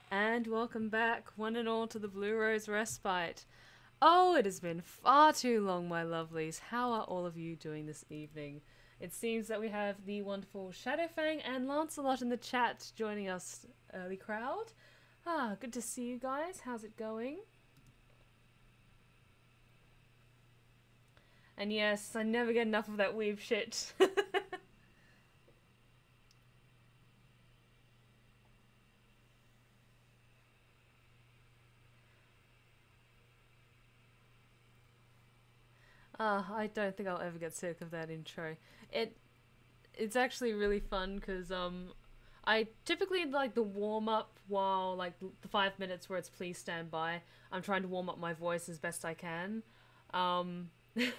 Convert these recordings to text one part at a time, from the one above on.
And welcome back, one and all, to the Blue Rose Respite. Oh, it has been far too long, my lovelies. How are all of you doing this evening? It seems that we have the wonderful Shadowfang and Lancelot in the chat joining us, early crowd. Good to see you guys. How's it going? And yes, I never get enough of that weave shit. I don't think I'll ever get sick of that intro. It's actually really fun because I typically like the warm up while like the 5 minutes where it's please stand by. I'm trying to warm up my voice as best I can. That's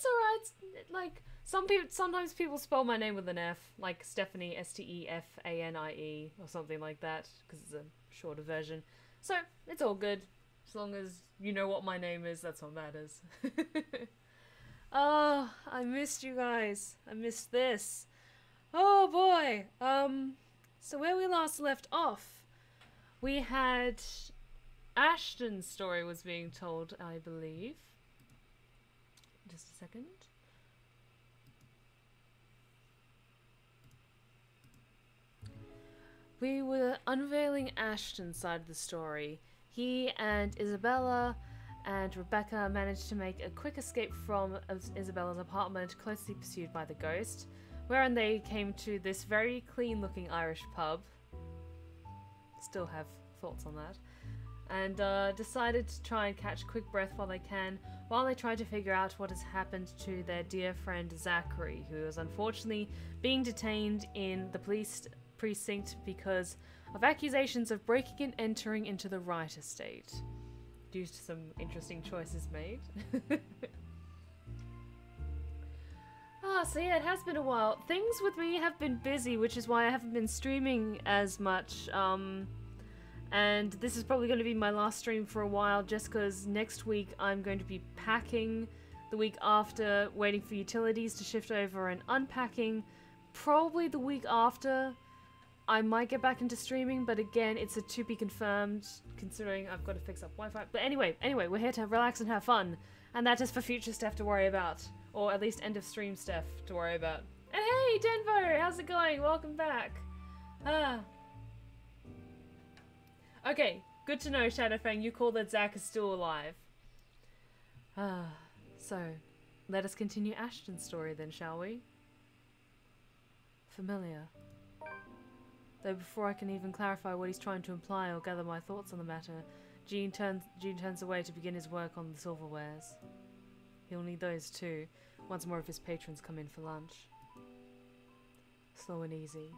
alright. Like sometimes people spell my name with an F, like Stephanie, Stefanie, or something like that, because it's a shorter version. So it's all good. As long as you know what my name is, that's what matters. Oh, I missed you guys. I missed this. Oh boy. So where we last left off, we had ASHTON's story was being told, I believe. Just a second. We were unveiling ASHTON's side of the story. He and Isabella and Rebecca managed to make a quick escape from Isabella's apartment, closely pursued by the ghost, wherein they came to this very clean-looking Irish pub. Still have thoughts on that. And decided to try and catch a quick breath while they can, while they try to figure out what has happened to their dear friend Zackery, who is unfortunately being detained in the police precinct because of accusations of breaking and entering into the Wright estate, due to some interesting choices made. So yeah, it has been a while. Things with me have been busy, which is why I haven't been streaming as much. And this is probably going to be my last stream for a while, just because next week I'm going to be packing, the week after waiting for utilities to shift over and unpacking. Probably the week after I might get back into streaming, but again, it's a to be confirmed, considering I've got to fix up Wi-Fi. But anyway, we're here to relax and have fun, and that is for future stuff to worry about, or at least end of stream stuff to worry about. And hey, Denver, how's it going? Welcome back. Okay, good to know, Shadowfang. You call that Zach is still alive. So, let us continue ASHTON's story then, shall we? Familiar. Though before I can even clarify what he's trying to imply or gather my thoughts on the matter, Gene turns away to begin his work on the silverwares. He'll need those too, once more of his patrons come in for lunch. Slow and easy.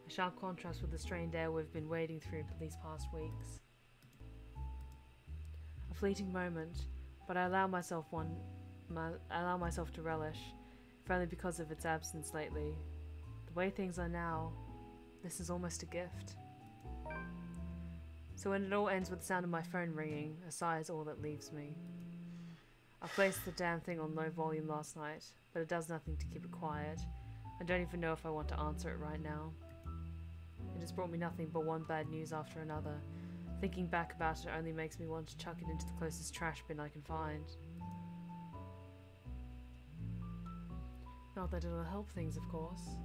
A sharp contrast with the strained air we've been wading through for these past weeks. A fleeting moment, but I allow myself to relish, if only because of its absence lately. The way things are now, this is almost a gift. So when it all ends with the sound of my phone ringing, a sigh is all that leaves me. I placed the damn thing on low volume last night, but it does nothing to keep it quiet. I don't even know if I want to answer it right now. It has brought me nothing but one bad news after another. Thinking back about it only makes me want to chuck it into the closest trash bin I can find. Not that it'll help things, of course.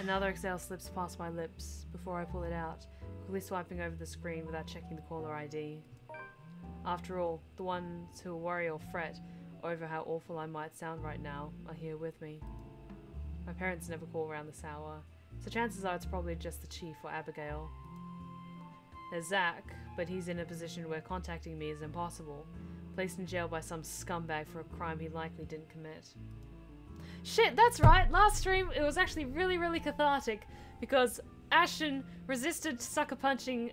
Another exhale slips past my lips before I pull it out, quickly swiping over the screen without checking the caller ID. After all, the ones who will worry or fret over how awful I might sound right now are here with me. My parents never call around this hour, so chances are it's probably just the chief or Abigail. There's Zach, but he's in a position where contacting me is impossible, placed in jail by some scumbag for a crime he likely didn't commit. Shit, that's right! Last stream, it was actually really, really cathartic, because ASHTON resisted sucker punching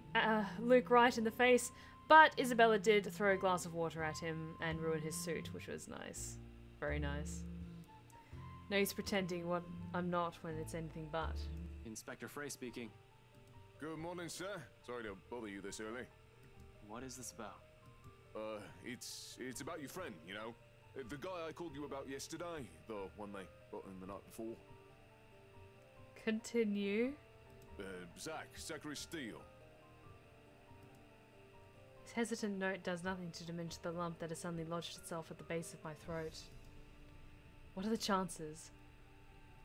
Luke right in the face, but Isabella did throw a glass of water at him and ruin his suit, which was nice. Very nice. No use pretending what I'm not when it's anything but. Inspector Frey speaking. Good morning, sir. Sorry to bother you this early. What is this about? It's about your friend, you know. The guy I called you about yesterday, the one they got in the night before. Continue. Zackery Steele. His hesitant note does nothing to diminish the lump that has suddenly lodged itself at the base of my throat. What are the chances?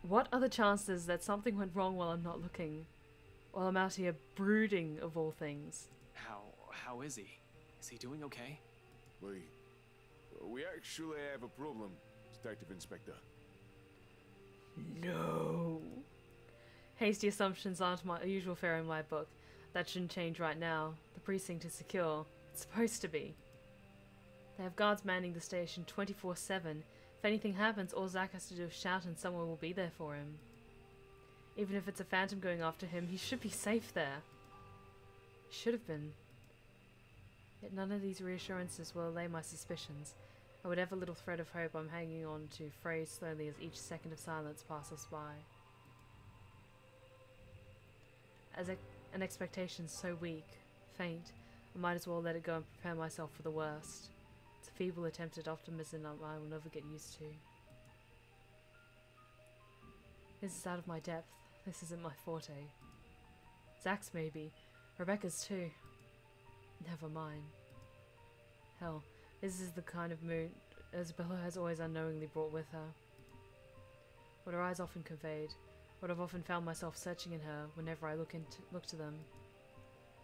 What are the chances that something went wrong while I'm not looking? While I'm out here brooding, of all things. How is he? Is he doing okay? We actually have a problem, Detective Inspector. No. Hasty assumptions aren't my usual fare in my book. That shouldn't change right now. The precinct is secure. It's supposed to be. They have guards manning the station 24/7. If anything happens, all Zack has to do is shout and someone will be there for him. Even if it's a phantom going after him, he should be safe there. Should have been. Yet none of these reassurances will allay my suspicions, and whatever little thread of hope I'm hanging on to frays slowly as each second of silence passes by. As an expectation so weak, faint, I might as well let it go and prepare myself for the worst. It's a feeble attempt at optimism I will never get used to. This is out of my depth. This isn't my forte. Zach's maybe. Rebecca's too. Never mind. Hell, this is the kind of mood Isabella has always unknowingly brought with her. What her eyes often conveyed, what I've often found myself searching in her whenever I look to them.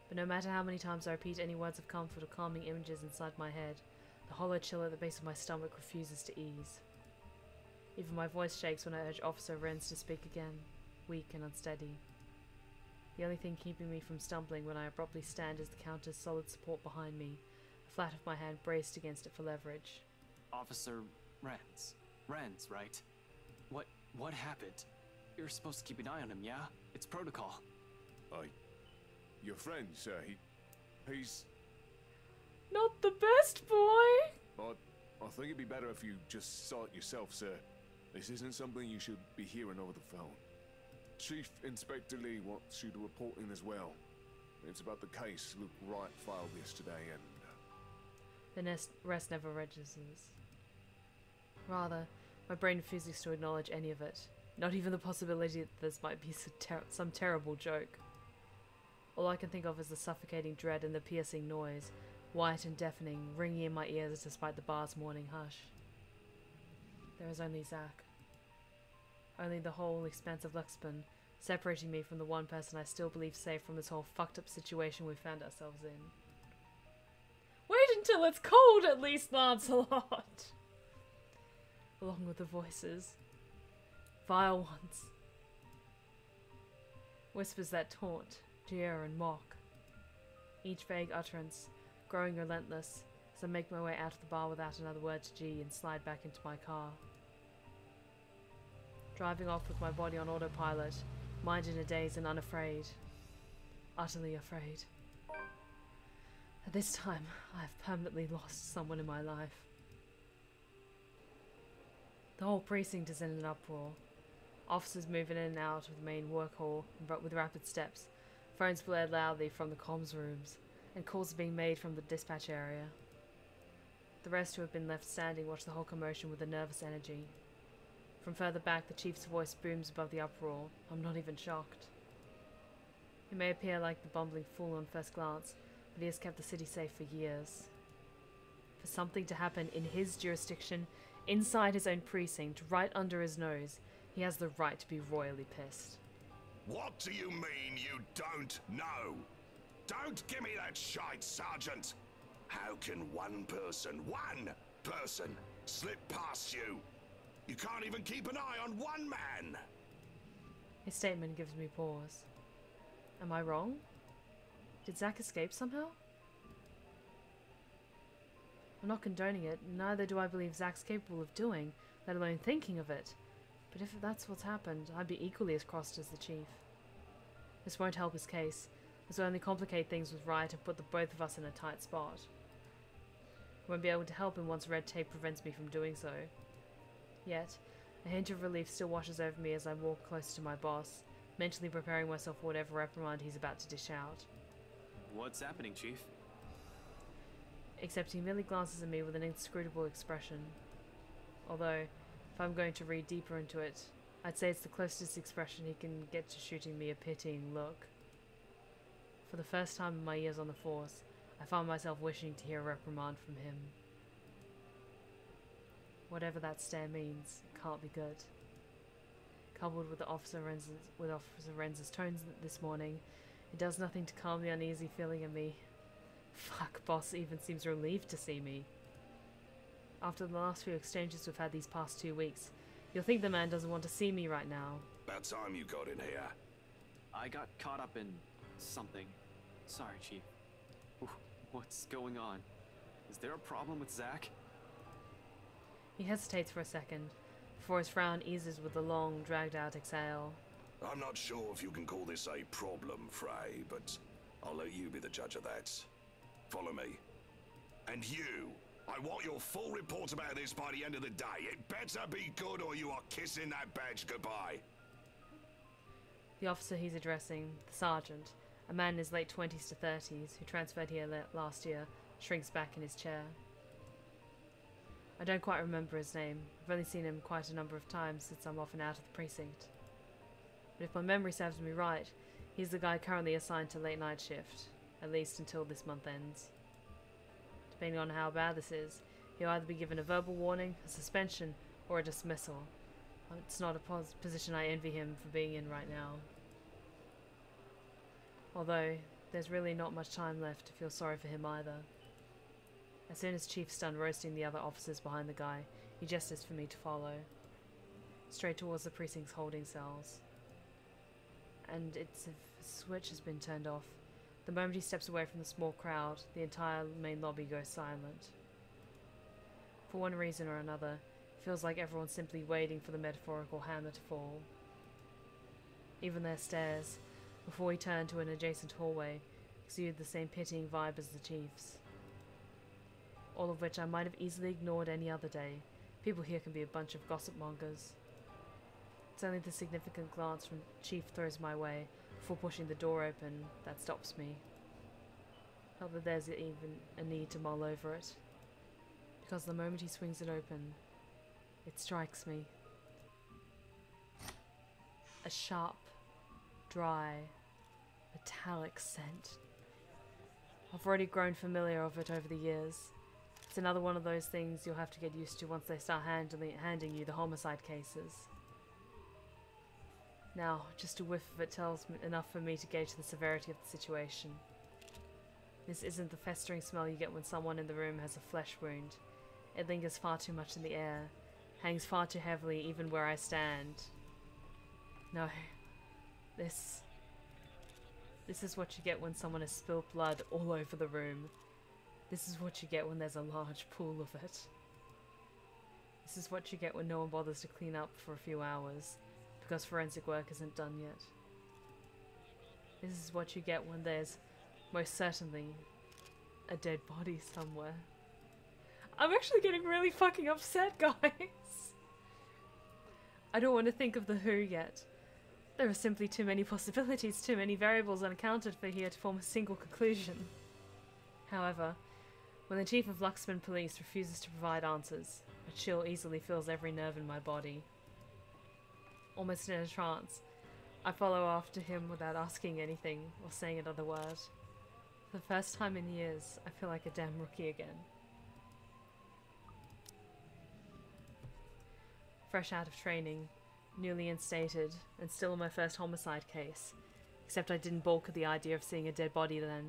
But no matter how many times I repeat any words of comfort or calming images inside my head, the hollow chill at the base of my stomach refuses to ease. Even my voice shakes when I urge Officer Renz to speak again, weak and unsteady. The only thing keeping me from stumbling when I abruptly stand is the counter's solid support behind me, the flat of my hand braced against it for leverage. Officer Renz. Renz, right? What happened? You're supposed to keep an eye on him, yeah? It's protocol. Your friend, sir, he's... Not the best boy! I think it'd be better if you just saw it yourself, sir. This isn't something you should be hearing over the phone. Chief Inspector Lee wants you to report in as well. It's about the case Luke Wright filed yesterday and... The rest never registers. Rather, my brain refuses to acknowledge any of it. Not even the possibility that this might be some terrible joke. All I can think of is the suffocating dread and the piercing noise, white and deafening, ringing in my ears despite the bar's morning hush. There is only Zack. Only the whole expanse of Lexington, separating me from the one person I still believe safe from this whole fucked up situation we found ourselves in. Wait until it's cold at least, Lancelot! Along with the voices. Vile ones. Whispers that taunt, jeer and mock. Each vague utterance, growing relentless, as I make my way out of the bar without another word to G and slide back into my car. Driving off with my body on autopilot, mind in a daze and unafraid. Utterly afraid. At this time, I have permanently lost someone in my life. The whole precinct is in an uproar. Officers moving in and out of the main work hall with rapid steps. Phones blared loudly from the comms rooms, and calls are being made from the dispatch area. The rest who have been left standing watch the whole commotion with a nervous energy. From further back, the chief's voice booms above the uproar. I'm not even shocked. He may appear like the bumbling fool on first glance, but he has kept the city safe for years. For something to happen in his jurisdiction, inside his own precinct, right under his nose, he has the right to be royally pissed. What do you mean you don't know? Don't give me that shite, Sergeant! How can one person, slip past you? You can't even keep an eye on one man! His statement gives me pause. Am I wrong? Did Zack escape somehow? I'm not condoning it, neither do I believe Zack's capable of doing, let alone thinking of it. But if that's what's happened, I'd be equally as crossed as the chief. This won't help his case. This will only complicate things with Riot and put the both of us in a tight spot. I won't be able to help him once red tape prevents me from doing so. Yet, a hint of relief still washes over me as I walk closer to my boss, mentally preparing myself for whatever reprimand he's about to dish out. What's happening, Chief? Except he merely glances at me with an inscrutable expression. Although, if I'm going to read deeper into it, I'd say it's the closest expression he can get to shooting me a pitying look. For the first time in my years on the force, I found myself wishing to hear a reprimand from him. Whatever that stare means, it can't be good. Coupled with Officer Renz's tones this morning, it does nothing to calm the uneasy feeling in me. Fuck, boss even seems relieved to see me. After the last few exchanges we've had these past 2 weeks, you'll think the man doesn't want to see me right now. About time you got in here. I got caught up in something. Sorry, Chief. What's going on? Is there a problem with Zack? He hesitates for a second, before his frown eases with a long, dragged-out exhale. I'm not sure if you can call this a problem, Frey, but I'll let you be the judge of that. Follow me. And you, I want your full report about this by the end of the day. It better be good or you are kissing that badge goodbye. The officer he's addressing, the sergeant, a man in his late 20s to 30s, who transferred here last year, shrinks back in his chair. I don't quite remember his name. I've only seen him quite a number of times since I'm off and out of the precinct. But if my memory serves me right, he's the guy currently assigned to late night shift, at least until this month ends. Depending on how bad this is, he'll either be given a verbal warning, a suspension, or a dismissal. It's not a position I envy him for being in right now. Although, there's really not much time left to feel sorry for him either. As soon as Chief's done roasting the other officers behind the guy, he gestures for me to follow, straight towards the precinct's holding cells. And it's if a switch has been turned off. The moment he steps away from the small crowd, the entire main lobby goes silent. For one reason or another, it feels like everyone's simply waiting for the metaphorical hammer to fall. Even their stares, before we turn to an adjacent hallway, exude the same pitying vibe as the Chief's. All of which I might have easily ignored any other day. People here can be a bunch of gossip mongers. It's only the significant glance from Chief throws my way before pushing the door open that stops me. Not that there's even a need to mull over it, because the moment he swings it open, it strikes me. A sharp, dry, metallic scent. I've already grown familiar of it over the years. It's another one of those things you'll have to get used to once they start handing you the homicide cases. Now, just a whiff of it tells me enough for me to gauge the severity of the situation. This isn't the festering smell you get when someone in the room has a flesh wound. It lingers far too much in the air, hangs far too heavily even where I stand. No, this is what you get when someone has spilled blood all over the room. This is what you get when there's a large pool of it. This is what you get when no one bothers to clean up for a few hours, because forensic work isn't done yet. This is what you get when there's, most certainly, a dead body somewhere. I'm actually getting really fucking upset, guys! I don't want to think of the who yet. There are simply too many possibilities, too many variables unaccounted for here to form a single conclusion. However, when the Chief of Luxman Police refuses to provide answers, a chill easily fills every nerve in my body. Almost in a trance, I follow after him without asking anything or saying another word. For the first time in years, I feel like a damn rookie again. Fresh out of training, newly instated, and still in my first homicide case, except I didn't balk at the idea of seeing a dead body then.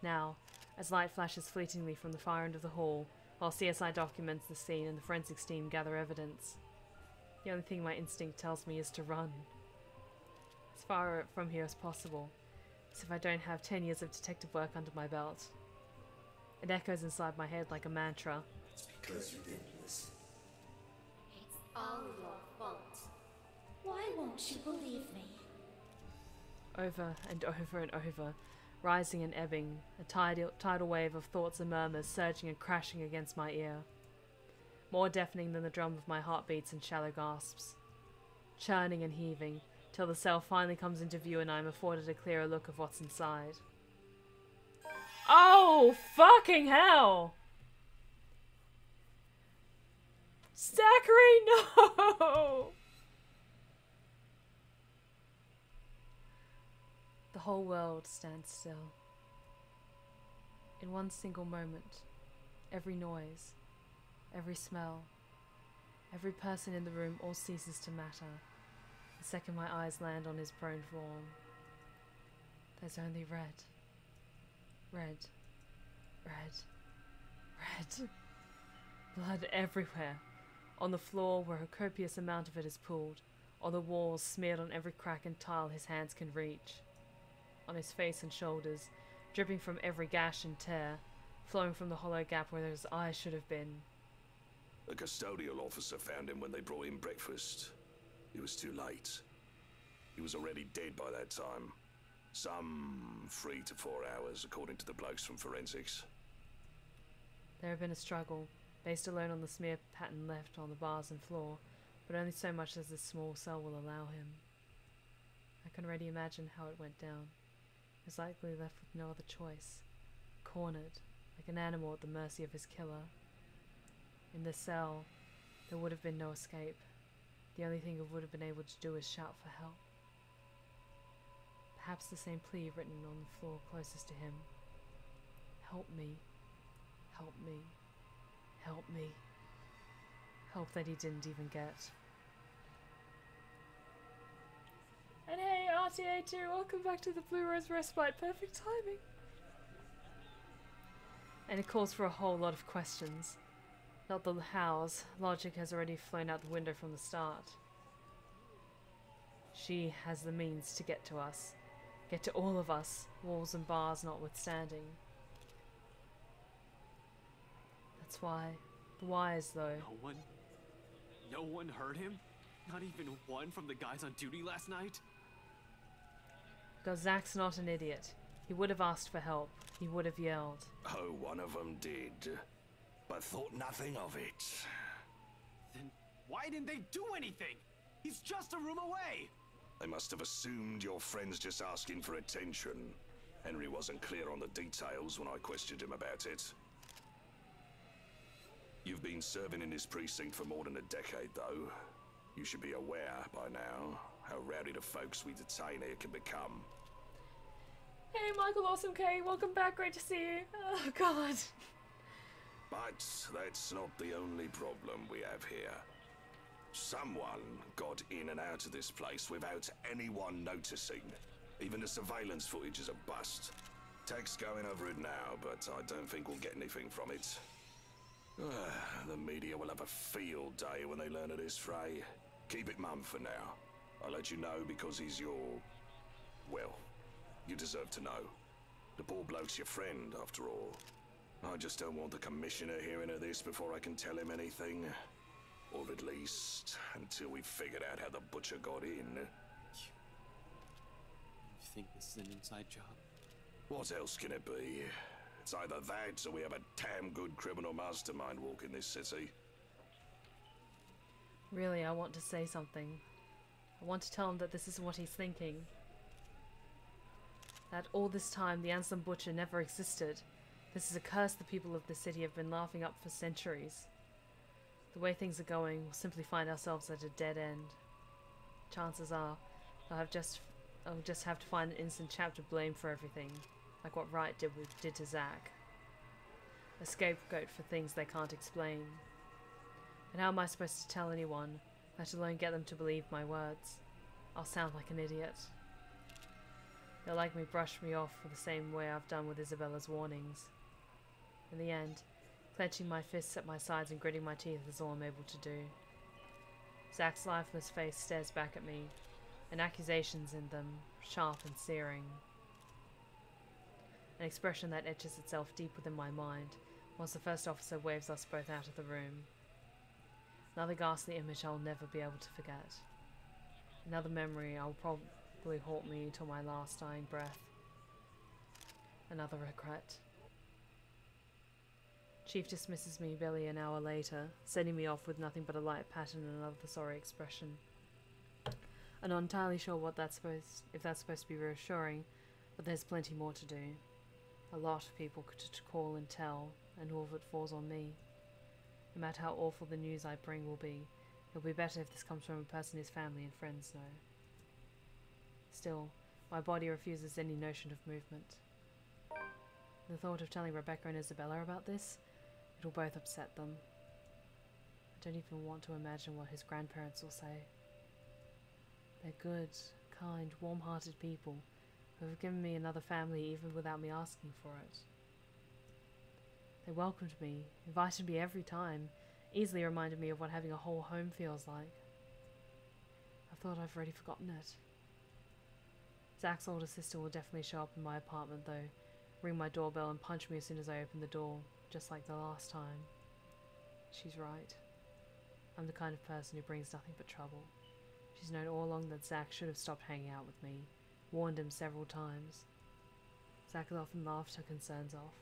Now, as light flashes fleetingly from the far end of the hall, while CSI documents the scene and the forensics team gather evidence, the only thing my instinct tells me is to run. As far from here as possible, as if I don't have 10 years of detective work under my belt. It echoes inside my head like a mantra. It's because you did, Bliss. It's all your fault. Why won't you believe me? Over and over and over, rising and ebbing, a tidal wave of thoughts and murmurs surging and crashing against my ear. More deafening than the drum of my heartbeats and shallow gasps. Churning and heaving, till the cell finally comes into view and I am afforded a clearer look of what's inside. Oh, fucking hell! Zackery, no! The whole world stands still. In one single moment, every noise, every smell, every person in the room all ceases to matter. The second my eyes land on his prone form, there's only red. Red. Red. Red. Blood everywhere. On the floor where a copious amount of it is pooled. On the walls smeared on every crack and tile his hands can reach. On his face and shoulders, dripping from every gash and tear, flowing from the hollow gap where his eyes should have been. The custodial officer found him when they brought him breakfast. It was too late. He was already dead by that time. Some 3 to 4 hours, according to the blokes from forensics. There had been a struggle, based alone on the smear pattern left on the bars and floor, but only so much as this small cell will allow him. I can already imagine how it went down. He was likely left with no other choice, cornered, like an animal at the mercy of his killer. In this cell, there would have been no escape. The only thing he would have been able to do is shout for help. Perhaps the same plea written on the floor closest to him. Help me. Help me. Help me. Help that he didn't even get. And hey, RTA2, welcome back to the Blue Rose Respite. Perfect timing. And it calls for a whole lot of questions. Not the hows. Logic has already flown out the window from the start. She has the means to get to us. Get to all of us, walls and bars notwithstanding. That's why. The whys, though. No one heard him? Not even one from the guys on duty last night? Because Zach's not an idiot. He would have asked for help. He would have yelled. Oh, one of them did, but thought nothing of it. Then why didn't they do anything? He's just a room away! They must have assumed your friend's just asking for attention. Henry wasn't clear on the details when I questioned him about it. You've been serving in this precinct for more than a decade, though. You should be aware by now how rowdy the folks we detain here can become. Hey, Michael Awesome K, welcome back. Great to see you. Oh, God. But that's not the only problem we have here. Someone got in and out of this place without anyone noticing. Even the surveillance footage is a bust. Tech's going over it now, but I don't think we'll get anything from it. The media will have a field day when they learn of this fray. Keep it mum for now. I'll let you know because he's your... well, you deserve to know. The poor bloke's your friend, after all. I just don't want the commissioner hearing of this before I can tell him anything. Or at least, until we've figured out how the butcher got in. You think this is an inside job? What else can it be? It's either that, or we have a damn good criminal mastermind walking this city. Really, I want to say something. I want to tell him that this is what he's thinking. That all this time, the Anselm Butcher never existed. This is a curse the people of the city have been laughing up for centuries. The way things are going, we'll simply find ourselves at a dead end. Chances are, I'll just have to find an innocent chap to blame for everything, like what Wright did to Zach. A scapegoat for things they can't explain. And how am I supposed to tell anyone, let alone get them to believe my words? I'll sound like an idiot. They'll like me brush me off for the same way I've done with Isabella's warnings. In the end, clenching my fists at my sides and gritting my teeth is all I'm able to do. Zach's lifeless face stares back at me, and accusations in them, sharp and searing. An expression that etches itself deep within my mind, once the first officer waves us both out of the room. Another ghastly image I'll never be able to forget. Another memory I'll probably haunt me until my last dying breath. Another regret. Chief dismisses me barely an hour later, sending me off with nothing but a light pat and another sorry expression. I'm not entirely sure if that's supposed to be reassuring, but there's plenty more to do. A lot of people to call and tell, and all of it falls on me. No matter how awful the news I bring will be, it'll be better if this comes from a person his family and friends know. Still, My body refuses any notion of movement. The thought of telling Rebecca and Isabella about this, it'll both upset them. I don't even want to imagine what his grandparents will say. They're good, kind, warm-hearted people who have given me another family even without me asking for it. They welcomed me, invited me every time, easily reminded me of what having a whole home feels like. I thought I've already forgotten it. Zach's older sister will definitely show up in my apartment though, ring my doorbell and punch me as soon as I open the door, just like the last time. She's right. I'm the kind of person who brings nothing but trouble. She's known all along that Zach should have stopped hanging out with me, warned him several times. Zach has often laughed her concerns off.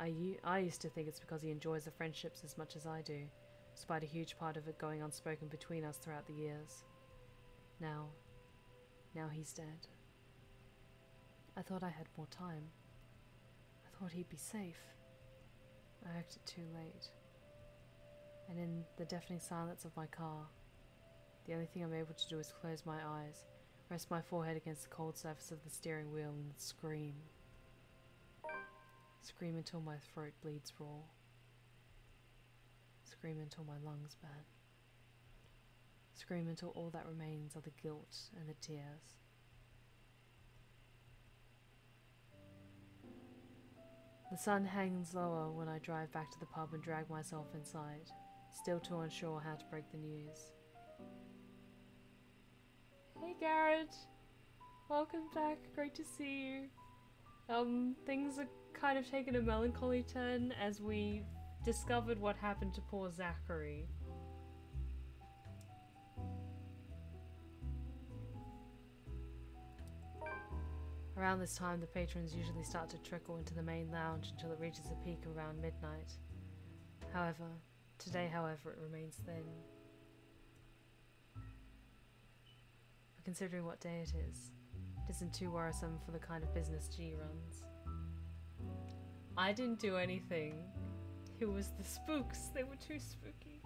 I used to think it's because he enjoys the friendships as much as I do, despite a huge part of it going unspoken between us throughout the years. Now he's dead. I thought I had more time. I thought he'd be safe. I acted too late. And in the deafening silence of my car, the only thing I'm able to do is close my eyes, rest my forehead against the cold surface of the steering wheel and scream. Scream until my throat bleeds raw. Scream until my lungs burn. Scream until all that remains are the guilt and the tears. The sun hangs lower when I drive back to the pub and drag myself inside, still too unsure how to break the news. Hey Garrett! Welcome back, great to see you. Things are kind of taking a melancholy turn as we discovered what happened to poor Zackery. Around this time, the patrons usually start to trickle into the main lounge until it reaches a peak around midnight. Today, it remains thin. But considering what day it isn't too worrisome for the kind of business G runs. I didn't do anything. It was the spooks. They were too spooky.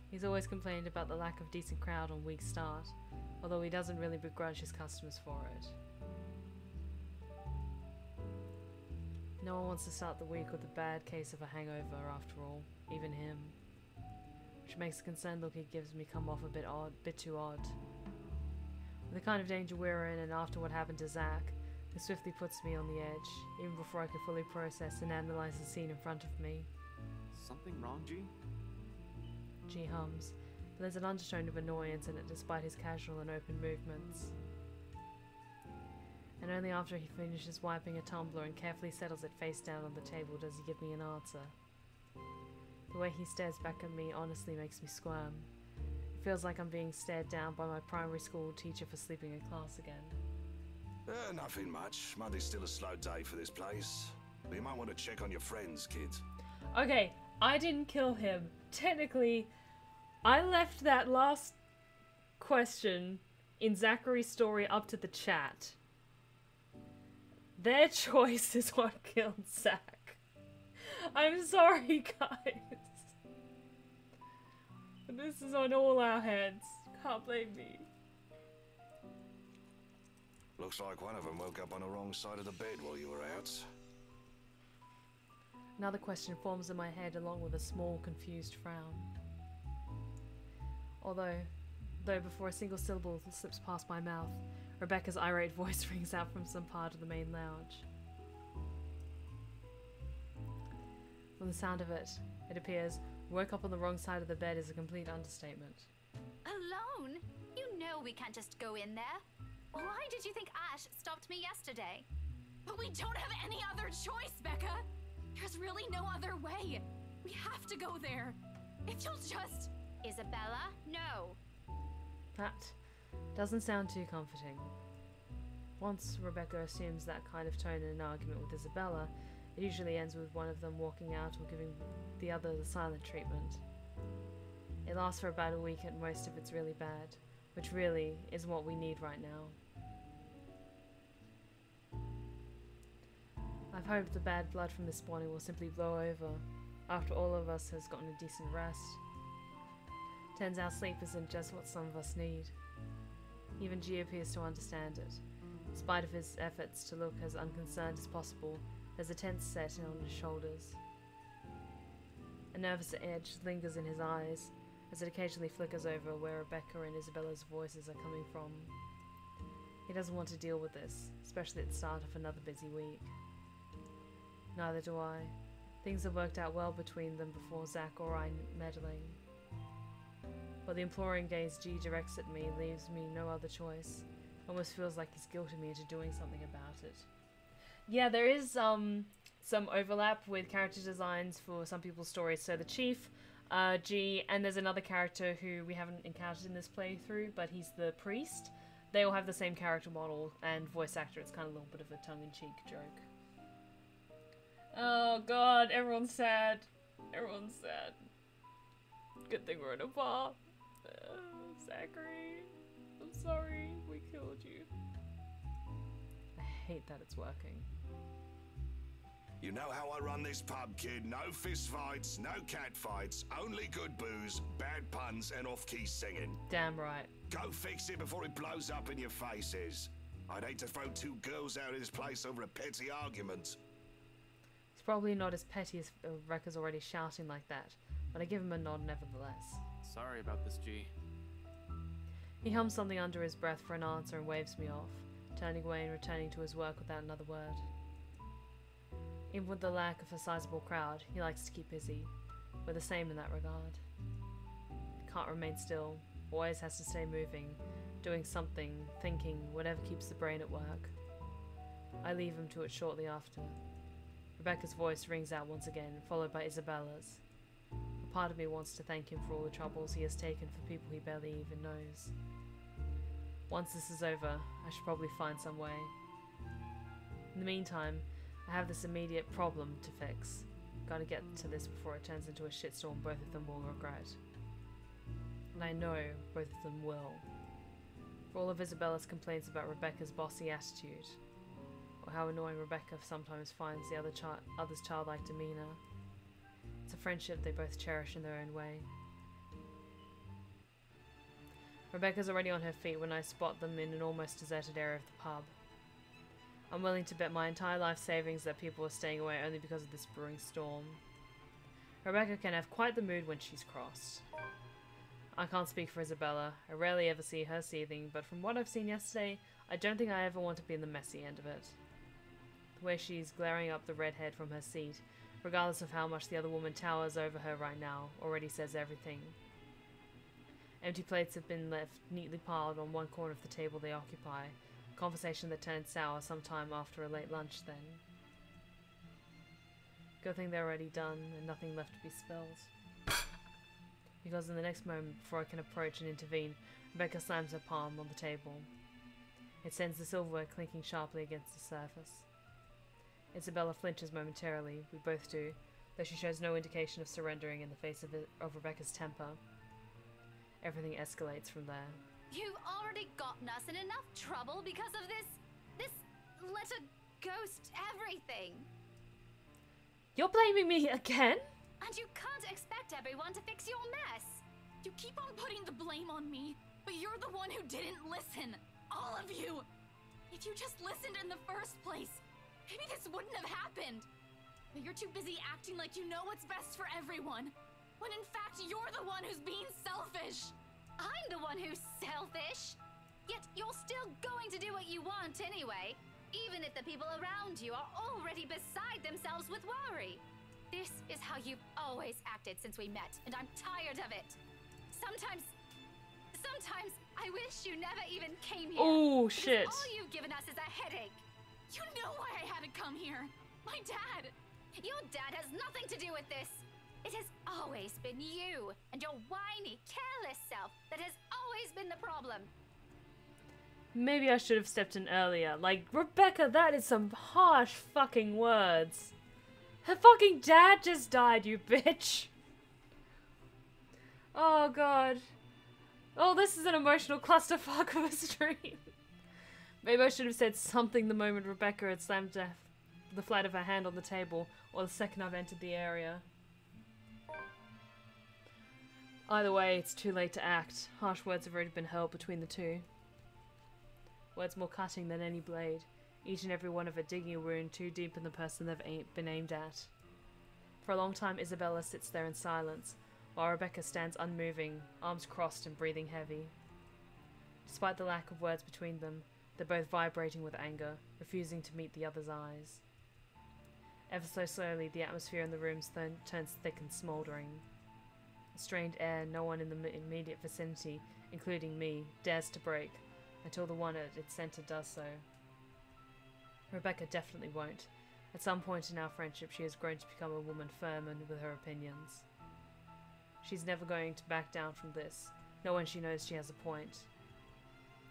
He's always complained about the lack of decent crowd on week start, although he doesn't really begrudge his customers for it. No one wants to start the week with a bad case of a hangover after all, even him. Which makes the concerned look he gives me come off a bit too odd. With the kind of danger we're in and after what happened to Zach, it swiftly puts me on the edge, even before I can fully process and analyze the scene in front of me. Something wrong, G? G hums, but there's an undertone of annoyance in it despite his casual and open movements. And only after he finishes wiping a tumbler and carefully settles it face down on the table does he give me an answer. The way he stares back at me honestly makes me squirm. It feels like I'm being stared down by my primary school teacher for sleeping in class again. Nothing much. Monday's still a slow day for this place. But you might want to check on your friends, kid. Okay, I didn't kill him. Technically, I left that last question in Zackery's story up to the chat. Their choice is what killed Zach. I'm sorry, guys. But this is on all our heads. Can't blame me. Looks like one of them woke up on the wrong side of the bed while you were out. Another question forms in my head along with a small, confused frown. Though before a single syllable slips past my mouth, Rebecca's irate voice rings out from some part of the main lounge. From the sound of it, it appears woke up on the wrong side of the bed is a complete understatement. Alone? You know we can't just go in there. Why did you think Ash stopped me yesterday? But we don't have any other choice, Becca! There's really no other way! We have to go there! If you'll just... Isabella, no! That doesn't sound too comforting. Once Rebecca assumes that kind of tone in an argument with Isabella, it usually ends with one of them walking out or giving the other the silent treatment. It lasts for about a week at most if it's really bad, which really isn't what we need right now. I've hoped the bad blood from this morning will simply blow over after all of us has gotten a decent rest. Turns out sleep isn't just what some of us need. Even G appears to understand it. In spite of his efforts to look as unconcerned as possible, there's a tense set on his shoulders. A nervous edge lingers in his eyes, as it occasionally flickers over where Rebecca and Isabella's voices are coming from. He doesn't want to deal with this, especially at the start of another busy week. Neither do I. Things have worked out well between them before Zack or I meddling. But the imploring gaze G directs at me leaves me no other choice. Almost feels like he's guilting me into doing something about it. Yeah, there is some overlap with character designs for some people's stories. So the Chief, G, and there's another character who we haven't encountered in this playthrough, but he's the priest. They all have the same character model and voice actor. It's kind of a little bit of a tongue-in-cheek joke. Oh god, everyone's sad. Everyone's sad. Good thing we're in a bar. Zackery, I'm sorry we killed you. I hate that it's working. You know how I run this pub, kid. No fist fights, no cat fights, only good booze, bad puns, and off-key singing. Damn right. Go fix it before it blows up in your faces. I'd hate to throw two girls out of this place over a petty argument. It's probably not as petty as Rebecca's already shouting like that, but I give him a nod nevertheless. Sorry about this, G. He hums something under his breath for an answer and waves me off, turning away and returning to his work without another word. Even with the lack of a sizable crowd, he likes to keep busy. We're the same in that regard. Can't remain still, always has to stay moving, doing something, thinking, whatever keeps the brain at work. I leave him to it shortly after. Rebecca's voice rings out once again, followed by Isabella's. A part of me wants to thank him for all the troubles he has taken for people he barely even knows. Once this is over, I should probably find some way. In the meantime, I have this immediate problem to fix. Gotta get to this before it turns into a shitstorm both of them will regret. And I know both of them will. For all of Isabella's complaints about Rebecca's bossy attitude, or how annoying Rebecca sometimes finds the other's childlike demeanour, it's a friendship they both cherish in their own way. Rebecca's already on her feet when I spot them in an almost deserted area of the pub. I'm willing to bet my entire life savings that people are staying away only because of this brewing storm. Rebecca can have quite the mood when she's crossed. I can't speak for Isabella. I rarely ever see her seething, but from what I've seen yesterday, I don't think I ever want to be in the messy end of it. The way she's glaring up the redhead from her seat, regardless of how much the other woman towers over her right now, already says everything. Empty plates have been left neatly piled on one corner of the table they occupy, a conversation that turned sour sometime after a late lunch then. Good thing they're already done and nothing left to be spilled. Because in the next moment, before I can approach and intervene, Rebecca slams her palm on the table. It sends the silverware clinking sharply against the surface. Isabella flinches momentarily, we both do, though she shows no indication of surrendering in the face of Rebecca's temper. Everything escalates from there. You've already gotten us in enough trouble because of this letter ghost everything. You're blaming me again? And you can't expect everyone to fix your mess. You keep on putting the blame on me, but you're the one who didn't listen. All of you. If you just listened in the first place, maybe this wouldn't have happened. But you're too busy acting like you know what's best for everyone, when in fact you're the one who's being selfish. I'm the one who's selfish. Yet you're still going to do what you want anyway, even if the people around you are already beside themselves with worry. This is how you've always acted since we met, and I'm tired of it. Sometimes I wish you never even came here. Oh, shit. All you've given us is a headache. You know why I had to come here. My dad. Your dad has nothing to do with this. It has always been you and your whiny, careless self that has always been the problem. Maybe I should have stepped in earlier. Like, Rebecca, that is some harsh fucking words. Her fucking dad just died, you bitch. Oh, God. Oh, this is an emotional clusterfuck of a stream. Maybe I should have said something the moment Rebecca had slammed the flat of her hand on the table, or the second I've entered the area. Either way, it's too late to act. Harsh words have already been hurled between the two. Words more cutting than any blade, each and every one of it digging a wound too deep in the person they've been aimed at. For a long time, Isabella sits there in silence, while Rebecca stands unmoving, arms crossed and breathing heavy. Despite the lack of words between them, they're both vibrating with anger, refusing to meet the other's eyes. Ever so slowly, the atmosphere in the room turns thick and smouldering. A strained air no one in the immediate vicinity, including me, dares to break, until the one at its center does so. Rebecca definitely won't. At some point in our friendship, she has grown to become a woman firm and with her opinions. She's never going to back down from this, not when she knows she has a point.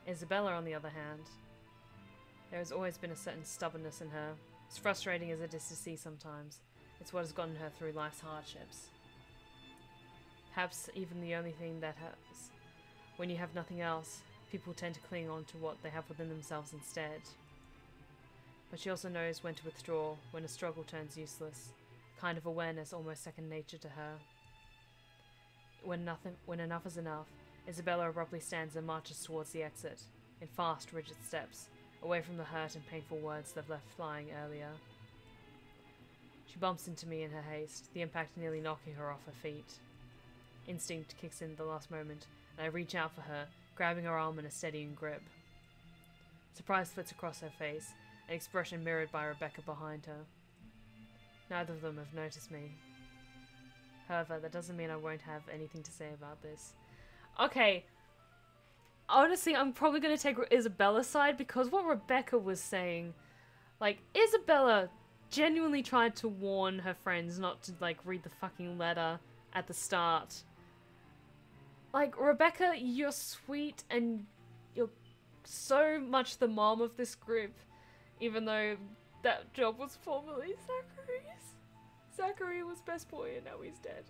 Isabella, on the other hand, there has always been a certain stubbornness in her. As frustrating as it is to see sometimes, it's what has gotten her through life's hardships. Perhaps even the only thing that has. When you have nothing else, people tend to cling on to what they have within themselves instead. But she also knows when to withdraw, when a struggle turns useless, a kind of awareness almost second nature to her. When enough is enough, Isabella abruptly stands and marches towards the exit, in fast, rigid steps, away from the hurt and painful words they've left flying earlier. She bumps into me in her haste, the impact nearly knocking her off her feet. Instinct kicks in at the last moment, and I reach out for her, grabbing her arm in a steadying grip. Surprise flits across her face, an expression mirrored by Rebecca behind her. Neither of them have noticed me. However, that doesn't mean I won't have anything to say about this. Okay. Honestly, I'm probably going to take Isabella's side because what Rebecca was saying, like, Isabella genuinely tried to warn her friends not to, like, read the fucking letter at the start. Like, Rebecca, you're sweet and you're so much the mom of this group, even though that job was formerly Zackery's. Zackery was best boy and now he's dead.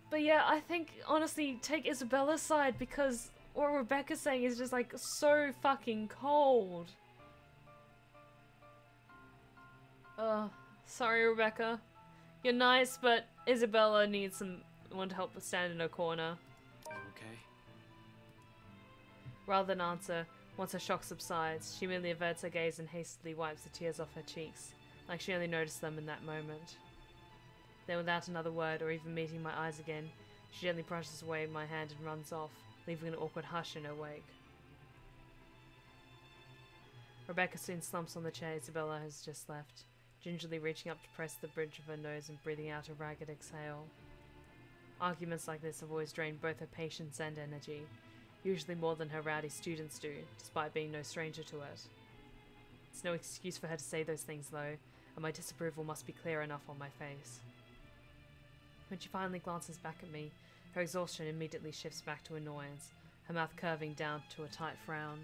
But yeah, I think, honestly, take Isabella's side because what Rebecca's saying is just, like, so fucking cold. Sorry, Rebecca. You're nice, but Isabella needs someone to help her stand in her corner. You okay? Rather than answer, once her shock subsides, she merely averts her gaze and hastily wipes the tears off her cheeks, like she only noticed them in that moment. Then without another word or even meeting my eyes again, she gently brushes away my hand and runs off, leaving an awkward hush in her wake. Rebecca soon slumps on the chair Isabella has just left, gingerly reaching up to press the bridge of her nose and breathing out a ragged exhale. Arguments like this have always drained both her patience and energy, usually more than her rowdy students do, despite being no stranger to it. It's no excuse for her to say those things though, and my disapproval must be clear enough on my face. When she finally glances back at me, her exhaustion immediately shifts back to annoyance, her mouth curving down to a tight frown.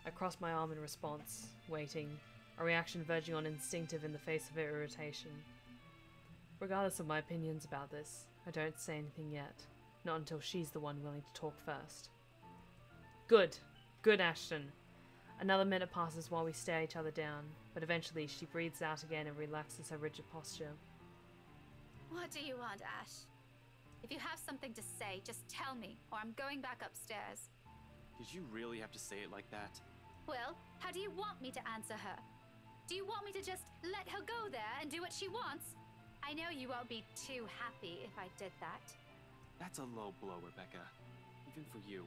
I cross my arm in response, waiting, a reaction verging on instinctive in the face of her irritation. Regardless of my opinions about this, I don't say anything yet, not until she's the one willing to talk first. Good. Good, Ashton. Another minute passes while we stare each other down, but eventually she breathes out again and relaxes her rigid posture. What do you want, Ash? If you have something to say, just tell me, or I'm going back upstairs. Did you really have to say it like that? Well, how do you want me to answer her? Do you want me to just let her go there and do what she wants? I know you won't be too happy if I did that. That's a low blow, Rebecca. Even for you.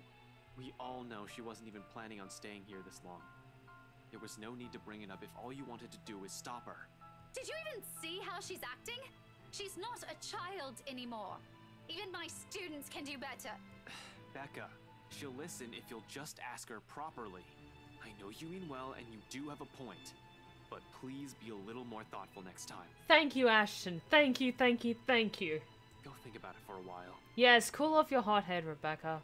We all know she wasn't even planning on staying here this long. There was no need to bring it up if all you wanted to do was stop her. Did you even see how she's acting? She's not a child anymore. Even my students can do better. Becca, she'll listen if you'll just ask her properly. I know you mean well and you do have a point, but please be a little more thoughtful next time. Thank you, Ashton. Thank you, thank you, thank you. Go think about it for a while. Yes, cool off your hot head, Rebecca.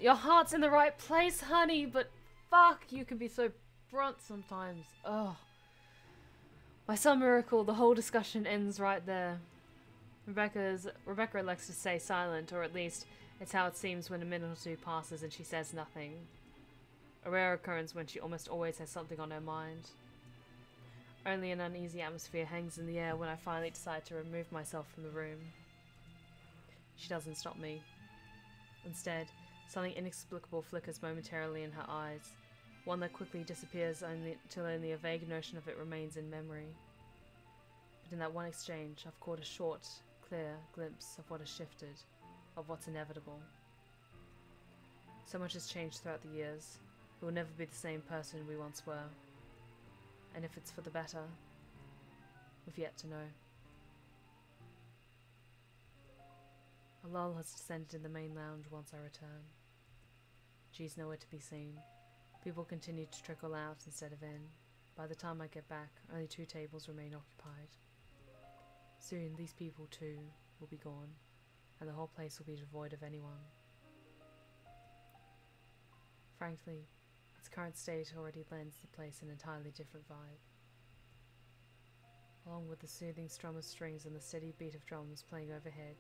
Your heart's in the right place, honey, but fuck, you can be so blunt sometimes. Ugh. By some miracle, the whole discussion ends right there. Rebecca elects to stay silent, or at least it's how it seems when a minute or two passes and she says nothing. A rare occurrence when she almost always has something on her mind. Only an uneasy atmosphere hangs in the air when I finally decide to remove myself from the room. She doesn't stop me. Instead, something inexplicable flickers momentarily in her eyes, one that quickly disappears till only a vague notion of it remains in memory. But in that one exchange, I've caught a short, clear glimpse of what has shifted, of what's inevitable. So much has changed throughout the years. We will never be the same person we once were. And if it's for the better, we've yet to know. A lull has descended in the main lounge once I return. G's nowhere to be seen. People continue to trickle out instead of in. By the time I get back, only 2 tables remain occupied. Soon these people too will be gone, and the whole place will be devoid of anyone. Frankly, its current state already lends the place an entirely different vibe. Along with the soothing strum of strings and the steady beat of drums playing overhead,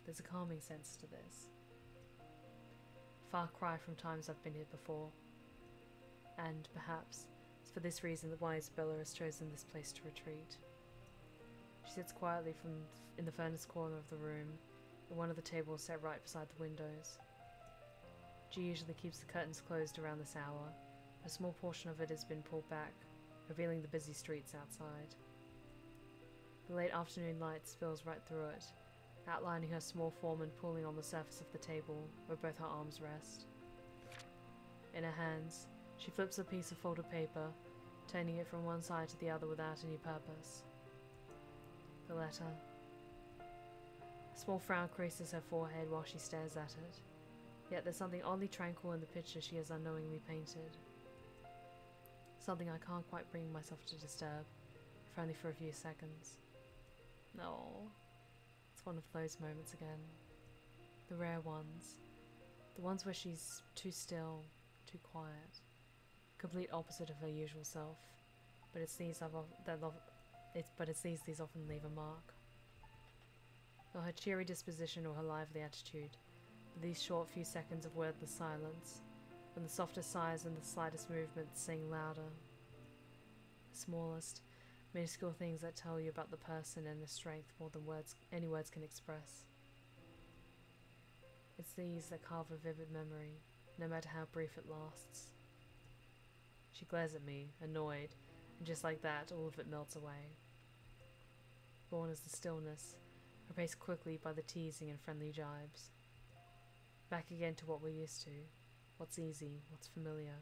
there's a calming sense to this. Far cry from times I've been here before. And, perhaps, it's for this reason that wise Bella has chosen this place to retreat. She sits quietly in the furnace corner of the room, at one of the tables set right beside the windows. She usually keeps the curtains closed around this hour. A small portion of it has been pulled back, revealing the busy streets outside. The late afternoon light spills right through it, outlining her small form and pulling on the surface of the table, where both her arms rest. In her hands, she flips a piece of folded paper, turning it from one side to the other without any purpose. The letter. A small frown creases her forehead while she stares at it, yet there's something oddly tranquil in the picture she has unknowingly painted. Something I can't quite bring myself to disturb, if only for a few seconds. No. It's one of those moments again. The rare ones. The ones where she's too still, too quiet. Complete opposite of her usual self. But it's these these often leave a mark. Not her cheery disposition or her lively attitude, but these short few seconds of wordless silence, when the softest sighs and the slightest movements sing louder. The smallest, minuscule things that tell you about the person and their strength more than any words can express. It's these that carve a vivid memory, no matter how brief it lasts. She glares at me, annoyed, and just like that, all of it melts away. Gone is the stillness, replaced quickly by the teasing and friendly jibes. Back again to what we're used to, what's easy, what's familiar,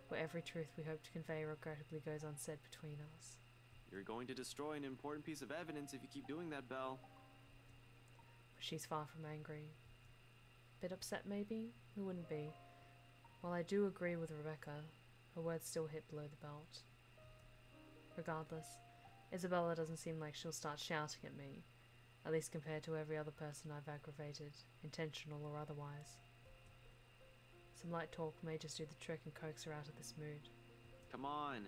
where every truth we hope to convey regrettably goes unsaid between us. You're going to destroy an important piece of evidence if you keep doing that, Belle. But she's far from angry. Bit upset, maybe? Who wouldn't be? While I do agree with Rebecca, her words still hit below the belt. Regardless, Isabella doesn't seem like she'll start shouting at me, at least compared to every other person I've aggravated, intentional or otherwise. Some light talk may just do the trick and coax her out of this mood. Come on.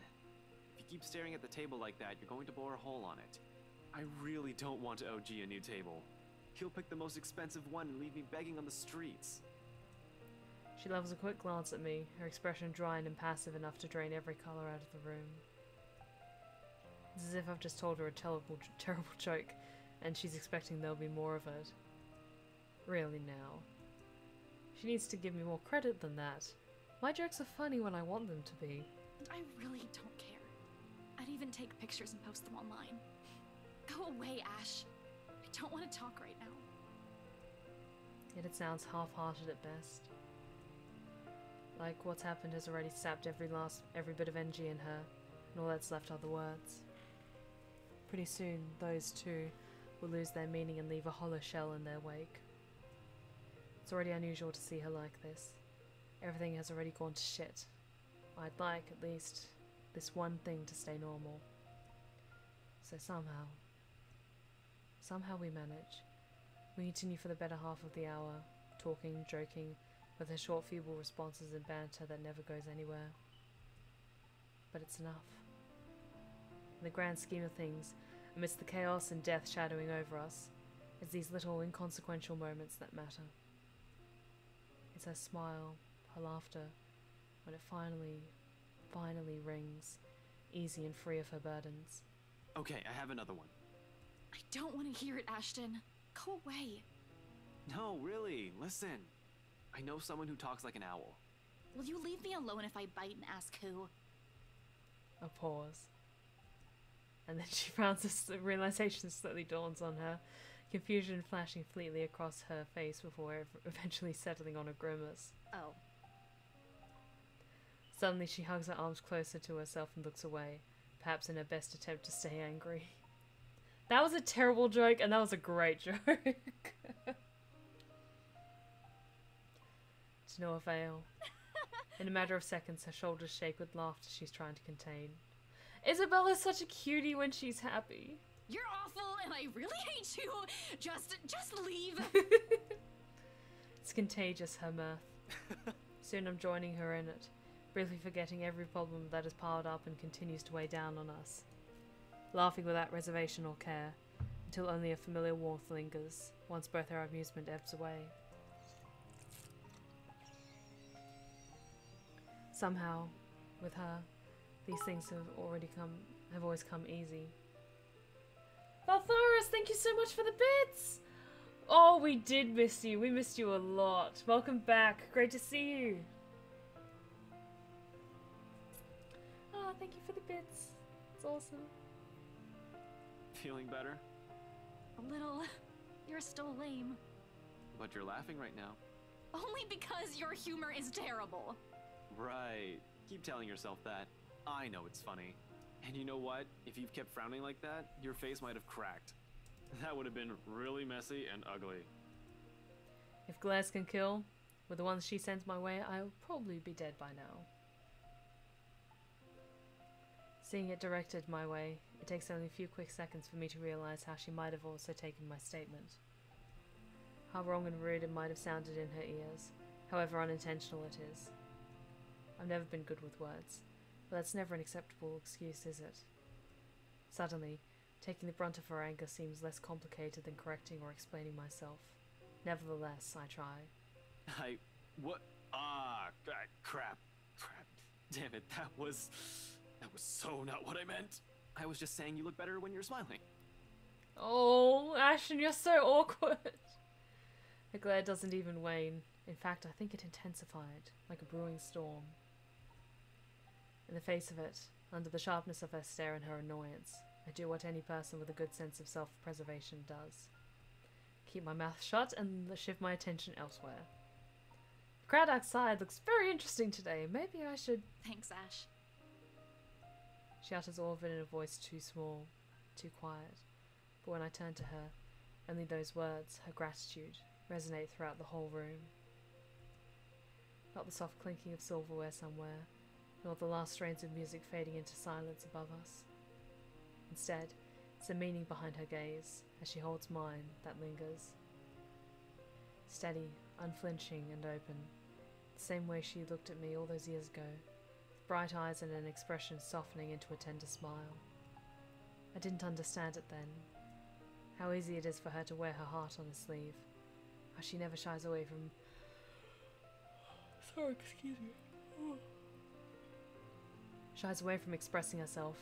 If you keep staring at the table like that, you're going to bore a hole on it. I really don't want to OG a new table. He'll pick the most expensive one and leave me begging on the streets. She levels a quick glance at me, her expression dry and impassive enough to drain every colour out of the room. It's as if I've just told her a terrible joke, and she's expecting there'll be more of it. Really now. She needs to give me more credit than that. My jokes are funny when I want them to be. I really don't care. I'd even take pictures and post them online. Go away, Ash. I don't want to talk right now. Yet it sounds half-hearted at best. Like what's happened has already sapped every bit of energy in her, and all that's left are the words. Pretty soon, those two will lose their meaning and leave a hollow shell in their wake. It's already unusual to see her like this. Everything has already gone to shit. I'd like, at least, this one thing to stay normal. So somehow we manage. We continue for the better half of the hour, talking, joking, with her short, feeble responses and banter that never goes anywhere. But it's enough. In the grand scheme of things, amidst the chaos and death shadowing over us, it's these little inconsequential moments that matter. It's her smile, her laughter, when it finally rings, easy and free of her burdens. Okay, I have another one. I don't want to hear it, Ashton. Go away. No, really, listen. I know someone who talks like an owl. Will you leave me alone if I bite and ask who? A pause. And then she frowns as the realization slowly dawns on her, confusion flashing fleetly across her face before eventually settling on a grimace. Oh. Suddenly she hugs her arms closer to herself and looks away, perhaps in her best attempt to stay angry. That was a terrible joke, and that was a great joke. To no avail. In a matter of seconds, her shoulders shake with laughter she's trying to contain. Isabella's such a cutie when she's happy. You're awful, and I really hate you. Just leave. It's contagious, her mirth. Soon I'm joining her in it, briefly forgetting every problem that has piled up and continues to weigh down on us. Laughing without reservation or care, until only a familiar warmth lingers, once both our amusement ebbs away. Somehow, with her, these things have always come easy. Valtharis, thank you so much for the bits! Oh, we did miss you. We missed you a lot. Welcome back. Great to see you. Oh, thank you for the bits. It's awesome. Feeling better? A little. You're still lame. But you're laughing right now. Only because your humor is terrible. Right. Keep telling yourself that. I know it's funny. And you know what? If you've kept frowning like that, your face might have cracked. That would have been really messy and ugly. If glass can kill, with the ones she sends my way, I'll probably be dead by now. Seeing it directed my way, it takes only a few quick seconds for me to realize how she might have also taken my statement. How wrong and rude it might have sounded in her ears, however unintentional it is. I've never been good with words, but that's never an acceptable excuse, is it? Suddenly, taking the brunt of her anger seems less complicated than correcting or explaining myself. Nevertheless, I try. What? Crap. Damn it, that was so not what I meant. I was just saying you look better when you're smiling. Oh, Ashton, you're so awkward. The glare doesn't even wane. In fact, I think it intensified, like a brewing storm. In the face of it, under the sharpness of her stare and her annoyance, I do what any person with a good sense of self-preservation does. Keep my mouth shut and shift my attention elsewhere. The crowd outside looks very interesting today. Maybe I should... Thanks, Ash. She utters all of it in a voice too small, too quiet. But when I turn to her, only those words, her gratitude, resonate throughout the whole room. Not the soft clinking of silverware somewhere, nor the last strains of music fading into silence above us. Instead, it's the meaning behind her gaze, as she holds mine, that lingers. Steady, unflinching and open, the same way she looked at me all those years ago, with bright eyes and an expression softening into a tender smile. I didn't understand it then. How easy it is for her to wear her heart on her sleeve. How she never shies away from... Sorry, excuse me. Shies away from expressing herself,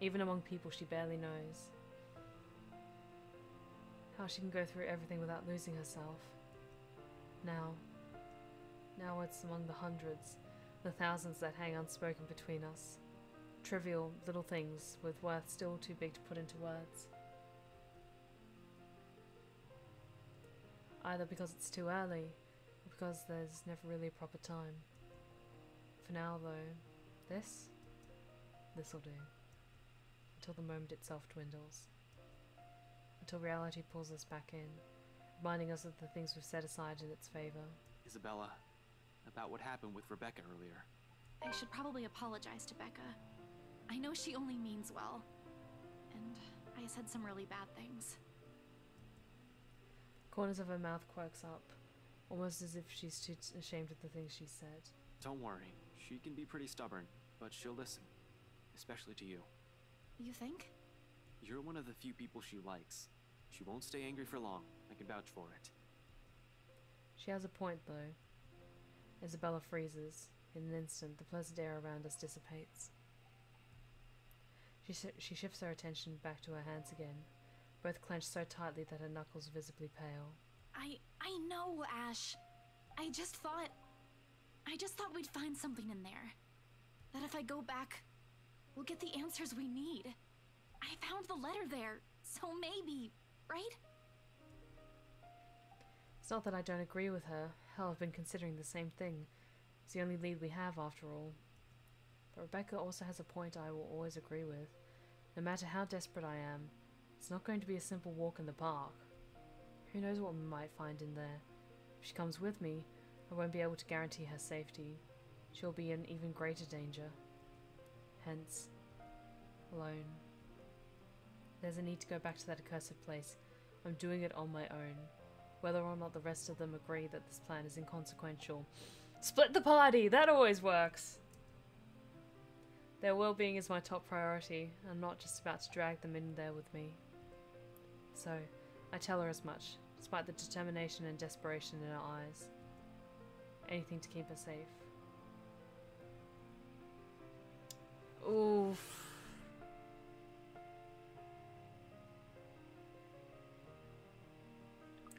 even among people she barely knows. How she can go through everything without losing herself. Now it's among the hundreds, the thousands that hang unspoken between us. Trivial little things with worth still too big to put into words. Either because it's too early, or because there's never really a proper time. For now, though, this'll do. Until the moment itself dwindles. Until reality pulls us back in, reminding us of the things we've set aside in its favor. Isabella, about what happened with Rebecca earlier. I should probably apologize to Becca. I know she only means well. And I said some really bad things. Corners of her mouth quirks up, almost as if she's too ashamed of the things she said. Don't worry, she can be pretty stubborn, but she'll listen. Especially to you. You think? You're one of the few people she likes. She won't stay angry for long, I can vouch for it. She has a point, though. Isabella freezes. In an instant, the pleasant air around us dissipates. She shifts her attention back to her hands again, both clenched so tightly that her knuckles visibly pale. I know, Ash. I just thought we'd find something in there. That if I go back, we'll get the answers we need. I found the letter there, so maybe, right? It's not that I don't agree with her. Hell, I've been considering the same thing. It's the only lead we have, after all. But Rebecca also has a point I will always agree with. No matter how desperate I am, it's not going to be a simple walk in the park. Who knows what we might find in there? If she comes with me, I won't be able to guarantee her safety. She'll be in even greater danger. Hence, alone. There's a need to go back to that accursed place. I'm doing it on my own. Whether or not the rest of them agree that this plan is inconsequential. Split the party! That always works! Their well-being is my top priority. I'm not just about to drag them in there with me. So, I tell her as much, despite the determination and desperation in her eyes. Anything to keep her safe. Oof.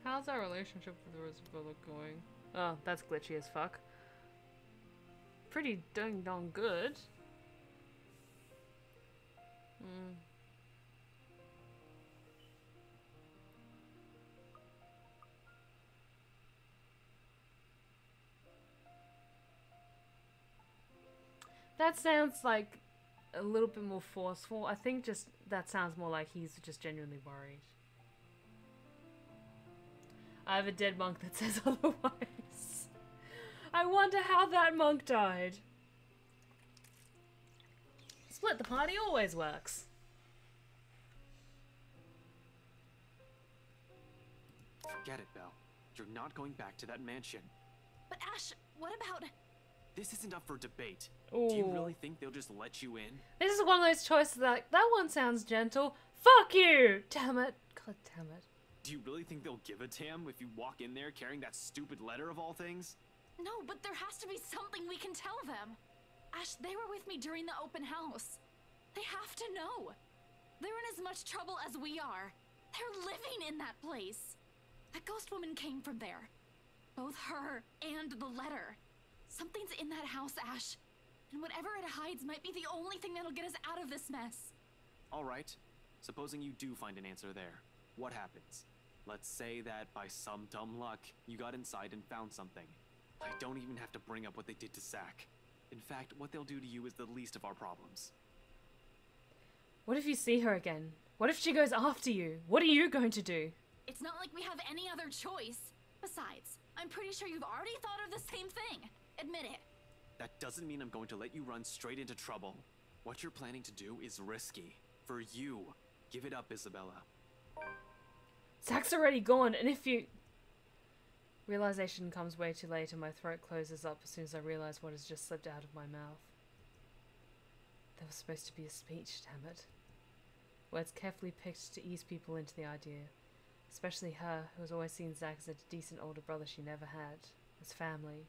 How's our relationship with Rosabella going? Oh, that's glitchy as fuck. Pretty dang good. That sounds like a little bit more forceful. I think just that sounds more like he's just genuinely worried. I have a dead monk that says otherwise. I wonder how that monk died. Split the party always works. Forget it, Belle. You're not going back to that mansion. But Ash, what about... This isn't up for debate. Ooh. Do you really think they'll just let you in? This is one of those choices that one sounds gentle. Fuck you! Damn it. God damn it. Do you really think they'll give a damn if you walk in there carrying that stupid letter of all things? No, but there has to be something we can tell them. Ash, they were with me during the open house. They have to know. They're in as much trouble as we are. They're living in that place. That ghost woman came from there. Both her and the letter. Something's in that house, Ash. And whatever it hides might be the only thing that'll get us out of this mess. Alright. Supposing you do find an answer there. What happens? Let's say that by some dumb luck, you got inside and found something. I don't even have to bring up what they did to Zack. In fact, what they'll do to you is the least of our problems. What if you see her again? What if she goes after you? What are you going to do? It's not like we have any other choice. Besides, I'm pretty sure you've already thought of the same thing. Admit it. That doesn't mean I'm going to let you run straight into trouble. What you're planning to do is risky. For you. Give it up, Isabella. Zack's already gone, and if you... Realization comes way too late and my throat closes up as soon as I realize what has just slipped out of my mouth. There was supposed to be a speech, damn it. Words carefully picked to ease people into the idea. Especially her, who has always seen Zack as a decent older brother she never had. As family.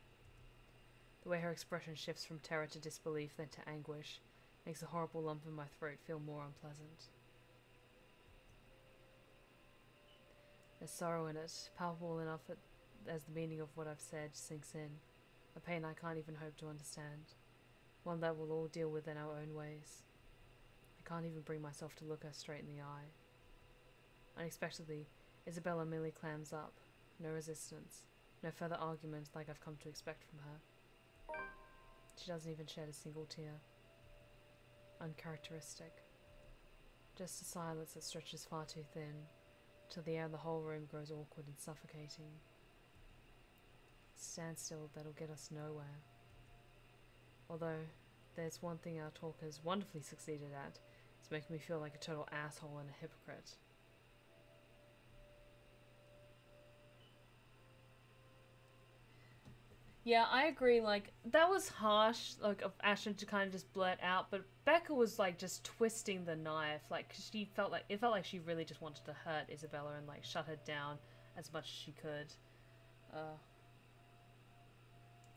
The way her expression shifts from terror to disbelief, then to anguish, makes a horrible lump in my throat feel more unpleasant. There's sorrow in it, palpable enough as the meaning of what I've said sinks in. A pain I can't even hope to understand. One that we'll all deal with in our own ways. I can't even bring myself to look her straight in the eye. Unexpectedly, Isabella merely clams up. No resistance. No further argument like I've come to expect from her. She doesn't even shed a single tear. Uncharacteristic. Just a silence that stretches far too thin, till the air in the whole room grows awkward and suffocating. Standstill that'll get us nowhere. Although, there's one thing our talk has wonderfully succeeded at. It's making me feel like a total asshole and a hypocrite. Yeah, I agree, like, that was harsh, like, of Ashton to kind of just blurt out, but Becca was, like, just twisting the knife, like, 'cause it felt like she really just wanted to hurt Isabella and, like, shut her down as much as she could.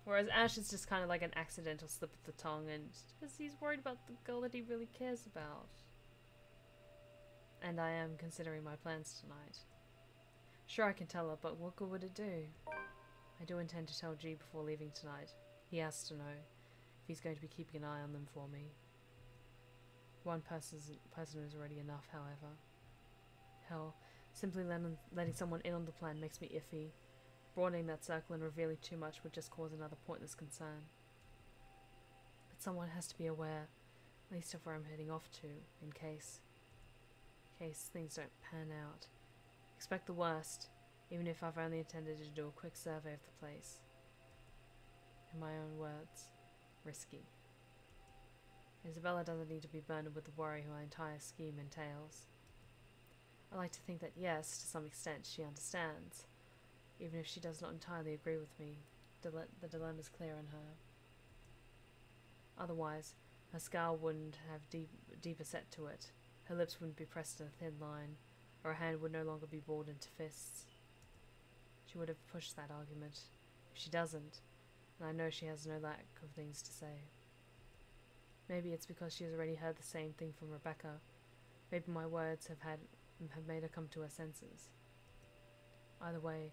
Whereas Ash is just kind of like an accidental slip of the tongue, and because he's worried about the girl that he really cares about. And I am considering my plans tonight. Sure, I can tell her, but what good would it do? I do intend to tell G before leaving tonight. He has to know if he's going to be keeping an eye on them for me. One person is already enough, however. Hell, simply letting someone in on the plan makes me iffy. Broadening that circle and revealing too much would just cause another pointless concern. But someone has to be aware, at least of where I'm heading off to, in case things don't pan out. Expect the worst, even if I've only intended to do a quick survey of the place. In my own words, risky. Isabella doesn't need to be burdened with the worry my entire scheme entails. I like to think that yes, to some extent, she understands. Even if she does not entirely agree with me, the dilemma's clear in her. Otherwise, her scowl wouldn't have deeper set to it, her lips wouldn't be pressed in a thin line, or her hand would no longer be balled into fists. She would have pushed that argument. If she doesn't, and I know she has no lack of things to say. Maybe it's because she has already heard the same thing from Rebecca. Maybe my words have made her come to her senses. Either way,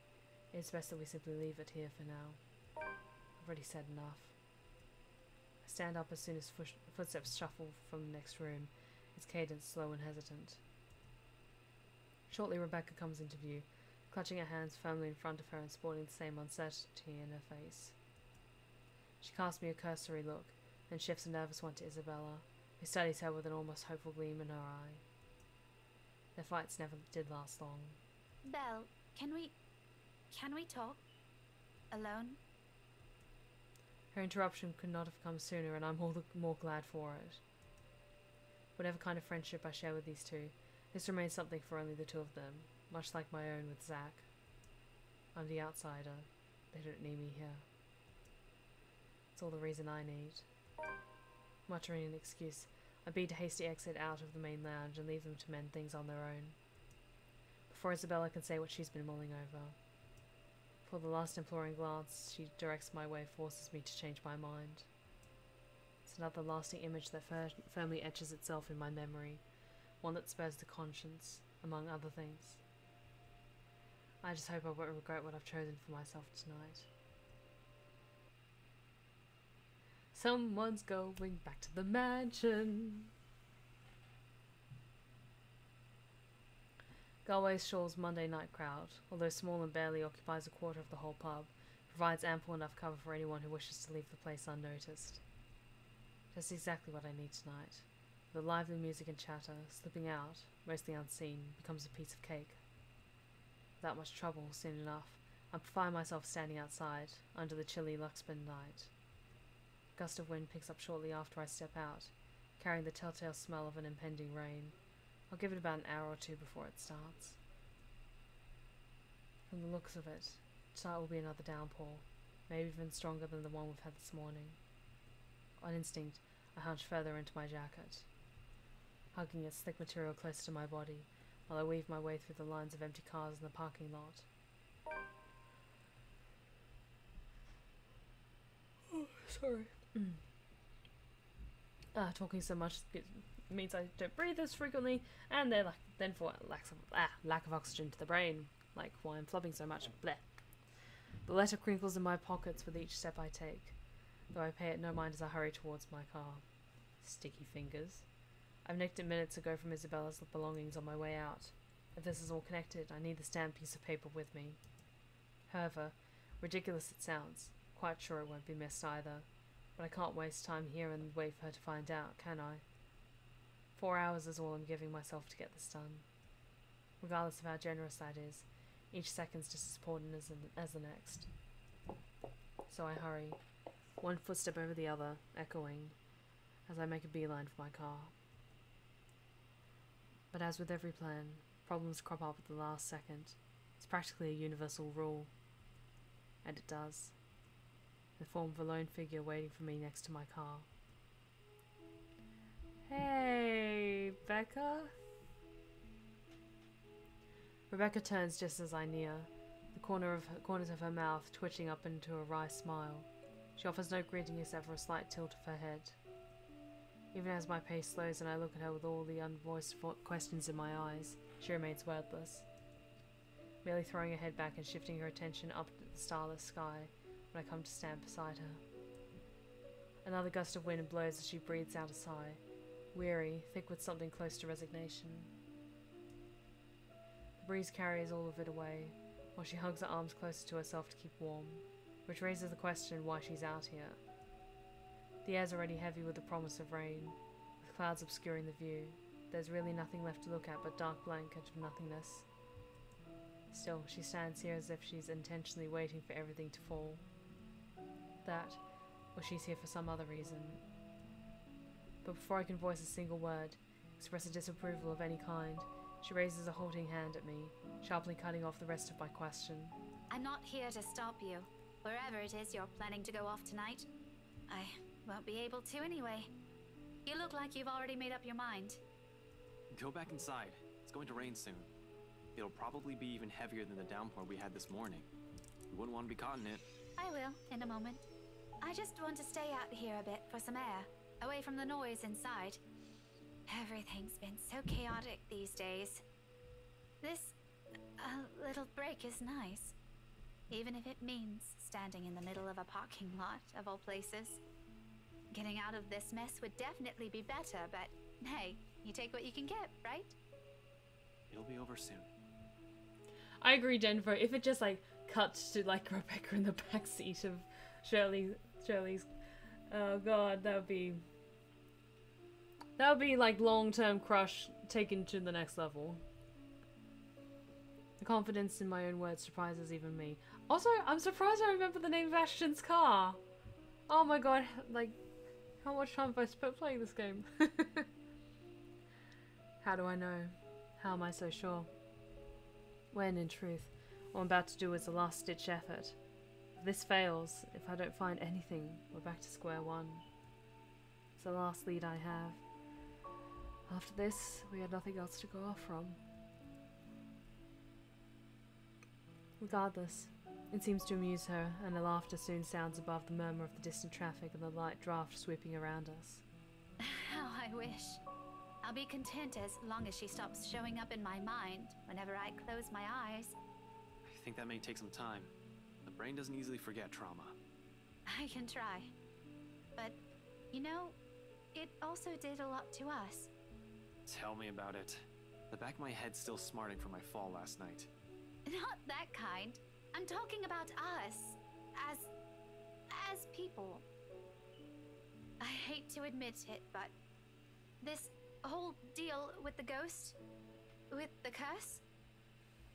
it's best that we simply leave it here for now. I've already said enough. I stand up as soon as footsteps shuffle from the next room, its cadence slow and hesitant. Shortly Rebecca comes into view, clutching her hands firmly in front of her and sporting the same uncertainty in her face. She casts me a cursory look, then shifts a nervous one to Isabella, who studies her with an almost hopeful gleam in her eye. Their fights never did last long. Belle, can we talk? Alone? Her interruption could not have come sooner, and I'm all the more glad for it. Whatever kind of friendship I share with these two, this remains something for only the two of them, much like my own with Zack. I'm the outsider. They don't need me here. It's all the reason I need. Muttering an excuse, I beat a hasty exit out of the main lounge and leave them to mend things on their own. Before Isabella can say what she's been mulling over. For the last imploring glance she directs my way forces me to change my mind. It's another lasting image that firmly etches itself in my memory, one that spurs the conscience, among other things. I just hope I won't regret what I've chosen for myself tonight. Someone's going back to the mansion. Galway Shaw's Monday night crowd, although small and barely occupies a quarter of the whole pub, provides ample enough cover for anyone who wishes to leave the place unnoticed. Just exactly what I need tonight. The lively music and chatter, slipping out, mostly unseen, becomes a piece of cake. Without much trouble, soon enough, I find myself standing outside, under the chilly Luxburn night. A gust of wind picks up shortly after I step out, carrying the telltale smell of an impending rain. I'll give it about an hour or two before it starts. From the looks of it, tonight will be another downpour, maybe even stronger than the one we've had this morning. On instinct, I hunch further into my jacket, hugging its thick material closer to my body, while I weave my way through the lines of empty cars in the parking lot. Oh, sorry. Talking so much means I don't breathe as frequently, and then for lack of oxygen to the brain, like why I'm flopping so much. Bleh. The letter crinkles in my pockets with each step I take, though I pay it no mind as I hurry towards my car. Sticky fingers. I've nicked it minutes ago from Isabella's belongings on my way out. If this is all connected, I need the stamped piece of paper with me. However, ridiculous it sounds, quite sure it won't be missed either, but I can't waste time here and wait for her to find out, can I? 4 hours is all I'm giving myself to get this done. Regardless of how generous that is, each second's just as important as the next. So I hurry, one footstep over the other, echoing, as I make a beeline for my car. But as with every plan, problems crop up at the last second. It's practically a universal rule. And it does. In the form of a lone figure waiting for me next to my car. Hey, Becca? Rebecca turns just as I near, the corners of her mouth twitching up into a wry smile. She offers no greeting except for a slight tilt of her head. Even as my pace slows and I look at her with all the unvoiced questions in my eyes, she remains wordless. merely throwing her head back and shifting her attention up at the starless sky when I come to stand beside her. Another gust of wind blows as she breathes out a sigh, weary, thick with something close to resignation. The breeze carries all of it away, while she hugs her arms closer to herself to keep warm, which raises the question why she's out here. The air's already heavy with the promise of rain, with clouds obscuring the view. There's really nothing left to look at but dark blanket of nothingness. Still, she stands here as if she's intentionally waiting for everything to fall. That, or she's here for some other reason. But before I can voice a single word, express a disapproval of any kind, she raises a halting hand at me, sharply cutting off the rest of my question. I'm not here to stop you, wherever it is you're planning to go off tonight. I won't be able to anyway. You look like you've already made up your mind. Go back inside. It's going to rain soon. It'll probably be even heavier than the downpour we had this morning. You wouldn't want to be caught in it. I will, in a moment. I just want to stay out here a bit for some air, away from the noise inside. Everything's been so chaotic these days. This little break is nice, even if it means standing in the middle of a parking lot, of all places. Getting out of this mess would definitely be better, but hey, you take what you can get, right? It'll be over soon. I agree, Jennifer. If it just like cuts to like Rebecca in the backseat of Shirley's, oh god, that would be like long-term crush taken to the next level. The confidence in my own words surprises even me. Also, I'm surprised I remember the name of ASHTON's car. Oh my god, like, how much time have I spent playing this game? How do I know? How am I so sure? When, in truth, what I'm about to do is a last-ditch effort. If this fails, if I don't find anything, we're back to square one. It's the last lead I have. After this, we had nothing else to go off from. Regardless, it seems to amuse her, and her laughter soon sounds above the murmur of the distant traffic and the light draft sweeping around us. How I wish. I'll be content as long as she stops showing up in my mind whenever I close my eyes. I think that may take some time. The brain doesn't easily forget trauma. I can try. But, you know, it also did a lot to us. Tell me about it. The back of my head's still smarting from my fall last night. Not that kind. I'm talking about us. As people. I hate to admit it, but this whole deal with the ghost, with the curse,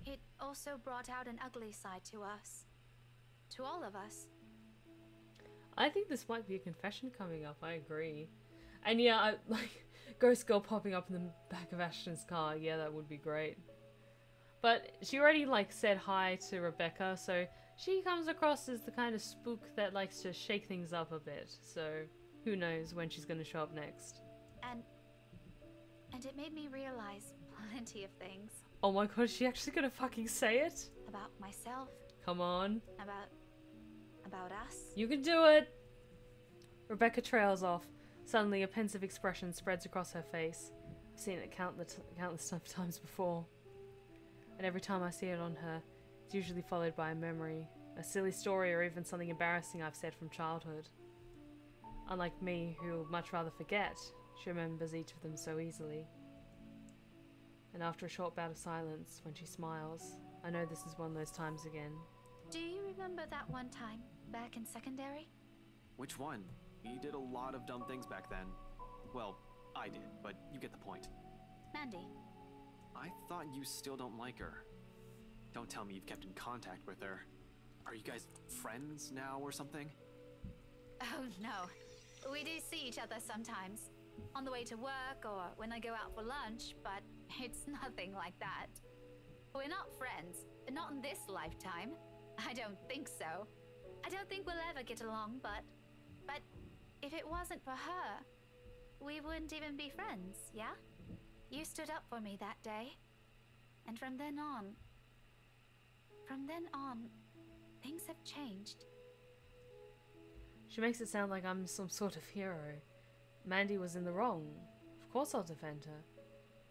it also brought out an ugly side to us. To all of us. I think this might be a confession coming up, I agree. And yeah, like, Ghost Girl popping up in the back of ASHTON's car, yeah, that would be great. But she already, like, said hi to Rebecca, so she comes across as the kind of spook that likes to shake things up a bit, so who knows when she's gonna show up next. And it made me realize plenty of things. Oh my god, is she actually gonna fucking say it? About myself. Come on. About us. You can do it! Rebecca trails off. Suddenly, a pensive expression spreads across her face. I've seen it countless times before. And every time I see it on her, it's usually followed by a memory, a silly story, or even something embarrassing I've said from childhood. Unlike me, who would much rather forget, she remembers each of them so easily. And after a short bout of silence, when she smiles, I know this is one of those times again. Do you remember that one time, back in secondary? Which one? We did a lot of dumb things back then. Well, I did, but you get the point. Mandy. I thought you still don't like her. Don't tell me you've kept in contact with her. Are you guys friends now or something? Oh no. We do see each other sometimes. On the way to work or when I go out for lunch, but it's nothing like that. We're not friends. Not in this lifetime. I don't think so. I don't think we'll ever get along, but if it wasn't for her, we wouldn't even be friends, yeah? You stood up for me that day. And from then on, things have changed. She makes it sound like I'm some sort of hero. Mandy was in the wrong. Of course I'll defend her.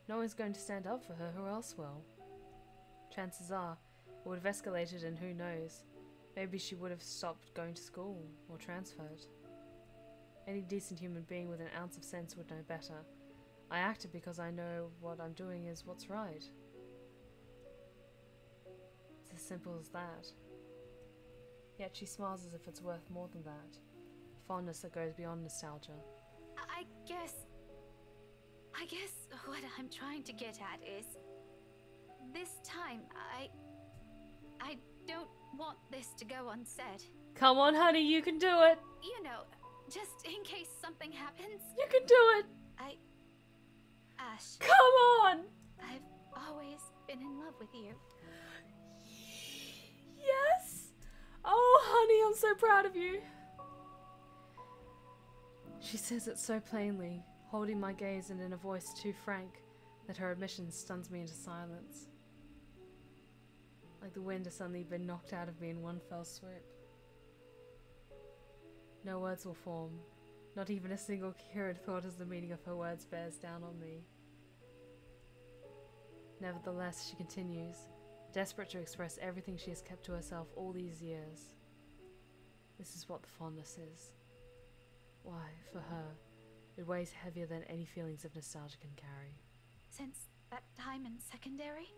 No one's going to stand up for her, who else will? Chances are, It would have escalated, and who knows, maybe she would have stopped going to school or transferred. Any decent human being with an ounce of sense would know better. I acted because I know what I'm doing is what's right. It's as simple as that. Yet she smiles as if it's worth more than that. Fondness that goes beyond nostalgia. I guess what I'm trying to get at is, this time, I don't want this to go unsaid. Come on, honey, you can do it! You know, just in case something happens. You can do it! Ash, Come on! I've always been in love with you. Yes! Oh, honey, I'm so proud of you. She says it so plainly, holding my gaze and in a voice too frank that her admission stuns me into silence. Like the wind has suddenly been knocked out of me in one fell swoop. No words will form. Not even a single coherent thought as the meaning of her words bears down on me. Nevertheless, she continues, desperate to express everything she has kept to herself all these years. This is what the fondness is. Why, for her, it weighs heavier than any feelings of nostalgia can carry. Since that time in secondary?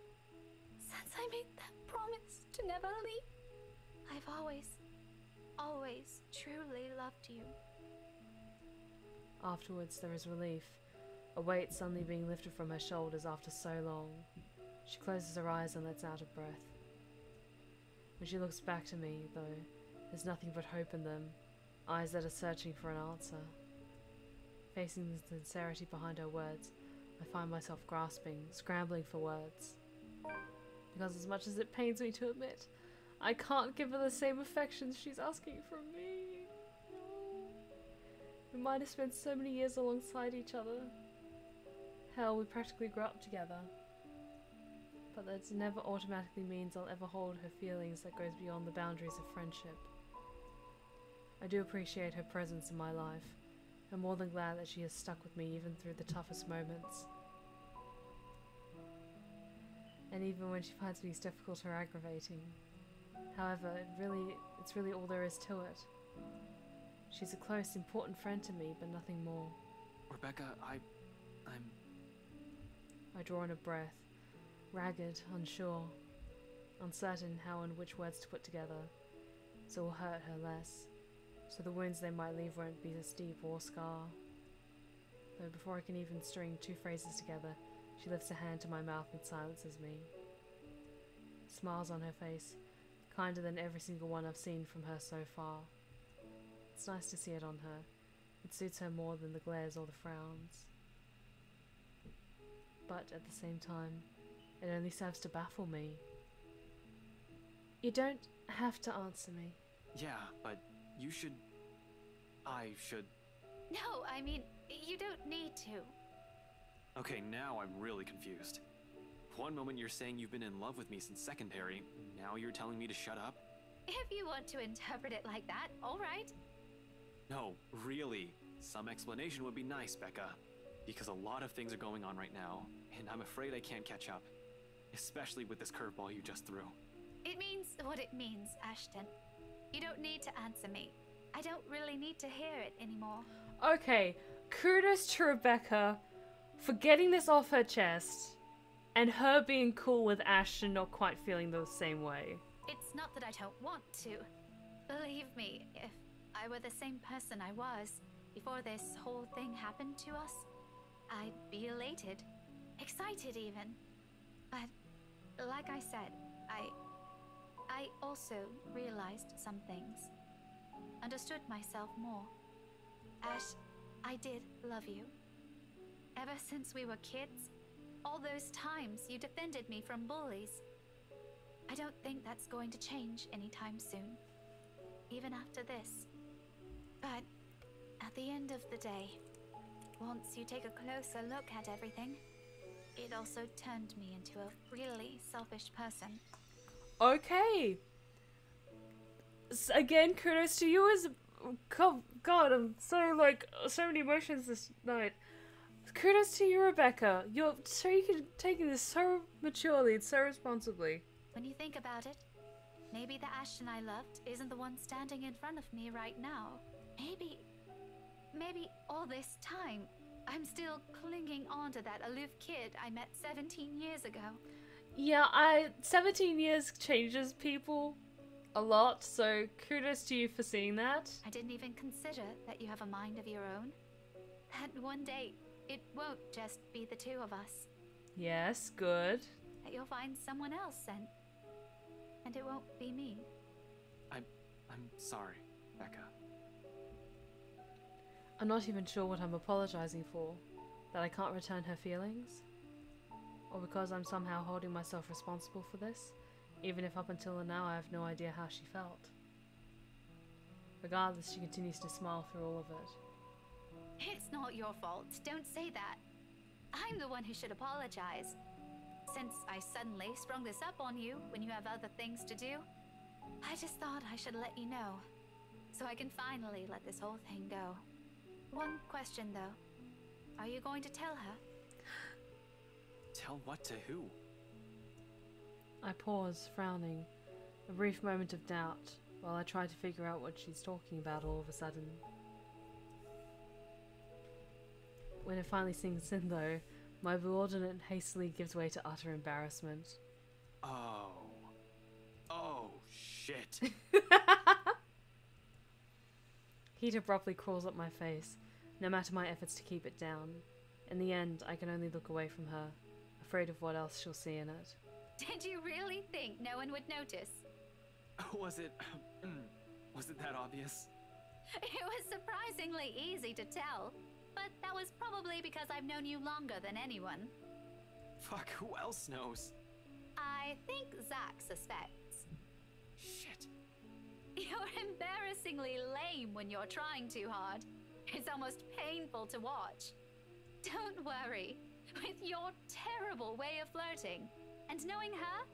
Since I made that promise to never leave? I've always truly loved you. Afterwards, there is relief, a weight suddenly being lifted from her shoulders after so long. She closes her eyes and lets out a breath. When she looks back to me, though, there's nothing but hope in them, eyes that are searching for an answer. Facing the sincerity behind her words, I find myself grasping, scrambling for words. Because as much as it pains me to admit, I can't give her the same affection she's asking from me. No. We might have spent so many years alongside each other. Hell, we practically grew up together. But that never automatically means I'll ever hold her feelings that goes beyond the boundaries of friendship. I do appreciate her presence in my life. I'm more than glad that she has stuck with me even through the toughest moments. And even when she finds me difficult or aggravating. However, it's really all there is to it. She's a close, important friend to me, but nothing more. Rebecca, I draw in a breath, ragged, unsure, uncertain how and which words to put together, so it will hurt her less, so the wounds they might leave won't be as deep or scar. Though before I can even string two phrases together, she lifts a hand to my mouth and silences me. Smiles on her face, kinder than every single one I've seen from her so far. It's nice to see it on her. It suits her more than the glares or the frowns. But at the same time, it only serves to baffle me. You don't have to answer me. Yeah, but you should... I should... No, I mean, you don't need to. Okay, now I'm really confused. One moment you're saying you've been in love with me since secondary, now you're telling me to shut up? If you want to interpret it like that, alright. No, really. Some explanation would be nice, Becca. Because a lot of things are going on right now, and I'm afraid I can't catch up. Especially with this curveball you just threw. It means what it means, Ashton. You don't need to answer me. I don't really need to hear it anymore. Okay, kudos to Rebecca for getting this off her chest, and her being cool with Ashton not quite feeling the same way. It's not that I don't want to. Believe me, if I were the same person I was before this whole thing happened to us, I'd be elated, excited even. But like I said, I also realized some things. Understood myself more. Ash, I did love you. Ever since we were kids, all those times you defended me from bullies. I don't think that's going to change anytime soon, even after this. But at the end of the day, once you take a closer look at everything, it also turned me into a really selfish person. Okay. Again, kudos to you as... God, I'm so, so many emotions this night. Kudos to you, Rebecca. You're taking this so maturely and so responsibly. When you think about it, maybe the Ashton I loved isn't the one standing in front of me right now. Maybe all this time, I'm still clinging on to that aloof kid I met 17 years ago. Yeah, 17 years changes people a lot, so kudos to you for seeing that. I didn't even consider that you have a mind of your own. That one day, it won't just be the two of us. Yes, good. That you'll find someone else and it won't be me. I'm sorry, Becca. I'm not even sure what I'm apologizing for. That I can't return her feelings? Or because I'm somehow holding myself responsible for this, even if up until now I have no idea how she felt. Regardless, she continues to smile through all of it. It's not your fault. Don't say that. I'm the one who should apologize. Since I suddenly sprung this up on you when you have other things to do, I just thought I should let you know, so I can finally let this whole thing go. One question though. Are you going to tell her? Tell what to who? I pause, frowning, a brief moment of doubt, while I try to figure out what she's talking about all of a sudden. When it finally sinks in though, my bewilderment hastily gives way to utter embarrassment. Oh, shit. Heat abruptly crawls up my face, no matter my efforts to keep it down. In the end, I can only look away from her, afraid of what else she'll see in it. Did you really think no one would notice? Was it that obvious? It was surprisingly easy to tell, but that was probably because I've known you longer than anyone. Fuck, who else knows? I think Zach suspects. Shit. You're embarrassingly lame when you're trying too hard. It's almost painful to watch. Don't worry. With your terrible way of flirting, and knowing her,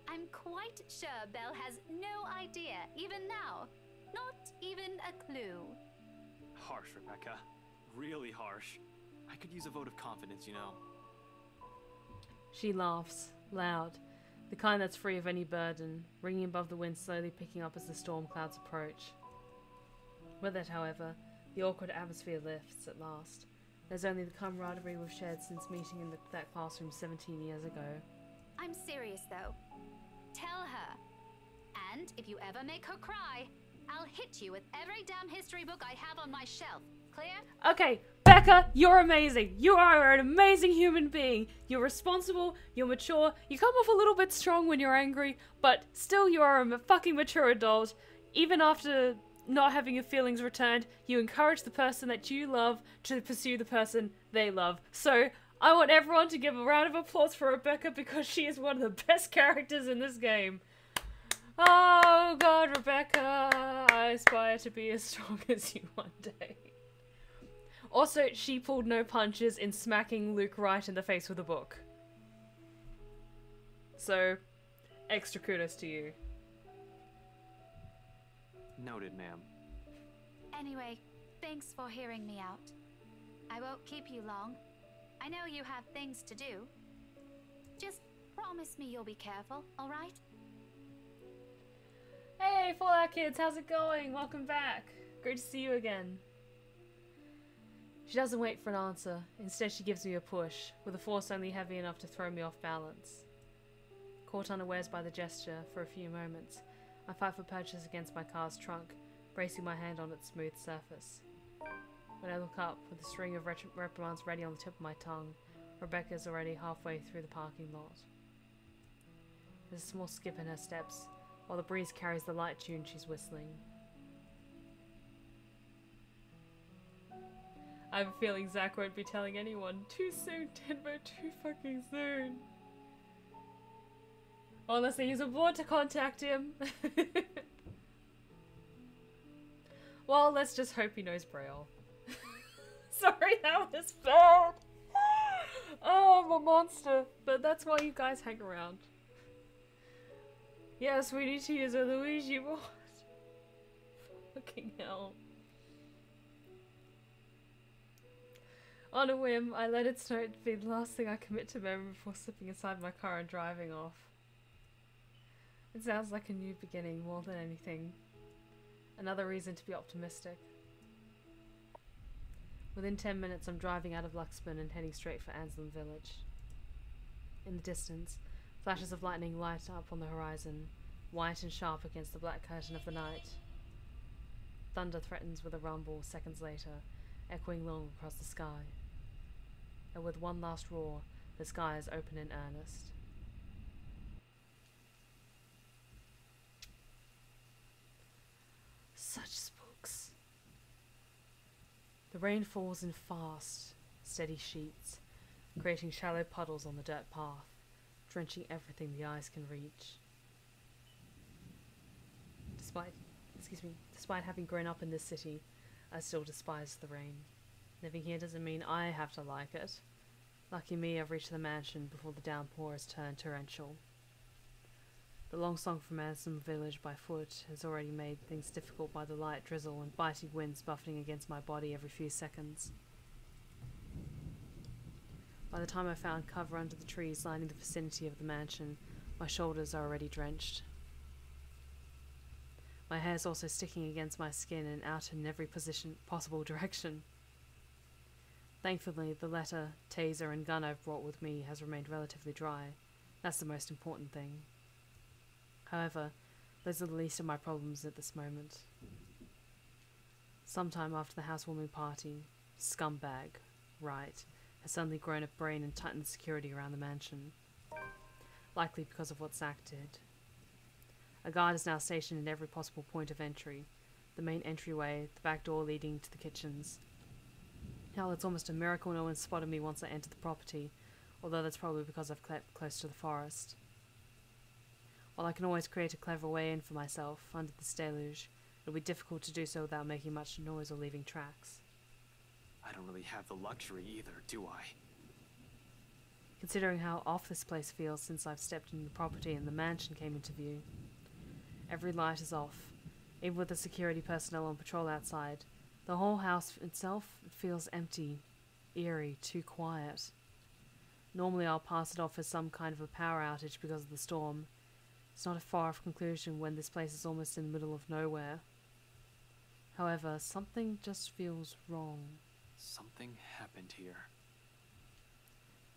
I'm quite sure Belle has no idea, even now. Not even a clue. Harsh, Rebecca. Really harsh. I could use a vote of confidence, you know. She laughs, loud, the kind that's free of any burden, ringing above the wind slowly picking up as the storm clouds approach. With it, however, the awkward atmosphere lifts at last. There's only the camaraderie we've shared since meeting in that classroom 17 years ago. I'm serious though. Tell her. And if you ever make her cry, I'll hit you with every damn history book I have on my shelf. Clear? Okay, Becca, you're amazing. You are an amazing human being. You're responsible, you're mature, you come off a little bit strong when you're angry, but still you are a fucking mature adult. Even after not having your feelings returned, you encourage the person that you love to pursue the person they love. So, I want everyone to give a round of applause for Rebecca because she is one of the best characters in this game. Oh god, Rebecca, I aspire to be as strong as you one day. Also, she pulled no punches in smacking Luke right in the face with a book. So, extra kudos to you. Noted, ma'am. Anyway, thanks for hearing me out. I won't keep you long. I know you have things to do. Just promise me you'll be careful, alright? Hey, Fallout kids, how's it going? Welcome back. Great to see you again. She doesn't wait for an answer. Instead, she gives me a push, with a force only heavy enough to throw me off balance. Caught unawares by the gesture for a few moments, I fight for purchase against my car's trunk, bracing my hand on its smooth surface. When I look up, with a string of reprimands ready on the tip of my tongue, Rebecca's already halfway through the parking lot. There's a small skip in her steps, while the breeze carries the light tune she's whistling. I have a feeling Zach won't be telling anyone. Too soon, Denver, too fucking soon. Honestly, he's aboard to contact him. Well, let's just hope he knows Braille. Sorry, that was bad. Oh, I'm a monster. But that's why you guys hang around. Yes, we need to use a Luigi board. Fucking hell. On a whim, I let its note be the last thing I commit to memory before slipping inside my car and driving off. It sounds like a new beginning more than anything. Another reason to be optimistic. Within 10 minutes, I'm driving out of Luxburn and heading straight for Anslem Village. In the distance, flashes of lightning light up on the horizon, white and sharp against the black curtain of the night. Thunder threatens with a rumble seconds later, echoing long across the sky. And with one last roar, the sky is open in earnest. Such spooks. The rain falls in fast, steady sheets, creating shallow puddles on the dirt path, drenching everything the eyes can reach. Despite having grown up in this city, I still despise the rain. Living here doesn't mean I have to like it. Lucky me, I've reached the mansion before the downpour has turned torrential. The long slog from Anslem Village by foot has already made things difficult by the light drizzle and biting winds buffeting against my body every few seconds. By the time I found cover under the trees lining the vicinity of the mansion, my shoulders are already drenched. My hair is also sticking against my skin and out in every possible direction. Thankfully, the letter, taser, and gun I've brought with me has remained relatively dry. That's the most important thing. However, those are the least of my problems at this moment. Sometime after the housewarming party, scumbag, Wright, has suddenly grown a brain and tightened security around the mansion. Likely because of what Zack did. A guard is now stationed in every possible point of entry. The main entryway, the back door leading to the kitchens. Hell, it's almost a miracle no one spotted me once I entered the property, although that's probably because I've kept close to the forest. While I can always create a clever way in for myself under this deluge, it'll be difficult to do so without making much noise or leaving tracks. I don't really have the luxury either, do I? Considering how off this place feels since I've stepped into the property and the mansion came into view. Every light is off, even with the security personnel on patrol outside. The whole house itself feels empty, eerie, too quiet. Normally I'll pass it off as some kind of a power outage because of the storm. It's not a far-off conclusion when this place is almost in the middle of nowhere. However, something just feels wrong. Something happened here.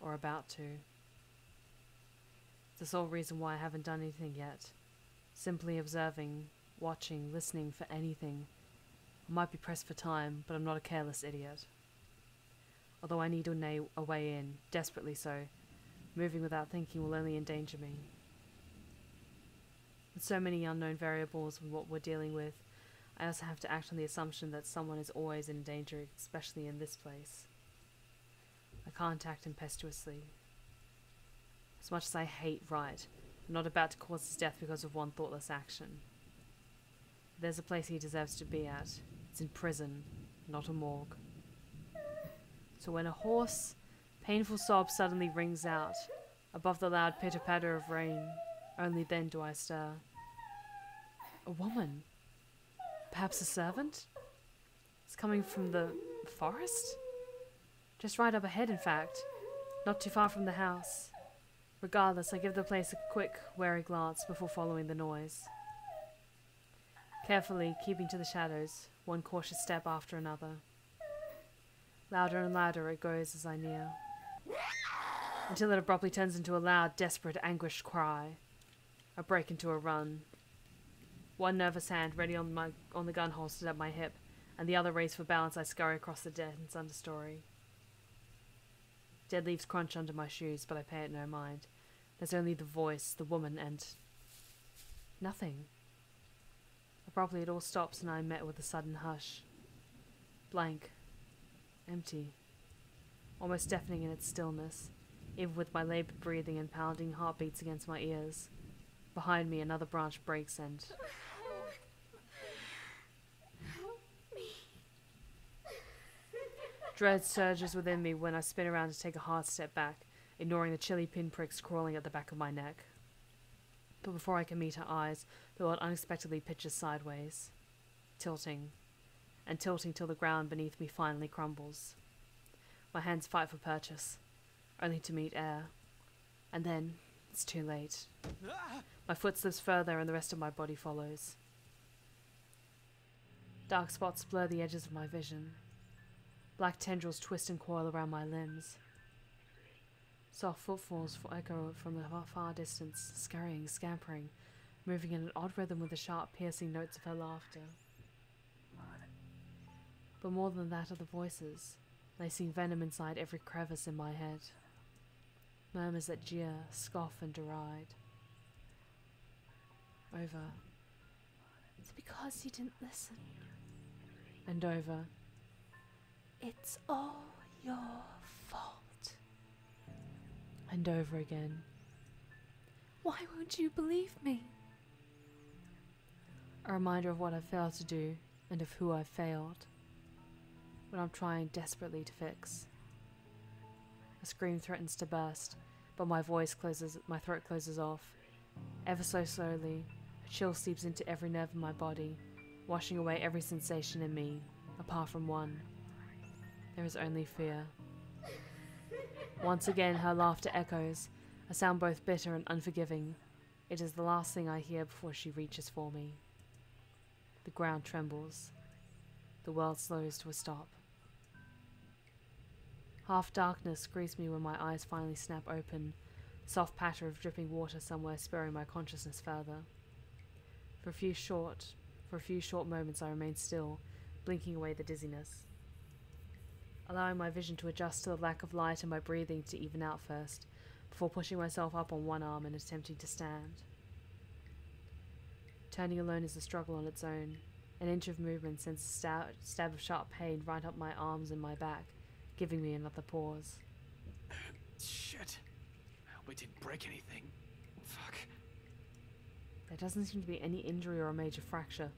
Or about to. It's the sole reason why I haven't done anything yet. Simply observing, watching, listening for anything. I might be pressed for time, but I'm not a careless idiot. Although I need a way in, desperately so, moving without thinking will only endanger me. With so many unknown variables in what we're dealing with, I also have to act on the assumption that someone is always in danger, especially in this place. I can't act impetuously. As much as I hate Wright, I'm not about to cause his death because of one thoughtless action. There's a place he deserves to be at. It's in prison, not a morgue. So when a hoarse, painful sob suddenly rings out, above the loud pitter-patter of rain, only then do I stir. A woman? Perhaps a servant? It's coming from the forest? Just right up ahead, in fact. Not too far from the house. Regardless, I give the place a quick, wary glance before following the noise. Carefully, keeping to the shadows, one cautious step after another. Louder and louder it goes as I near, until it abruptly turns into a loud, desperate, anguished cry. I break into a run. One nervous hand ready on the gun holstered at my hip, and the other raised for balance I scurry across the dense understory. Dead leaves crunch under my shoes, but I pay it no mind. There's only the voice, the woman, and nothing. Abruptly it all stops and I am met with a sudden hush. Blank. Empty. Almost deafening in its stillness, even with my laboured breathing and pounding heartbeats against my ears. Behind me another branch breaks and... Dread surges within me when I spin around to take a hard step back, ignoring the chilly pinpricks crawling at the back of my neck. But before I can meet her eyes, the world unexpectedly pitches sideways, tilting, and tilting till the ground beneath me finally crumbles. My hands fight for purchase, only to meet air, and then, It's too late. My foot slips further and the rest of my body follows. Dark spots blur the edges of my vision. Black tendrils twist and coil around my limbs. Soft footfalls echo from the far distance, scurrying, scampering, moving in an odd rhythm with the sharp, piercing notes of her laughter. But more than that are the voices, lacing venom inside every crevice in my head. Murmurs that jeer, scoff, and deride. Over. It's because you didn't listen. And over. It's all your fault. And over again. Why won't you believe me? A reminder of what I've failed to do and of who I've failed. What I'm trying desperately to fix. A scream threatens to burst, but my throat closes off. Ever so slowly, a chill seeps into every nerve in my body, washing away every sensation in me, apart from one. There is only fear. Once again, her laughter echoes, a sound both bitter and unforgiving. It is the last thing I hear before she reaches for me. The ground trembles. The world slows to a stop. Half darkness greets me when my eyes finally snap open, the soft patter of dripping water somewhere spurring my consciousness further. For a few short moments I remain still, blinking away the dizziness. Allowing my vision to adjust to the lack of light and my breathing to even out first, before pushing myself up on one arm and attempting to stand. Turning alone is a struggle on its own. An inch of movement sends a stab of sharp pain right up my arms and my back, giving me another pause. Shit. I hope I didn't break anything. Fuck. There doesn't seem to be any injury or a major fracture,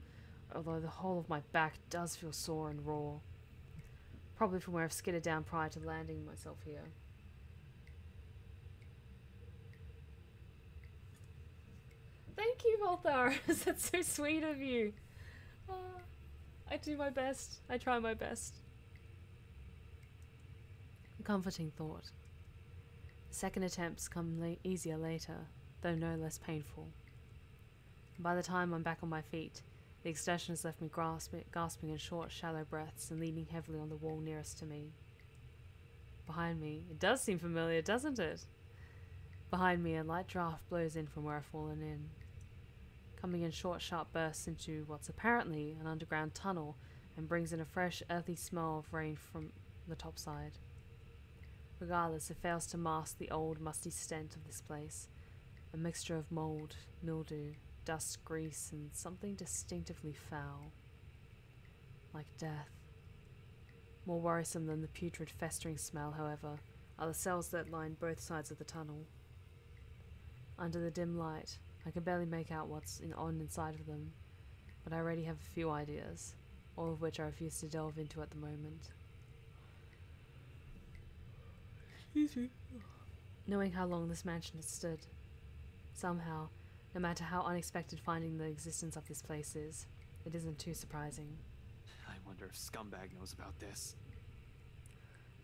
although the whole of my back does feel sore and raw. Probably from where I've skidded down prior to landing myself here. Thank you, Valtharis. That's so sweet of you. I do my best. I try my best. A comforting thought. The second attempts come easier later, though no less painful. By the time I'm back on my feet, the exertion has left me gasping in short, shallow breaths and leaning heavily on the wall nearest to me. Behind me, it does seem familiar, doesn't it? Behind me, a light draft blows in from where I've fallen in, coming in short, sharp bursts into what's apparently an underground tunnel and brings in a fresh, earthy smell of rain from the topside. Regardless, it fails to mask the old, musty stench of this place, a mixture of mold, mildew, dust, grease, and something distinctively foul. Like death. More worrisome than the putrid, festering smell, however, are the cells that line both sides of the tunnel. Under the dim light, I can barely make out what's on inside of them, but I already have a few ideas, all of which I refuse to delve into at the moment. Excuse me. Knowing how long this mansion has stood, somehow, no matter how unexpected finding the existence of this place is, it isn't too surprising. I wonder if Scumbag knows about this.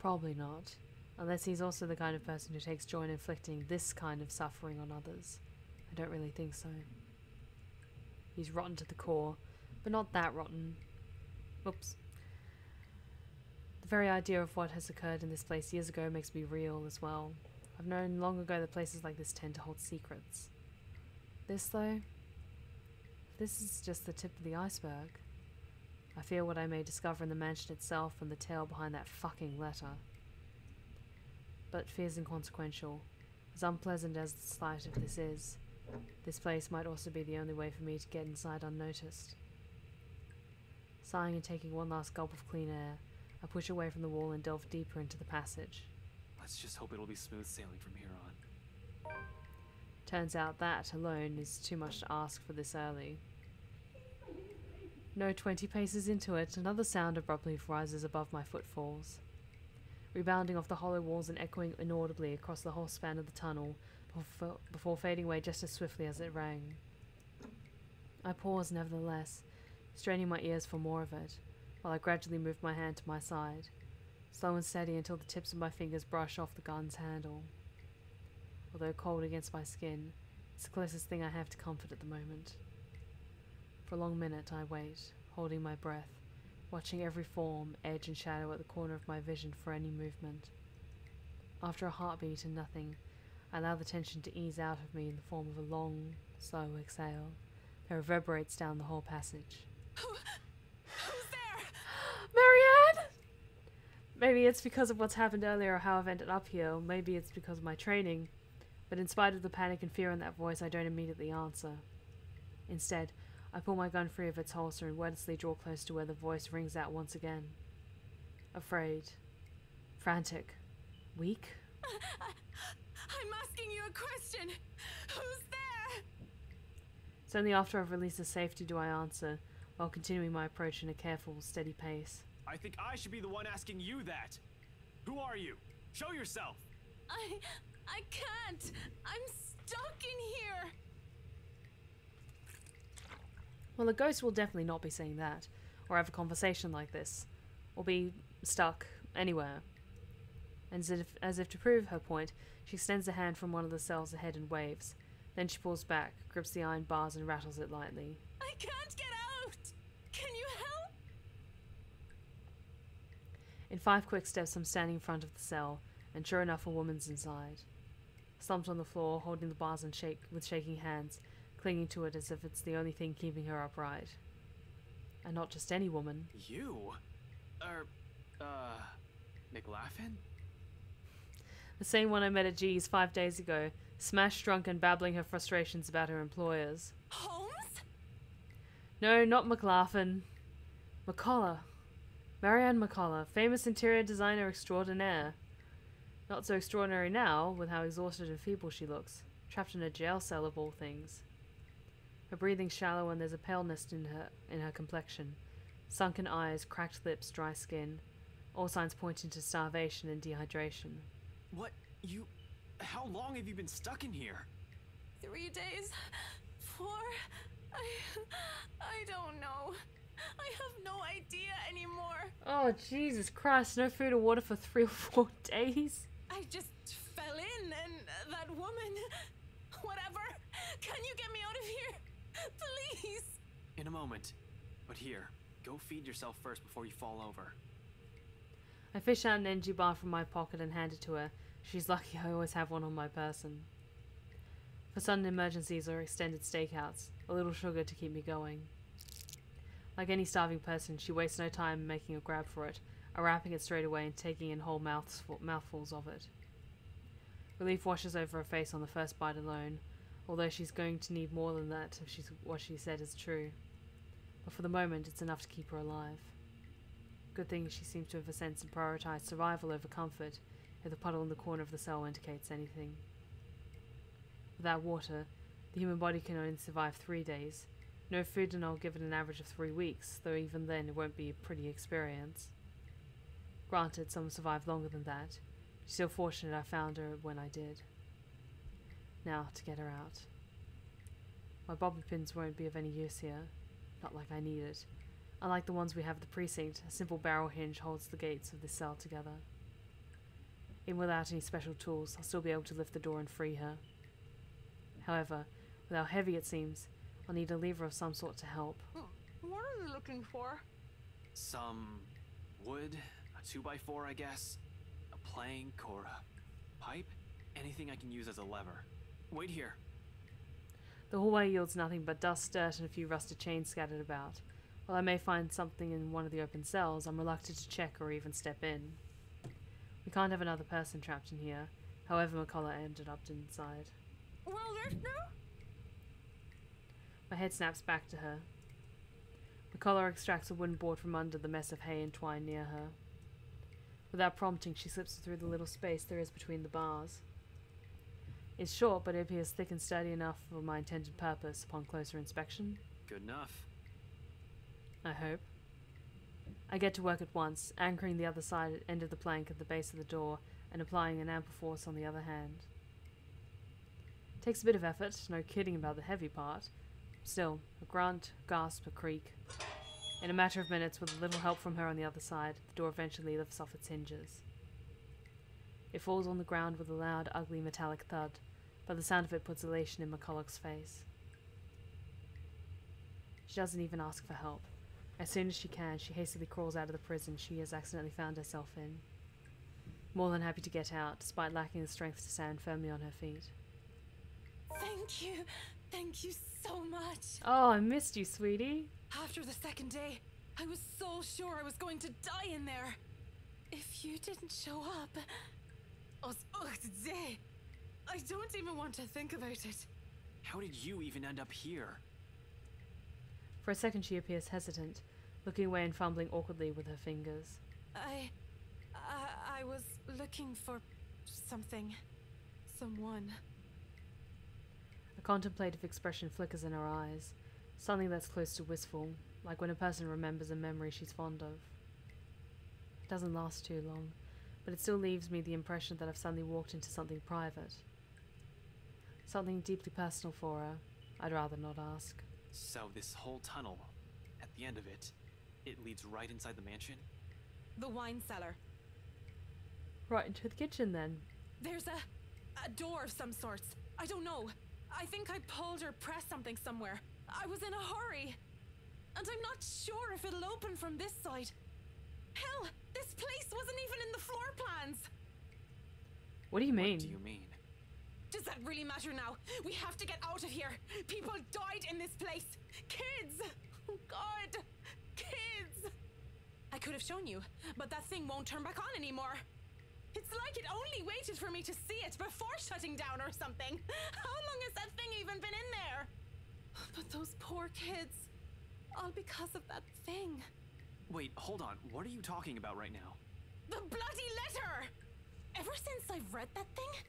Probably not, unless he's also the kind of person who takes joy in inflicting this kind of suffering on others. I don't really think so. He's rotten to the core, but not that rotten. Oops. The very idea of what has occurred in this place years ago makes me real as well. I've known long ago that places like this tend to hold secrets. This, though, this is just the tip of the iceberg. I fear what I may discover in the mansion itself and the tale behind that fucking letter. But fear's inconsequential. As unpleasant as the sight of this is, this place might also be the only way for me to get inside unnoticed. Sighing and taking one last gulp of clean air, I push away from the wall and delve deeper into the passage. Let's just hope it'll be smooth sailing from here on. Turns out that alone is too much to ask for this early. No 20 paces into it, another sound abruptly rises above my footfalls, rebounding off the hollow walls and echoing inaudibly across the whole span of the tunnel before fading away just as swiftly as it rang. I pause nevertheless, straining my ears for more of it, while I gradually move my hand to my side, slow and steady until the tips of my fingers brush off the gun's handle. although cold against my skin. It's the closest thing I have to comfort at the moment. For a long minute I wait, holding my breath, watching every form, edge and shadow at the corner of my vision for any movement. After a heartbeat and nothing, I allow the tension to ease out of me in the form of a long, slow exhale that reverberates down the whole passage. Who's there? Marianne! Maybe it's because of what's happened earlier or how I've ended up here, or maybe it's because of my training. But in spite of the panic and fear in that voice, I don't immediately answer. Instead, I pull my gun free of its holster and wordlessly draw close to where the voice rings out once again. Afraid. Frantic. Weak? I'm asking you a question. Who's there? It's only after I've released the safety do I answer, while continuing my approach in a careful, steady pace. I think I should be the one asking you that. Who are you? Show yourself. I can't. I'm stuck in here. Well, a ghost will definitely not be saying that, or have a conversation like this, or be stuck anywhere. And as if to prove her point, she extends a hand from one of the cells ahead and waves. Then she pulls back, grips the iron bars and rattles it lightly. I can't get out. Can you help? In 5 quick steps, I'm standing in front of the cell, and sure enough, a woman's inside. Slumped on the floor, holding the bars and with shaking hands, clinging to it as if it's the only thing keeping her upright. And not just any woman. You? McLaughlin? The same one I met at G's 5 days ago, smashed drunk and babbling her frustrations about her employers. Holmes? No, not McLaughlin. McCullough. Marianne McCullough, famous interior designer extraordinaire. Not so extraordinary now, with how exhausted and feeble she looks, trapped in a jail cell of all things. Her breathing's shallow and there's a paleness in her complexion. Sunken eyes, cracked lips, dry skin. All signs pointing to starvation and dehydration. What? How long have you been stuck in here? 3 days? 4? I don't know. I have no idea anymore. Oh, Jesus Christ, no food or water for 3 or 4 days? I just fell in and that woman... Whatever. Can you get me out of here? Please. In a moment. But here, go feed yourself first before you fall over. I fish out an energy bar from my pocket and hand it to her. She's lucky I always have one on my person. For sudden emergencies or extended stakeouts, a little sugar to keep me going. Like any starving person, she wastes no time making a grab for it, or wrapping it straight away and taking in whole mouthfuls of it. Relief washes over her face on the first bite alone, although she's going to need more than that if what she said is true. But for the moment, it's enough to keep her alive. Good thing she seems to have a sense and prioritize survival over comfort, if the puddle in the corner of the cell indicates anything. Without water, the human body can only survive 3 days. No food, and I'll give it an average of 3 weeks, though even then it won't be a pretty experience. Granted, some survive longer than that. She's still fortunate I found her when I did. Now, to get her out. My bobby pins won't be of any use here. Not like I need it. Unlike the ones we have at the precinct, a simple barrel hinge holds the gates of this cell together. Even without any special tools, I'll still be able to lift the door and free her. However, with how heavy it seems, I'll need a lever of some sort to help. What are you looking for? Some wood, a 2x4 I guess, a plank or a pipe, anything I can use as a lever. Wait here. The hallway yields nothing but dust, dirt, and a few rusted chains scattered about. While I may find something in one of the open cells, I'm reluctant to check or even step in. We can't have another person trapped in here, however McCullough ended up inside. Well, there's no... My head snaps back to her. McCullough extracts a wooden board from under the mess of hay and twine near her. Without prompting, she slips it through the little space there is between the bars. It's short, but it appears thick and sturdy enough for my intended purpose upon closer inspection. Good enough. I hope. I get to work at once, anchoring the other side end of the plank at the base of the door and applying an ample force on the other hand. Takes a bit of effort, no kidding about the heavy part. Still, a grunt, gasp, a creak. In a matter of minutes, with a little help from her on the other side, the door eventually lifts off its hinges. It falls on the ground with a loud, ugly, metallic thud, but the sound of it puts elation in McCulloch's face. She doesn't even ask for help. As soon as she can, she hastily crawls out of the prison she has accidentally found herself in. More than happy to get out, despite lacking the strength to stand firmly on her feet. Thank you. Thank you so much. Oh, I missed you, sweetie. After the second day, I was so sure I was going to die in there. If you didn't show up... I don't even want to think about it. How did you even end up here? For a second she appears hesitant, looking away and fumbling awkwardly with her fingers. I was looking for something. Someone. A contemplative expression flickers in her eyes, something that's close to wistful, like when a person remembers a memory she's fond of. It doesn't last too long, but it still leaves me the impression that I've suddenly walked into something private. Something deeply personal for her. I'd rather not ask. So this whole tunnel, at the end of it, it leads right inside the mansion? The wine cellar. Right into the kitchen, then. There's a door of some sorts. I don't know. I think I pulled or pressed something somewhere. I was in a hurry. And I'm not sure if it'll open from this side. Hell, this place wasn't even in the floor plans. What do you mean? What do you mean? Does that really matter now? We have to get out of here. People died in this place. Kids! Oh God! Kids! I could have shown you, but that thing won't turn back on anymore. It's like it only waited for me to see it before shutting down or something. How long has that thing even been in there? But those poor kids. All because of that thing. Wait, hold on. What are you talking about right now? The bloody letter! Ever since I've read that thing,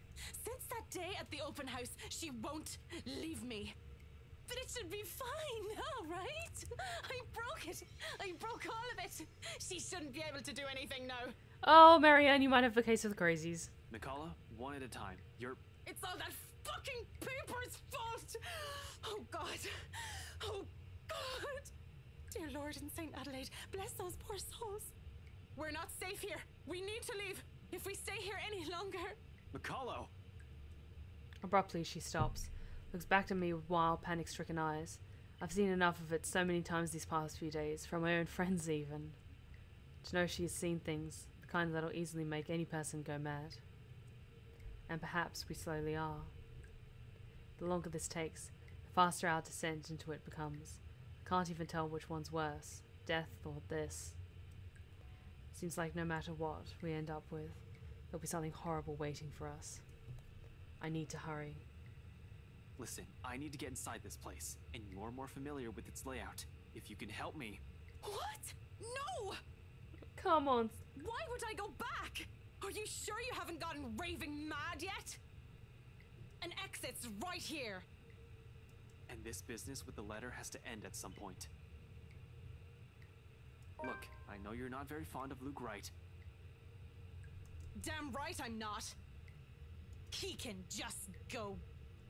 since that day at the open house, she won't leave me. But it should be fine now, right? I broke it. I broke all of it. She shouldn't be able to do anything now. Oh, Marianne, you might have a case of the crazies. Nicola, one at a time. It's all that fucking paper's fault! Oh God. Oh God. Dear Lord in St. Adelaide, bless those poor souls. We're not safe here. We need to leave. If we stay here any longer... Nicola! Abruptly, she stops, looks back at me with wild, panic-stricken eyes. I've seen enough of it so many times these past few days, from my own friends even. To know she has seen things, the kind that'll easily make any person go mad. And perhaps we slowly are. The longer this takes, the faster our descent into it becomes. I can't even tell which one's worse, death or this. Seems like no matter what we end up with, there'll be something horrible waiting for us. I need to hurry. Listen, I need to get inside this place, and you're more familiar with its layout. If you can help me... What? No! Come on. Why would I go back? Are you sure you haven't gotten raving mad yet? An exit's right here. And this business with the letter has to end at some point. Look, I know you're not very fond of Luke Wright. Damn right I'm not. He can just go.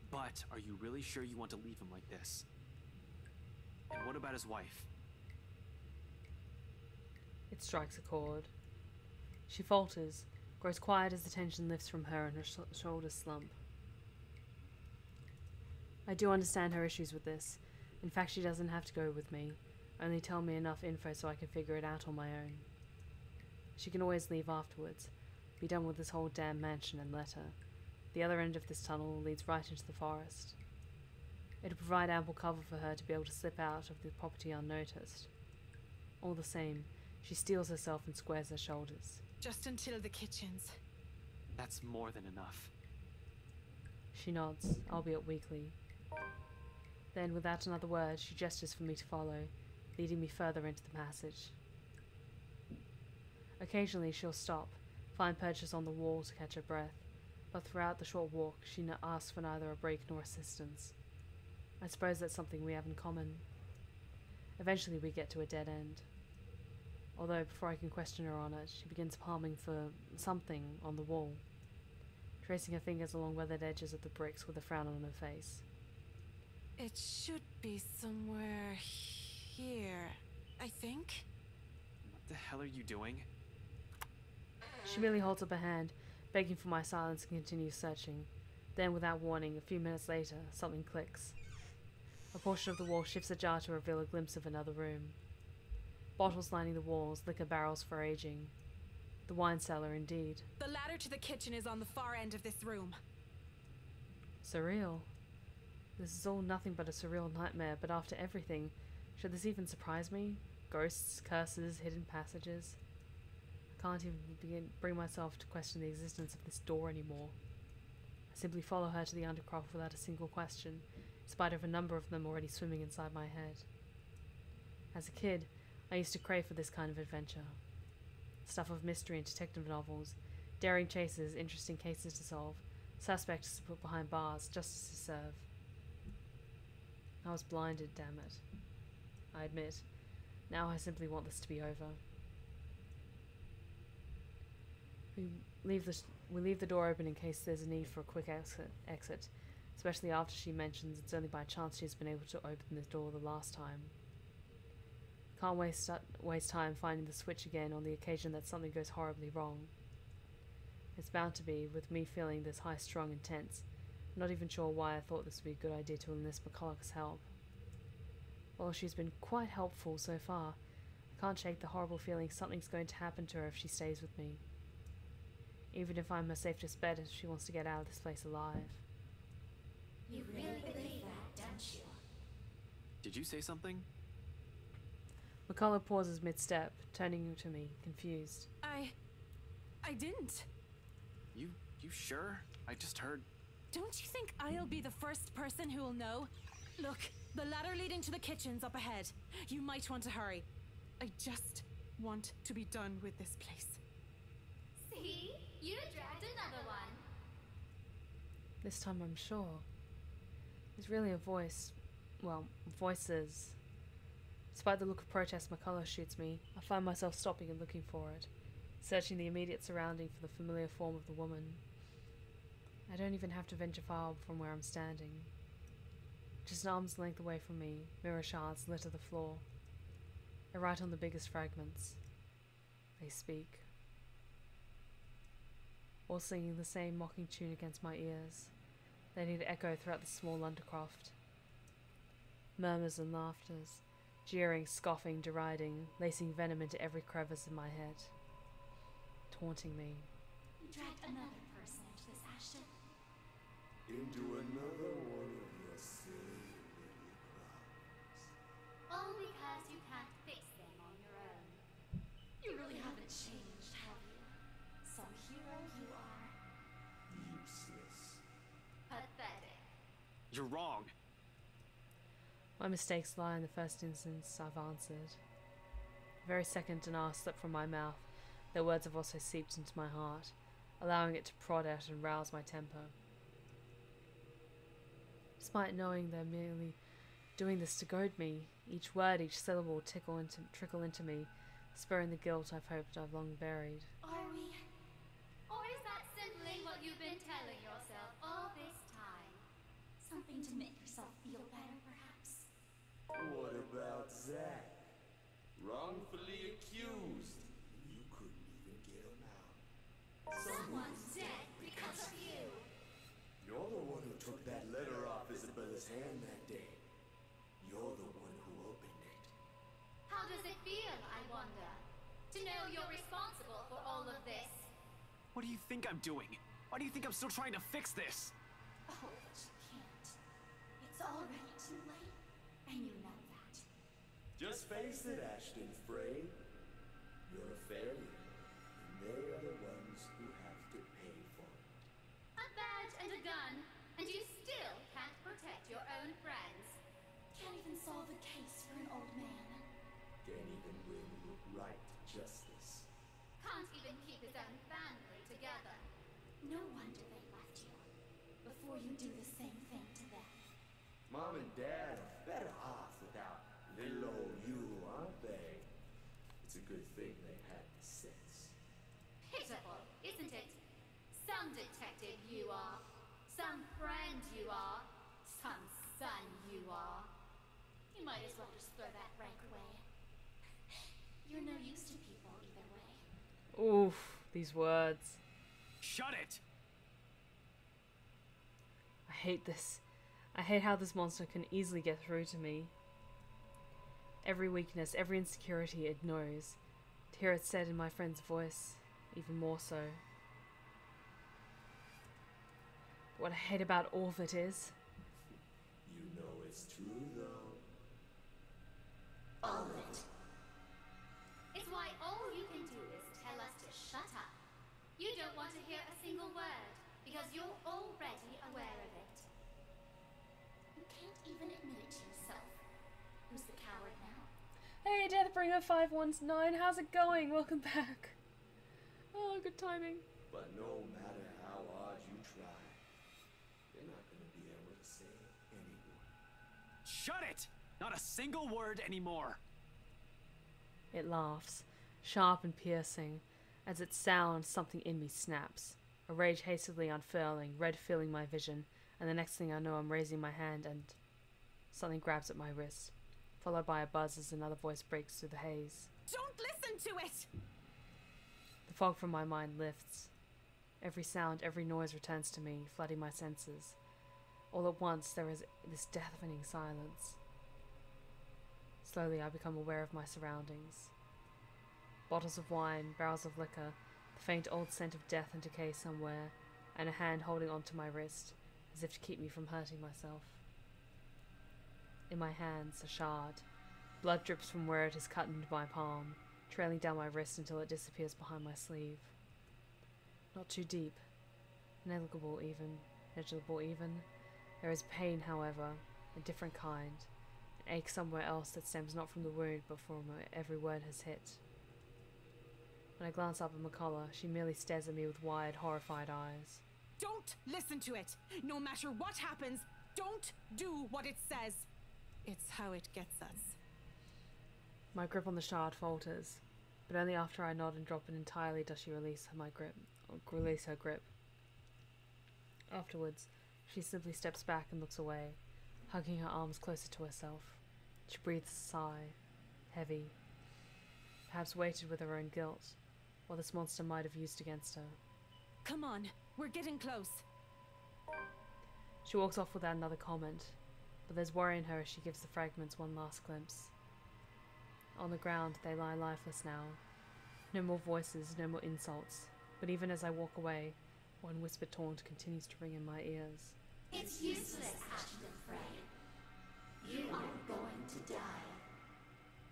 But are you really sure you want to leave him like this? And what about his wife? It strikes a chord. She falters, grows quiet as the tension lifts from her and her shoulders slump. I do understand her issues with this. In fact, she doesn't have to go with me. Only tell me enough info so I can figure it out on my own. She can always leave afterwards. Be done with this whole damn mansion and letter. The other end of this tunnel leads right into the forest. It'll provide ample cover for her to be able to slip out of the property unnoticed. All the same, she steels herself and squares her shoulders. Just until the kitchens. That's more than enough. She nods, albeit weakly. Then, without another word, she gestures for me to follow, leading me further into the passage. Occasionally she'll stop, find purchase on the wall to catch her breath, but throughout the short walk she asks for neither a break nor assistance. I suppose that's something we have in common. Eventually we get to a dead end. Although before I can question her on it, she begins palming for something on the wall, tracing her fingers along weathered edges of the bricks with a frown on her face. It should be somewhere here, I think. What the hell are you doing? She merely holds up a hand, begging for my silence and continues searching. Then, without warning, a few minutes later, something clicks. A portion of the wall shifts ajar to reveal a glimpse of another room. Bottles lining the walls, liquor barrels for aging. The wine cellar, indeed. The ladder to the kitchen is on the far end of this room. Surreal. This is all nothing but a surreal nightmare, but after everything, should this even surprise me? Ghosts, curses, hidden passages. I can't even bring myself to question the existence of this door anymore. I simply follow her to the undercroft without a single question, in spite of a number of them already swimming inside my head. As a kid, I used to crave for this kind of adventure. Stuff of mystery and detective novels, daring chases, interesting cases to solve, suspects to put behind bars, justice to serve. I was blinded, damn it. I admit. Now I simply want this to be over. We leave the door open in case there's a need for a quick exit, especially after she mentions it's only by chance she's been able to open the door the last time. Can't waste time finding the switch again on the occasion that something goes horribly wrong. It's bound to be, with me feeling this high-strung and tense. I'm not even sure why I thought this would be a good idea to enlist McCulloch's help. While she's been quite helpful so far, I can't shake the horrible feeling something's going to happen to her if she stays with me. Even if I'm her safest bet if she wants to get out of this place alive. You really believe that, don't you? Did you say something? McCulloch pauses mid-step, turning to me, confused. I didn't. You sure? I just heard... Don't you think I'll be the first person who'll know? Look, the ladder leading to the kitchen's up ahead. You might want to hurry. I just want to be done with this place. See? You dragged another one. This time I'm sure. There's really a voice. Well, voices. Despite the look of protest McCulloch shoots me, I find myself stopping and looking for it, searching the immediate surrounding for the familiar form of the woman. I don't even have to venture far from where I'm standing. Just an arm's length away from me, mirror shards litter the floor. I write on the biggest fragments. They speak. All singing the same mocking tune against my ears. They need to echo throughout the small undercroft. Murmurs and laughters, jeering, scoffing, deriding, lacing venom into every crevice in my head. Taunting me. You dragged another person into this, Ashton. Into another one of your silly little crimes. All because you can't fix them on your own. You really haven't changed, have you? Some hero you are. Useless. Pathetic. You're wrong. My mistakes lie in the first instance I've answered. The very second denial slipped from my mouth, their words have also seeped into my heart, allowing it to prod at and rouse my temper. Despite knowing they're merely doing this to goad me, each word, each syllable trickle into me, spurring the guilt I've hoped I've long buried. Are we? Or is that simply what you've been telling yourself all this time? Something to make yourself feel better, perhaps? What about Zack? Wrongfully accused. You couldn't even get him out. Someone's dead because of you. You're the one who took that letter off Isabella's hand that day. You're the one who opened it. How does it feel, I wonder? To know you're responsible for all of this? What do you think I'm doing? Why do you think I'm still trying to fix this? Oh, but you can't. It's already too late, and you know that. Just face it, Ashton Frey. You're a failure, and they are the ones who have to pay for it. A badge and a gun, and you still can't protect your own friends. Can't even solve a case for an old man. Can't even bring right justice. Can't even keep his own family together. No wonder they left you. Before you do the same thing to them. Mom and Dad are better off without little old you, aren't they? It's a good thing they had the sense. Pitiful, isn't it? Some detective you are. Some friend you are. Some son you are. You might as well just throw that rank away. You're no use to people either way. Oof, these words. Shut it! hate this. I hate how this monster can easily get through to me. Every weakness, every insecurity it knows. To hear it said in my friend's voice, even more so. What I hate about all of it is... You know it's true, though. All of it. It's why all you can do is tell us to shut up. You don't want to hear a single word, because you're already aware of it. You can't even admit it to yourself. Who's the coward now? Hey, Deathbringer519, how's it going? Welcome back. Oh, good timing. But no matter how hard you try, you're not gonna be able to say any word. Shut it! Not a single word anymore. It laughs, sharp and piercing. As it sounds, something in me snaps. A rage hastily unfurling, red filling my vision, and the next thing I know I'm raising my hand and something grabs at my wrist, followed by a buzz as another voice breaks through the haze. Don't listen to it! The fog from my mind lifts. Every sound, every noise returns to me, flooding my senses. All at once there is this deafening silence. Slowly I become aware of my surroundings. Bottles of wine, barrels of liquor, the faint old scent of death and decay somewhere, and a hand holding onto my wrist, as if to keep me from hurting myself. In my hands, a shard. Blood drips from where it is cut into my palm, trailing down my wrist until it disappears behind my sleeve. Not too deep. Negligible even. There is pain, however, a different kind. An ache somewhere else that stems not from the wound, but from where every word has hit. When I glance up at McCullough, she merely stares at me with wide, horrified eyes. Don't listen to it! No matter what happens, don't do what it says! It's how it gets us. My grip on the shard falters, but only after I nod and drop it entirely does she release her grip. Afterwards, she simply steps back and looks away, hugging her arms closer to herself. She breathes a sigh, heavy, perhaps weighted with her own guilt, what this monster might have used against her. Come on, we're getting close. She walks off without another comment, but there's worry in her as she gives the fragments one last glimpse. On the ground, they lie lifeless now. No more voices, no more insults, but even as I walk away, one whispered taunt continues to ring in my ears. It's useless, Ashton Frey. You are going to die.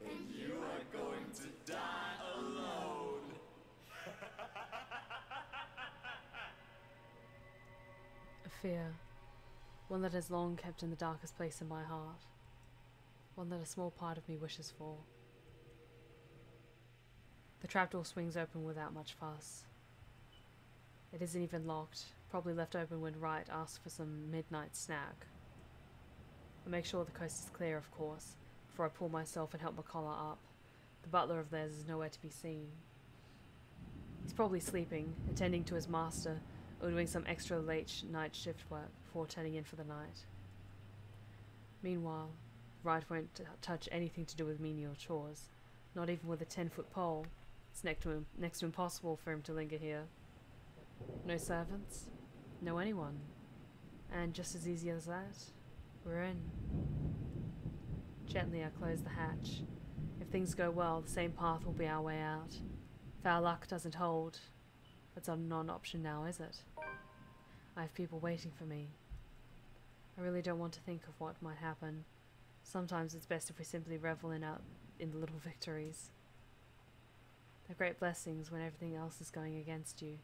And you are going to die alone. A fear, one that has long kept in the darkest place in my heart, one that a small part of me wishes for. The trapdoor swings open without much fuss. It isn't even locked, probably left open when Wright asks for some midnight snack. I make sure the coast is clear, of course, before I pull myself and help McCullough up. The butler of theirs is nowhere to be seen. He's probably sleeping, attending to his master, or doing some extra late night shift work before turning in for the night. Meanwhile, Wright won't touch anything to do with menial chores, not even with a 10-foot pole. It's next to impossible for him to linger here. No servants, no anyone. And just as easy as that, we're in. Gently I close the hatch. If things go well, the same path will be our way out. If our luck doesn't hold, it's a non-option now, is it? I have people waiting for me. I really don't want to think of what might happen. Sometimes it's best if we simply revel in the little victories. They're great blessings when everything else is going against you.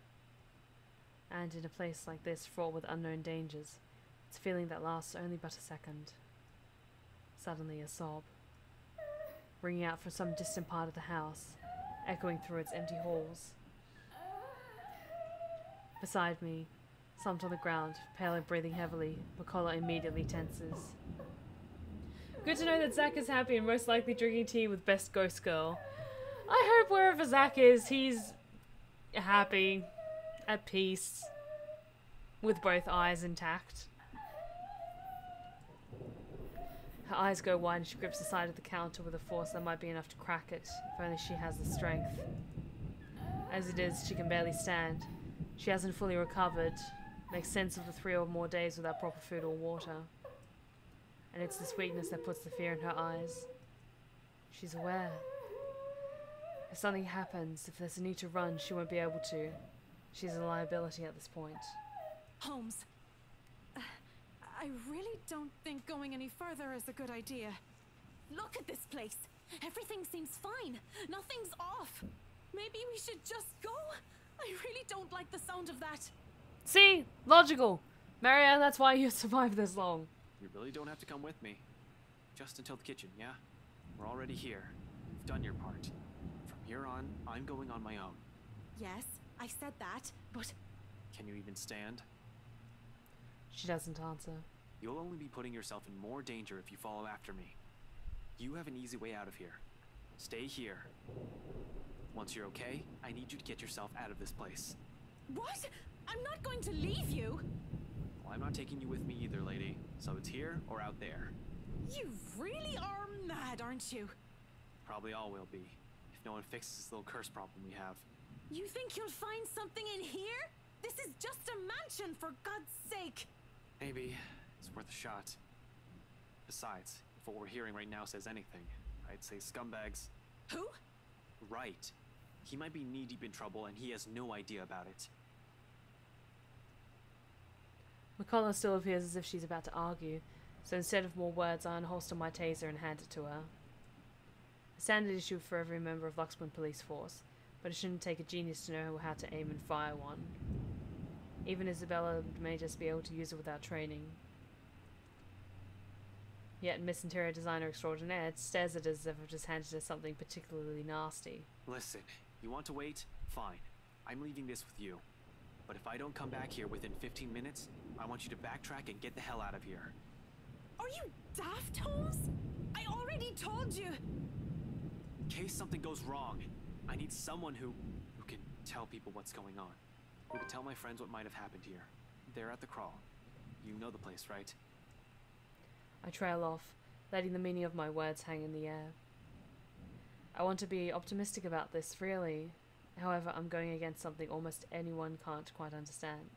And in a place like this, fraught with unknown dangers, it's a feeling that lasts only but a second. Suddenly a sob, ringing out from some distant part of the house, echoing through its empty halls. Beside me, slumped on the ground, pale and breathing heavily, McCullough immediately tenses. Good to know that Zach is happy and most likely drinking tea with best ghost girl. I hope wherever Zach is, he's happy, at peace, with both eyes intact. Her eyes go wide and she grips the side of the counter with a force that might be enough to crack it, if only she has the strength. As it is, she can barely stand. She hasn't fully recovered, Makes sense of the 3 or more days without proper food or water. And it's this weakness that puts the fear in her eyes. She's aware. If something happens, if there's a need to run, she won't be able to. She's a liability at this point. Holmes, I really don't think going any further is a good idea. Look at this place. Everything seems fine. Nothing's off. Maybe we should just go? I really don't like the sound of that. See? Logical. Marianne, that's why you survived this long. You really don't have to come with me. Just until the kitchen, yeah? We're already here. You've done your part. From here on, I'm going on my own. Yes, I said that, but... Can you even stand? She doesn't answer. You'll only be putting yourself in more danger if you follow after me. You have an easy way out of here. Stay here. Once you're okay, I need you to get yourself out of this place. What? I'm not going to leave you! Well, I'm not taking you with me either, lady. So it's here or out there. You really are mad, aren't you? Probably all will be, if no one fixes this little curse problem we have. You think you'll find something in here? This is just a mansion, for God's sake! Maybe. It's worth a shot. Besides, if what we're hearing right now says anything, I'd say scumbags. Who? Right. He might be knee-deep in trouble and he has no idea about it. McCullough still appears as if she's about to argue, so instead of more words, I unholster my taser and hand it to her. A standard issue for every member of Luxburn Police Force, but it shouldn't take a genius to know how to aim and fire one. Even Isabella may just be able to use it without training. Yet Miss Interior Designer Extraordinaire stares at us as if I've just handed her something particularly nasty. Listen, you want to wait? Fine. I'm leaving this with you. But if I don't come back here within 15 minutes, I want you to backtrack and get the hell out of here. Are you daft, Holmes? I already told you! In case something goes wrong, I need someone who can tell people what's going on. Who can tell my friends what might have happened here. They're at the crawl. You know the place, right? I trail off, letting the meaning of my words hang in the air. I want to be optimistic about this, really. However, I'm going against something almost everyone can't quite understand.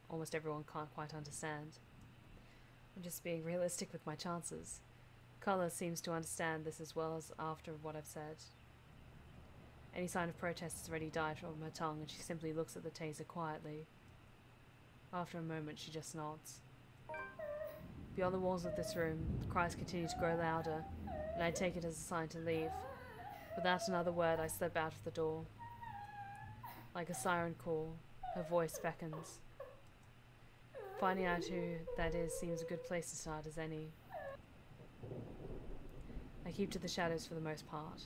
I'm just being realistic with my chances. Color seems to understand this as well as after what I've said. Any sign of protest has already died from her tongue, and she simply looks at the taser quietly. After a moment, she just nods. Beyond the walls of this room, the cries continue to grow louder, and I take it as a sign to leave. Without another word, I slip out of the door. Like a siren call, her voice beckons. Finding out who that is seems a good place to start as any. I keep to the shadows for the most part.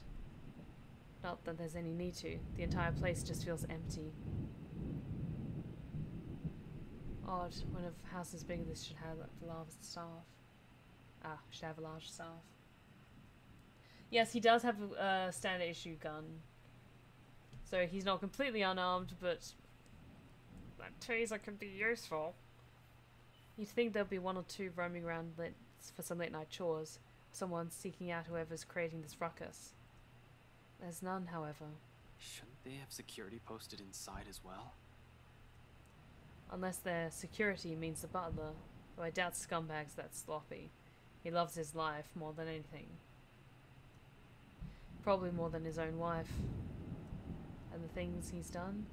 Not that there's any need to. The entire place just feels empty. Odd, when a house as big as this should have a large staff. Should have a large staff. Yes, he does have a standard issue gun. So he's not completely unarmed, but that taser could be useful. You'd think there'd be 1 or 2 roaming around for some late night chores. Someone seeking out whoever's creating this ruckus. There's none, however. Shouldn't they have security posted inside as well? Unless their security means the butler, though I doubt Scumbag's that sloppy. He loves his life more than anything. Probably more than his own wife. And the things he's done,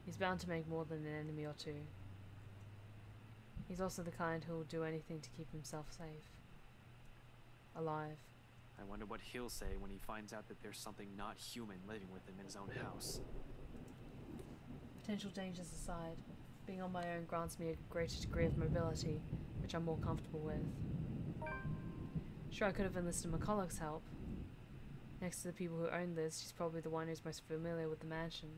he's bound to make more than an enemy or 2. He's also the kind who will do anything to keep himself safe. Alive. I wonder what he'll say when he finds out that there's something not human living with him in his own house. Potential dangers aside, being on my own grants me a greater degree of mobility, which I'm more comfortable with. Sure, I could have enlisted McCulloch's help. Next to the people who own this, she's probably the one who's most familiar with the mansion.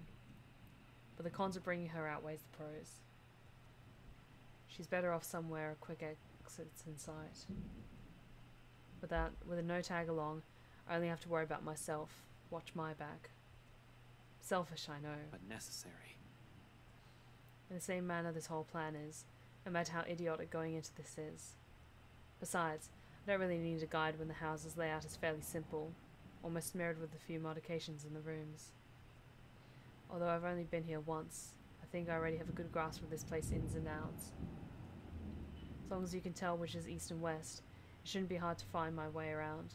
But the cons of bringing her outweighs the pros. She's better off somewhere a quick exit's in sight. With a no tag along, I only have to worry about myself. Watch my back. Selfish, I know. But necessary. In the same manner this whole plan is, no matter how idiotic going into this is. Besides, I don't really need a guide when the house's layout is fairly simple, almost mirrored with a few modifications in the rooms. Although I've only been here once, I think I already have a good grasp of this place ins and outs. As long as you can tell which is east and west, it shouldn't be hard to find my way around.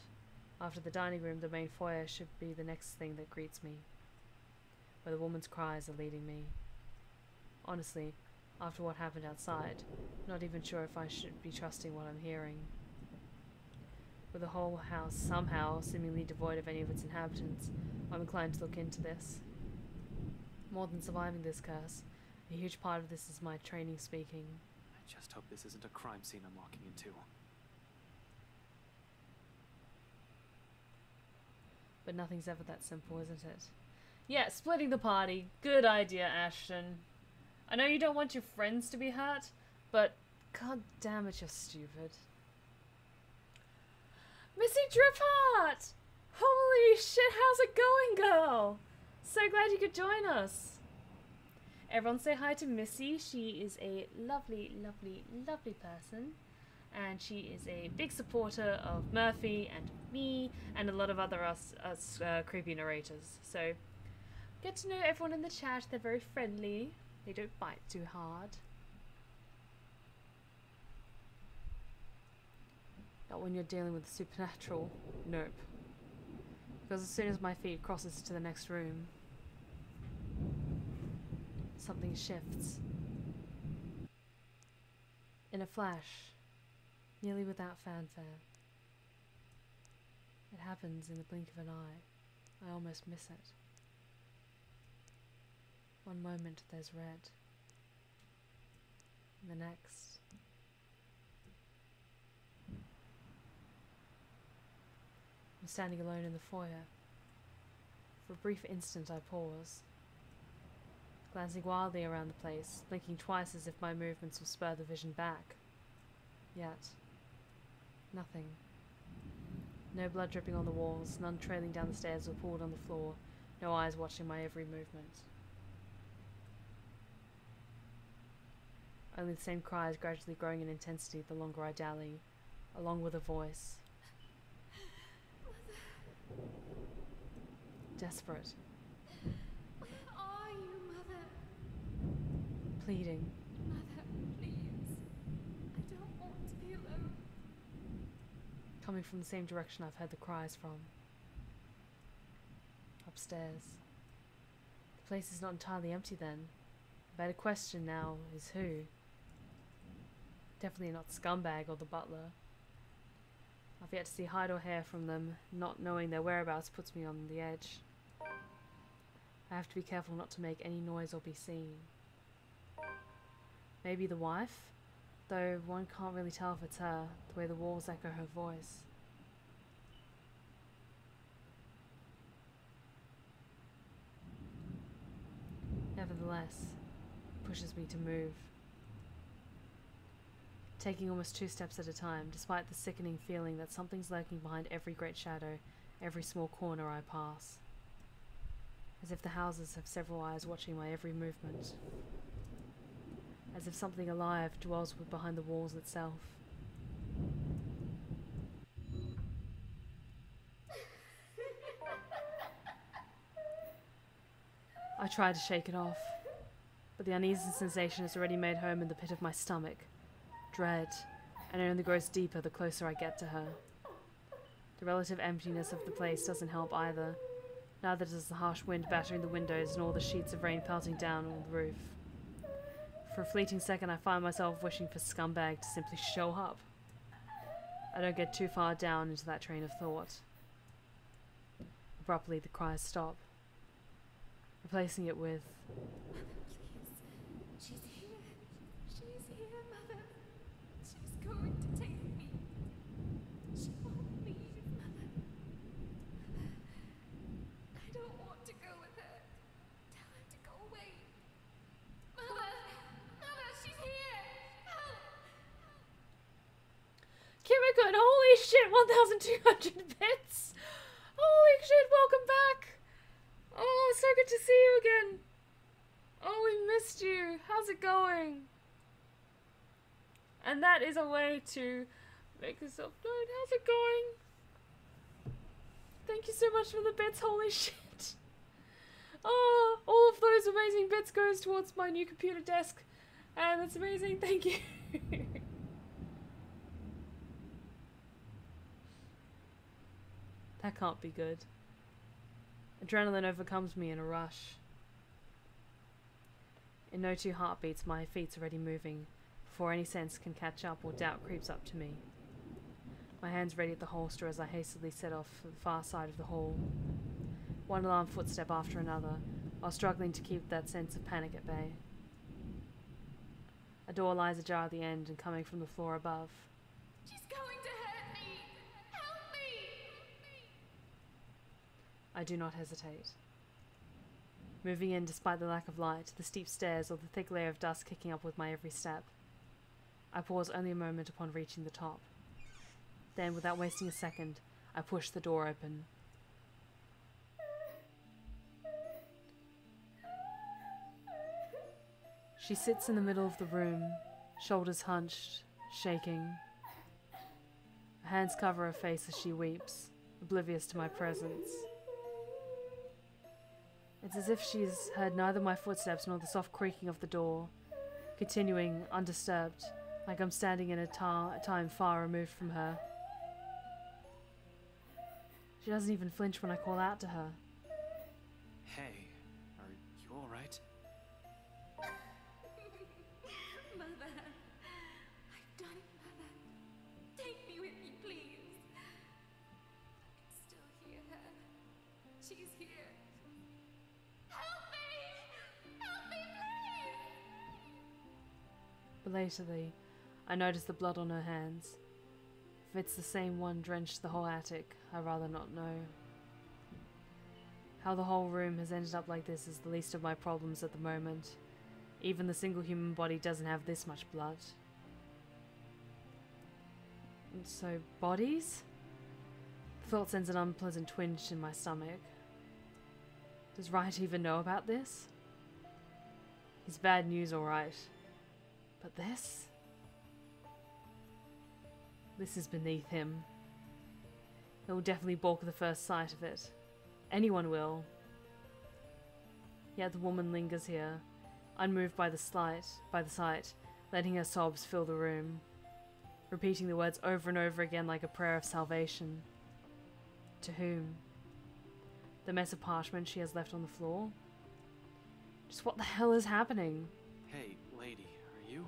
After the dining room, the main foyer should be the next thing that greets me, where the woman's cries are leading me. Honestly, after what happened outside, I'm not even sure if I should be trusting what I'm hearing. With the whole house somehow seemingly devoid of any of its inhabitants, I'm inclined to look into this. More than surviving this curse, a huge part of this is my training speaking. I just hope this isn't a crime scene I'm walking into. But nothing's ever that simple, isn't it? Yeah, splitting the party. Good idea, Ashton. I know you don't want your friends to be hurt, but god damn it, you're stupid. Missy Dripheart! Holy shit, how's it going, girl? So glad you could join us. Everyone say hi to Missy. She is a lovely, lovely, lovely person. And she is a big supporter of Murphy and me and a lot of other us creepy narrators. So get to know everyone in the chat. They're very friendly. They don't bite too hard. Not when you're dealing with the supernatural. Nope. Because as soon as my feet crosses to the next room, something shifts. In a flash, nearly without fanfare. It happens in the blink of an eye. I almost miss it. One moment there's red. And the next. I'm standing alone in the foyer. For a brief instant I pause, glancing wildly around the place, blinking twice as if my movements will spur the vision back. Yet, nothing. No blood dripping on the walls, none trailing down the stairs or pooled on the floor, no eyes watching my every movement. Only the same cries gradually growing in intensity the longer I dally, along with a voice. Desperate. Where are you, Mother? Pleading. Mother, please. I don't want to be alone. Coming from the same direction I've heard the cries from. Upstairs. The place is not entirely empty then. The better question now is who? Definitely not Scumbag or the butler. I've yet to see hide or hair from them. Not knowing their whereabouts puts me on the edge. I have to be careful not to make any noise or be seen. Maybe the wife? Though one can't really tell if it's her, the way the walls echo her voice. Nevertheless, it pushes me to move. Taking almost 2 steps at a time, despite the sickening feeling that something's lurking behind every great shadow, every small corner I pass. As if the houses have several eyes watching my every movement. As if something alive dwells behind the walls itself. I try to shake it off, but the uneasy sensation has already made home in the pit of my stomach. Dread, and it only grows deeper the closer I get to her. The relative emptiness of the place doesn't help either. Neither does the harsh wind battering the windows and all the sheets of rain pelting down on the roof. For a fleeting second I find myself wishing for Scumbag to simply show up. I don't get too far down into that train of thought. Abruptly the cries stop, replacing it with... Mother, please. She's here. She's here, Mother. She's going to take me. She won't leave, Mother. I don't want to go with her. Tell her to go away. Mother! Mother, she's here! Help! Kimiko, holy shit, 1,200 bits! Holy shit, welcome back! Oh, so good to see you again! Oh, we missed you! How's it going? And that is a way to make yourself known. How's it going? Thank you so much for the bits, holy shit! Oh, all of those amazing bits goes towards my new computer desk. And that's amazing, thank you! That can't be good. Adrenaline overcomes me in a rush. In no 2 heartbeats, my feet's already moving, before any sense can catch up or doubt creeps up to me. My hand's ready at the holster as I hastily set off for the far side of the hall. One alarm footstep after another, while struggling to keep that sense of panic at bay. A door lies ajar at the end and coming from the floor above. She's going to hurt me! Help me! I do not hesitate. Moving in despite the lack of light, the steep stairs, or the thick layer of dust kicking up with my every step. I pause only a moment upon reaching the top. Then, without wasting a second, I push the door open. She sits in the middle of the room, shoulders hunched, shaking. Her hands cover her face as she weeps, oblivious to my presence. It's as if she's heard neither my footsteps nor the soft creaking of the door, continuing undisturbed, like I'm standing in a time far removed from her. She doesn't even flinch when I call out to her. Hey, are you alright? Mother, I've done it, Mother. Take me with you, please. I can still hear her. She's here. Help me! Help me, please! Belatedly, I notice the blood on her hands. If it's the same one drenched the whole attic, I'd rather not know. How the whole room has ended up like this is the least of my problems at the moment. Even the single human body doesn't have this much blood. And so, bodies? The thought sends an unpleasant twinge in my stomach. Does Wright even know about this? He's bad news, alright. But this? This is beneath him. He will definitely balk at the first sight of it. Anyone will. Yet the woman lingers here, unmoved by the sight, letting her sobs fill the room, repeating the words over and over again like a prayer of salvation. To whom? The mess of parchment she has left on the floor? Just what the hell is happening? Hey, lady, are you?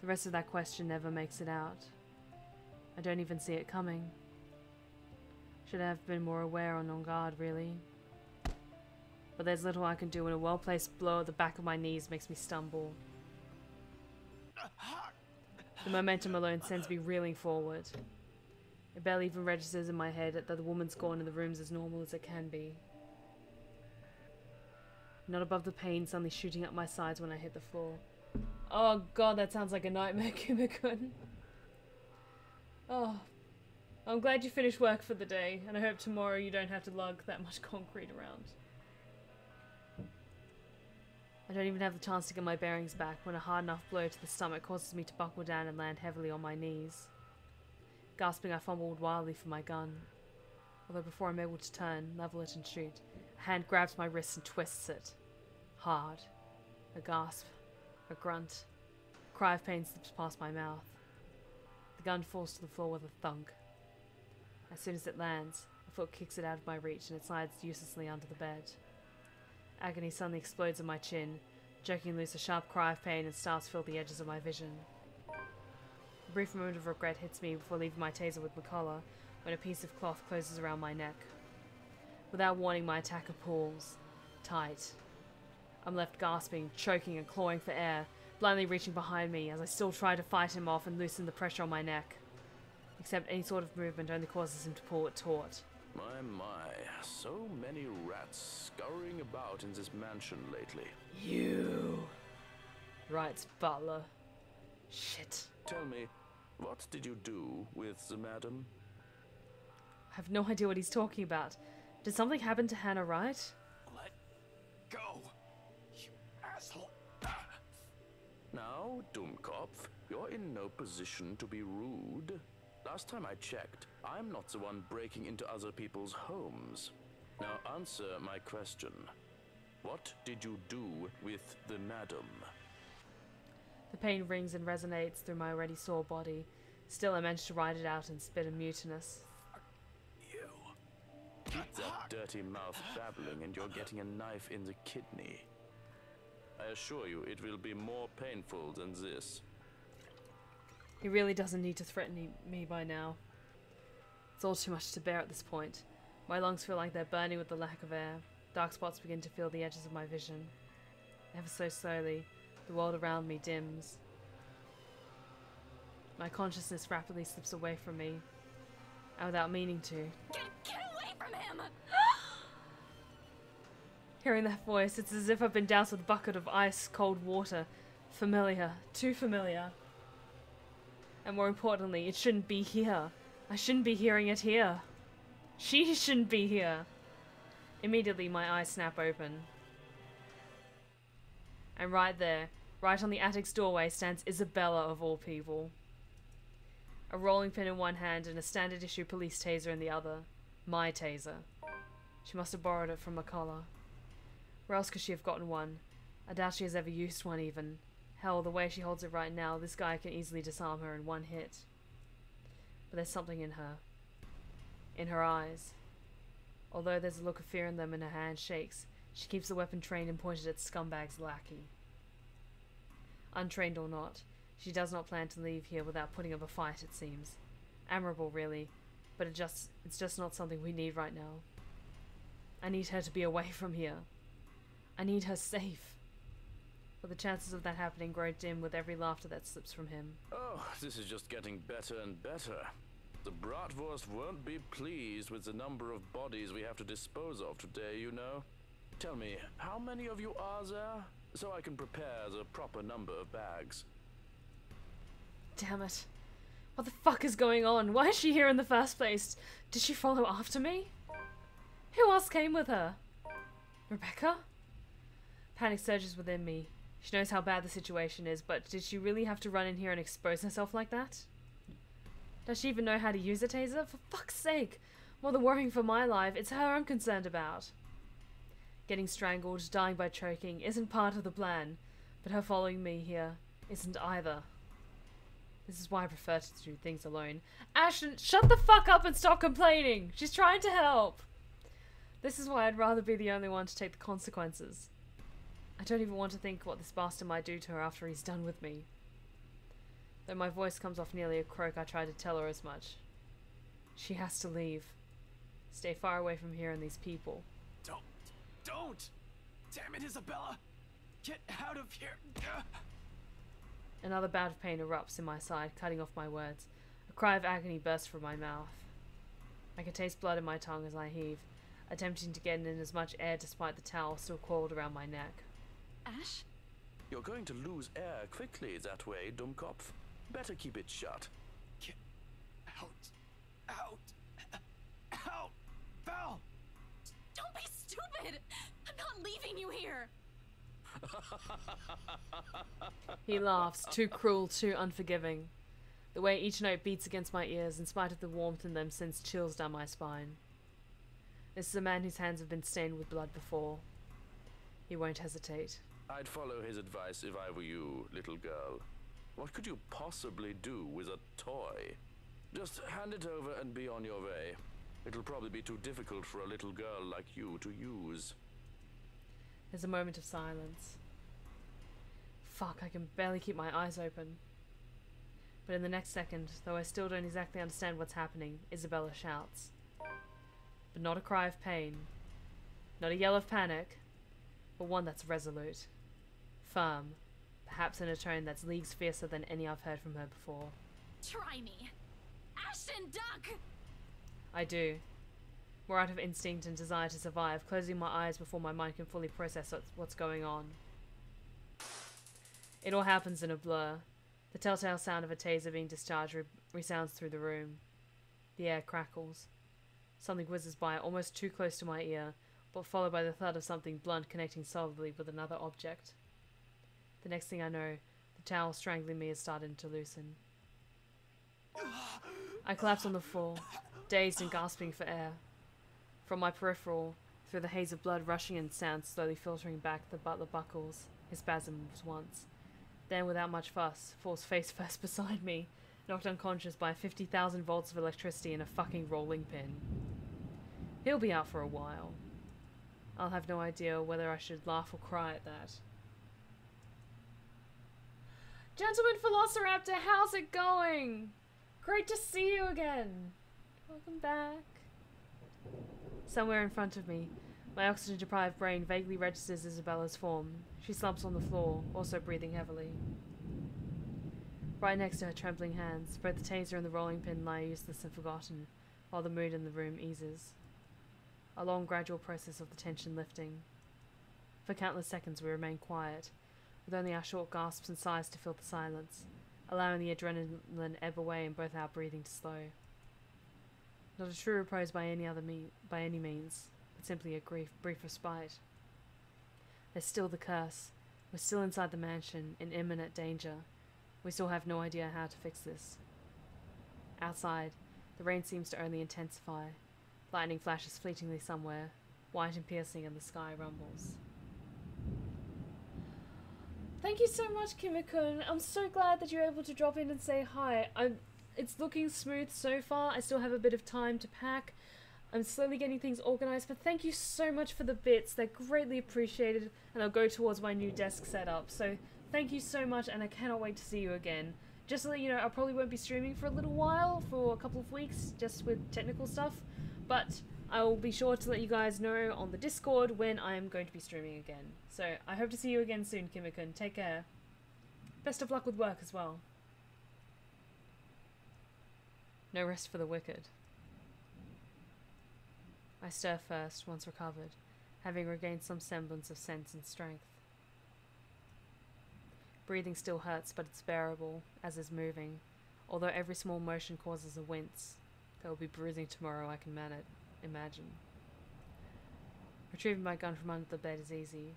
The rest of that question never makes it out. I don't even see it coming. Should have been more aware and on guard, really. But there's little I can do when a well-placed blow at the back of my knees makes me stumble. The momentum alone sends me reeling forward. It barely even registers in my head that the woman's gone and the room's as normal as it can be. Not above the pain suddenly shooting up my sides when I hit the floor. Oh god, that sounds like a nightmare, Kumikun. Oh, I'm glad you finished work for the day, and I hope tomorrow you don't have to lug that much concrete around. I don't even have the chance to get my bearings back when a hard enough blow to the stomach causes me to buckle down and land heavily on my knees. Gasping, I fumbled wildly for my gun. Although before I'm able to turn, level it and shoot, a hand grabs my wrist and twists it. Hard. A gasp. A grunt. A cry of pain slips past my mouth. The gun falls to the floor with a thunk. As soon as it lands, a foot kicks it out of my reach and it slides uselessly under the bed. Agony suddenly explodes in my chin, jerking loose a sharp cry of pain and stars fill the edges of my vision. A brief moment of regret hits me before leaving my taser with my collar when a piece of cloth closes around my neck. Without warning, my attacker pulls. Tight. I'm left gasping, choking and clawing for air, blindly reaching behind me as I still try to fight him off and loosen the pressure on my neck. Except any sort of movement only causes him to pull it taut. My, so many rats scurrying about in this mansion lately. You, writes Butler. Shit. Tell me, what did you do with the madam? I have no idea what he's talking about. Did something happen to Hannah Wright? Let go, you asshole. Now, Dummkopf, you're in no position to be rude. Last time I checked, I'm not the one breaking into other people's homes. Now answer my question. What did you do with the madam? The pain rings and resonates through my already sore body. Still, I manage to ride it out and spit a mutinous. You. Keep that dirty mouth babbling and you're getting a knife in the kidney. I assure you, it will be more painful than this. He really doesn't need to threaten me by now. It's all too much to bear at this point. My lungs feel like they're burning with the lack of air. Dark spots begin to fill the edges of my vision. Ever so slowly, the world around me dims. My consciousness rapidly slips away from me, and without meaning to. Get away from him! Hearing that voice, it's as if I've been doused with a bucket of ice-cold water. Familiar. Too familiar. And more importantly, it shouldn't be here. I shouldn't be hearing it here. She shouldn't be here. Immediately, my eyes snap open. And right there, right on the attic's doorway, stands Isabella of all people. A rolling pin in one hand and a standard issue police taser in the other. My taser. She must have borrowed it from McCullough. Where else could she have gotten one? I doubt she has ever used one even. Hell, the way she holds it right now, this guy can easily disarm her in one hit. But there's something in her. In her eyes. Although there's a look of fear in them and her hand shakes, she keeps the weapon trained and pointed at Scumbag's lackey. Untrained or not, she does not plan to leave here without putting up a fight, it seems. Admirable, really, but it's just not something we need right now. I need her to be away from here. I need her safe. But the chances of that happening grow dim with every laughter that slips from him. Oh, this is just getting better and better. The Bratwurst won't be pleased with the number of bodies we have to dispose of today, you know. Tell me, how many of you are there? So I can prepare the proper number of bags. Damn it. What the fuck is going on? Why is she here in the first place? Did she follow after me? Who else came with her? Rebecca? Panic surges within me. She knows how bad the situation is, but did she really have to run in here and expose herself like that? Does she even know how to use a taser? For fuck's sake! More than worrying for my life, it's her I'm concerned about. Getting strangled, dying by choking, isn't part of the plan, but her following me here isn't either. This is why I prefer to do things alone. Ashton, shut the fuck up and stop complaining! She's trying to help! This is why I'd rather be the only one to take the consequences. I don't even want to think what this bastard might do to her after he's done with me. Though my voice comes off nearly a croak, I try to tell her as much. She has to leave. Stay far away from here and these people. Don't! Damn it, Isabella! Get out of here! Another bout of pain erupts in my side, cutting off my words. A cry of agony bursts from my mouth. I can taste blood in my tongue as I heave, attempting to get in as much air despite the towel still coiled around my neck. Ash? You're going to lose air quickly that way, Dummkopf. Better keep it shut. Get out! Out! Out! Val! Don't be stupid! I'm not leaving you here! He laughs, too cruel, too unforgiving. The way each note beats against my ears, in spite of the warmth in them, sends chills down my spine. This is a man whose hands have been stained with blood before. He won't hesitate. I'd follow his advice if I were you, little girl. What could you possibly do with a toy? Just hand it over and be on your way. It'll probably be too difficult for a little girl like you to use. There's a moment of silence. Fuck, I can barely keep my eyes open. But in the next second, though I still don't exactly understand what's happening, Isabella shouts. But not a cry of pain. Not a yell of panic. But one that's resolute. Firm. Perhaps in a tone that's leagues fiercer than any I've heard from her before. Try me! Ashton, duck! I do. More out of instinct and desire to survive, closing my eyes before my mind can fully process what's going on. It all happens in a blur. The telltale sound of a taser being discharged resounds through the room. The air crackles. Something whizzes by almost too close to my ear, but followed by the thud of something blunt connecting solidly with another object. The next thing I know, the towel strangling me is starting to loosen. I collapse on the floor, dazed and gasping for air. From my peripheral, through the haze of blood rushing and sound slowly filtering back, the butler buckles, his spasms once. Then, without much fuss, falls face first beside me, knocked unconscious by 50,000 volts of electricity and a fucking rolling pin. He'll be out for a while. I'll have no idea whether I should laugh or cry at that. GentlemanPhilosoraptor, how's it going? Great to see you again. Welcome back. Somewhere in front of me, my oxygen-deprived brain vaguely registers Isabella's form. She slumps on the floor, also breathing heavily. Right next to her trembling hands, both the taser and the rolling pin lie useless and forgotten, while the mood in the room eases. A long, gradual process of the tension lifting. For countless seconds we remain quiet, with only our short gasps and sighs to fill the silence, allowing the adrenaline ebb away and both our breathing to slow. Not a true repose by any means, but simply a brief respite. There's still the curse. We're still inside the mansion, in imminent danger. We still have no idea how to fix this. Outside, the rain seems to only intensify. Lightning flashes fleetingly somewhere, white and piercing, and the sky rumbles. Thank you so much, Kimiko-kun. I'm so glad that you're able to drop in and say hi. It's looking smooth so far. I still have a bit of time to pack. I'm slowly getting things organized, but thank you so much for the bits. They're greatly appreciated, and they'll go towards my new desk setup. So thank you so much, and I cannot wait to see you again. Just to let you know, I probably won't be streaming for a little while, for a couple of weeks, just with technical stuff. But I will be sure to let you guys know on the Discord when I'm going to be streaming again. So I hope to see you again soon, Kimiko-kun. Take care. Best of luck with work as well. No rest for the wicked. I stir first, once recovered, having regained some semblance of sense and strength. Breathing still hurts, but it's bearable, as is moving, although every small motion causes a wince. There will be bruising tomorrow, I can imagine. Retrieving my gun from under the bed is easy,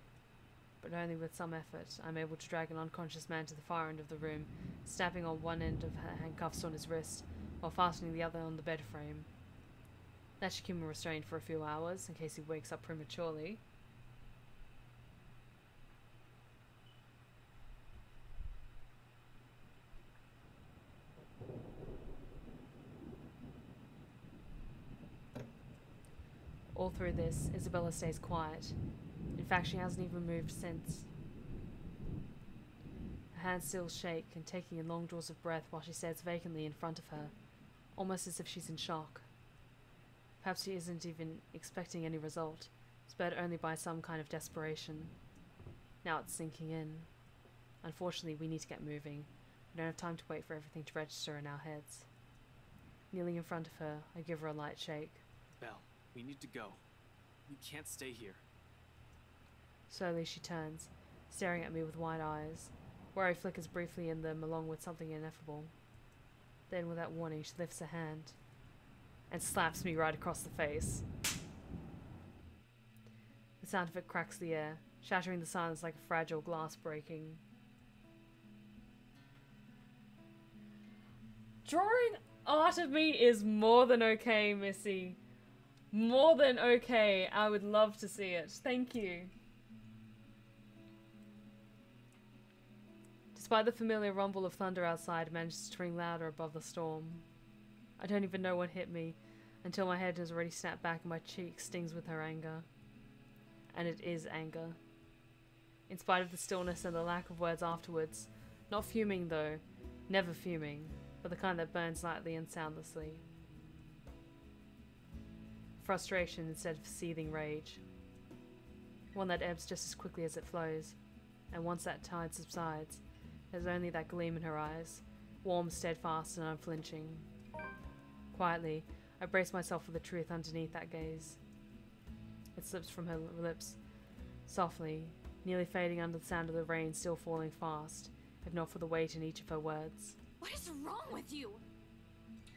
but only with some effort. I'm able to drag an unconscious man to the far end of the room, snapping on one end of her handcuffs on his wrist, while fastening the other on the bed frame. That should keep him restrained for a few hours, in case he wakes up prematurely. All through this, Isabella stays quiet. In fact, she hasn't even moved since. Her hands still shake, and taking in long draws of breath while she stares vacantly in front of her, almost as if she's in shock. Perhaps she isn't even expecting any result, spurred only by some kind of desperation. Now it's sinking in. Unfortunately, we need to get moving. We don't have time to wait for everything to register in our heads. Kneeling in front of her, I give her a light shake. Belle, we need to go. We can't stay here. Slowly she turns, staring at me with wide eyes. Worry flickers briefly in them along with something ineffable. Then, without warning, she lifts a hand and slaps me right across the face. The sound of it cracks the air, shattering the silence like a fragile glass breaking. Drawing art of me is more than okay, Missy. More than okay. I would love to see it. Thank you. Despite the familiar rumble of thunder outside, it manages to ring louder above the storm. I don't even know what hit me, until my head has already snapped back and my cheek stings with her anger. And it is anger. In spite of the stillness and the lack of words afterwards. Not fuming though, never fuming, but the kind that burns lightly and soundlessly. Frustration instead of seething rage. One that ebbs just as quickly as it flows, and once that tide subsides, there's only that gleam in her eyes, warm, steadfast, and unflinching. Quietly, I brace myself for the truth underneath that gaze. It slips from her lips, softly, nearly fading under the sound of the rain still falling fast, if not for the weight in each of her words. What is wrong with you?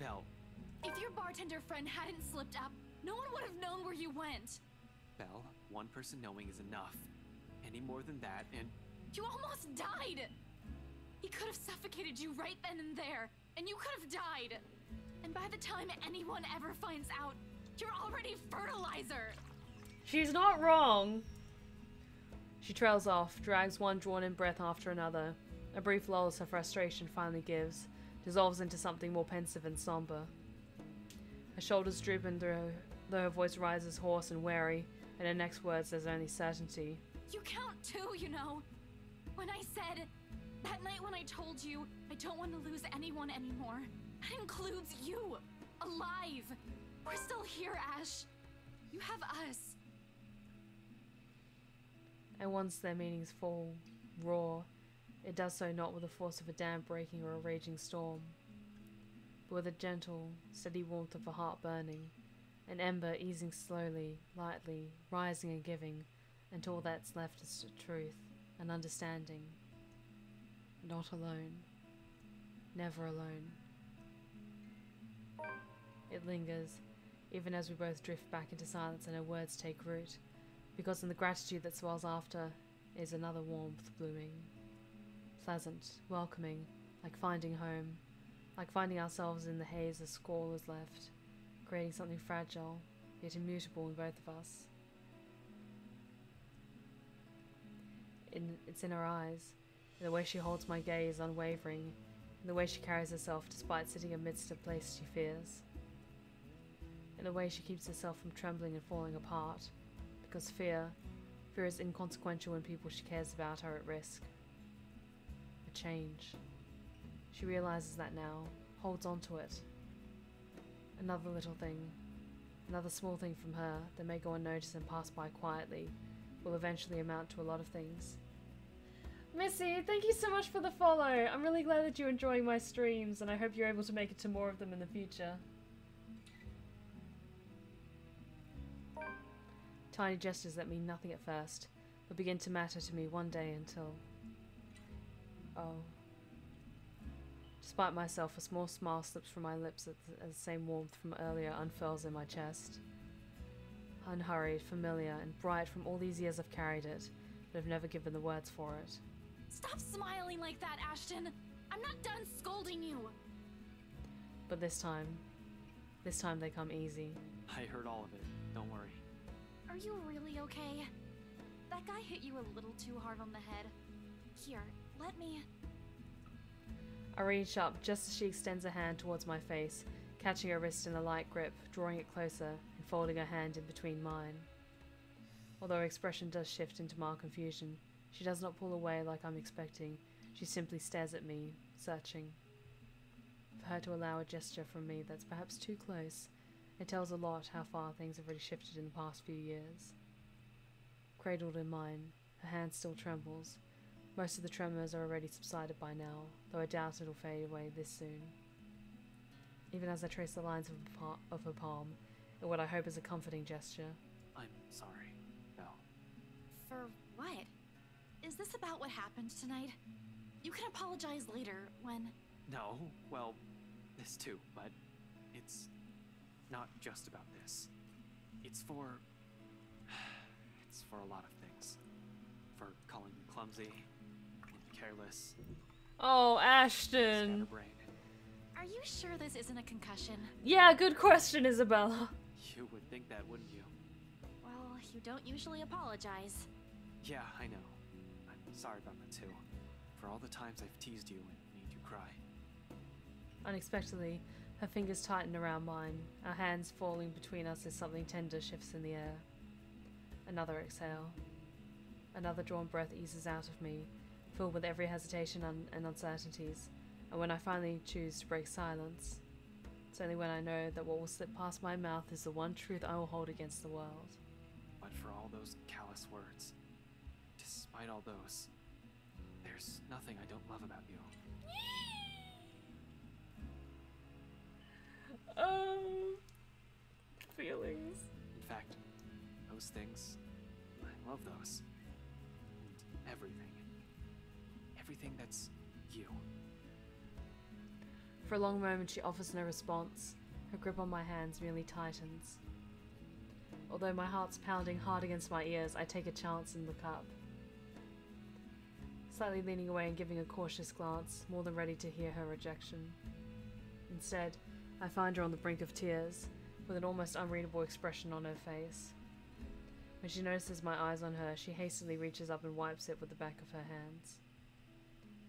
Belle. If your bartender friend hadn't slipped up, no one would have known where you went. Belle, one person knowing is enough. Any more than that, and... You almost died! He could have suffocated you right then and there, and you could have died. And by the time anyone ever finds out, you're already fertilizer. She's not wrong. She trails off, drags one drawn-in breath after another. A brief lull as her frustration finally gives, dissolves into something more pensive and somber. Her shoulders droop under though her voice rises hoarse and wary, and her next words there's only certainty. You count too, you know. When I said, that night when I told you I don't want to lose anyone anymore, that includes you, alive. We're still here, Ash. You have us. And once their meanings fall raw, it does so not with the force of a dam breaking or a raging storm, but with a gentle, steady warmth of a heart burning, an ember easing slowly, lightly, rising and giving, until all that's left is truth and understanding. Not alone. Never alone. It lingers, even as we both drift back into silence and her words take root, because in the gratitude that swells after is another warmth blooming. Pleasant, welcoming, like finding home, like finding ourselves in the haze a squall is left, creating something fragile, yet immutable in both of us. It's in her eyes, in the way she holds my gaze unwavering, in the way she carries herself despite sitting amidst a place she fears, in the way she keeps herself from trembling and falling apart, because fear is inconsequential when people she cares about are at risk. A change. She realizes that now, holds on to it. Another little thing, another small thing from her that may go unnoticed and pass by quietly, will eventually amount to a lot of things. Missy, thank you so much for the follow. I'm really glad that you're enjoying my streams, and I hope you're able to make it to more of them in the future. Tiny gestures that mean nothing at first, but begin to matter to me one day until... Oh. Despite myself, a small smile slips from my lips as the same warmth from earlier unfurls in my chest. Unhurried, familiar, and bright from all these years I've carried it, but have never given the words for it. Stop smiling like that, Ashton. I'm not done scolding you. But this time they come easy. I heard all of it. Don't worry. Are you really okay? That guy hit you a little too hard on the head. Here, let me... I reach up just as she extends a hand towards my face, catching her wrist in a light grip, drawing it closer, and folding her hand in between mine. Although her expression does shift into mild confusion, she does not pull away like I'm expecting. She simply stares at me, searching. For her to allow a gesture from me that's perhaps too close, it tells a lot how far things have really shifted in the past few years. Cradled in mine, her hand still trembles. Most of the tremors are already subsided by now, though I doubt it'll fade away this soon. Even as I trace the lines of her palm, in what I hope is a comforting gesture. I'm sorry, Val. For what? Is this about what happened tonight? You can apologize later, when... No, well, this too, but it's not just about this. It's for a lot of things. For calling me clumsy, and careless, Oh, Ashton! scatterbrained. Are you sure this isn't a concussion? Yeah, good question, Isabella. You would think that, wouldn't you? Well, you don't usually apologize. Yeah, I know. I'm sorry about that too. For all the times I've teased you and made you cry. Unexpectedly, her fingers tighten around mine, our hands falling between us as something tender shifts in the air. Another exhale. Another drawn breath eases out of me, filled with every hesitation and uncertainties, and when I finally choose to break silence, it's only when I know that what will slip past my mouth is the one truth I will hold against the world. But for all those callous words, despite all those, there's nothing I don't love about you. Feelings. In fact, those things, I love those. And everything. Everything that's you. For a long moment she offers no response. Her grip on my hands merely tightens. Although my heart's pounding hard against my ears, I take a chance and look up. Slightly leaning away and giving a cautious glance, more than ready to hear her rejection. Instead, I find her on the brink of tears, with an almost unreadable expression on her face. When she notices my eyes on her, she hastily reaches up and wipes it with the back of her hands.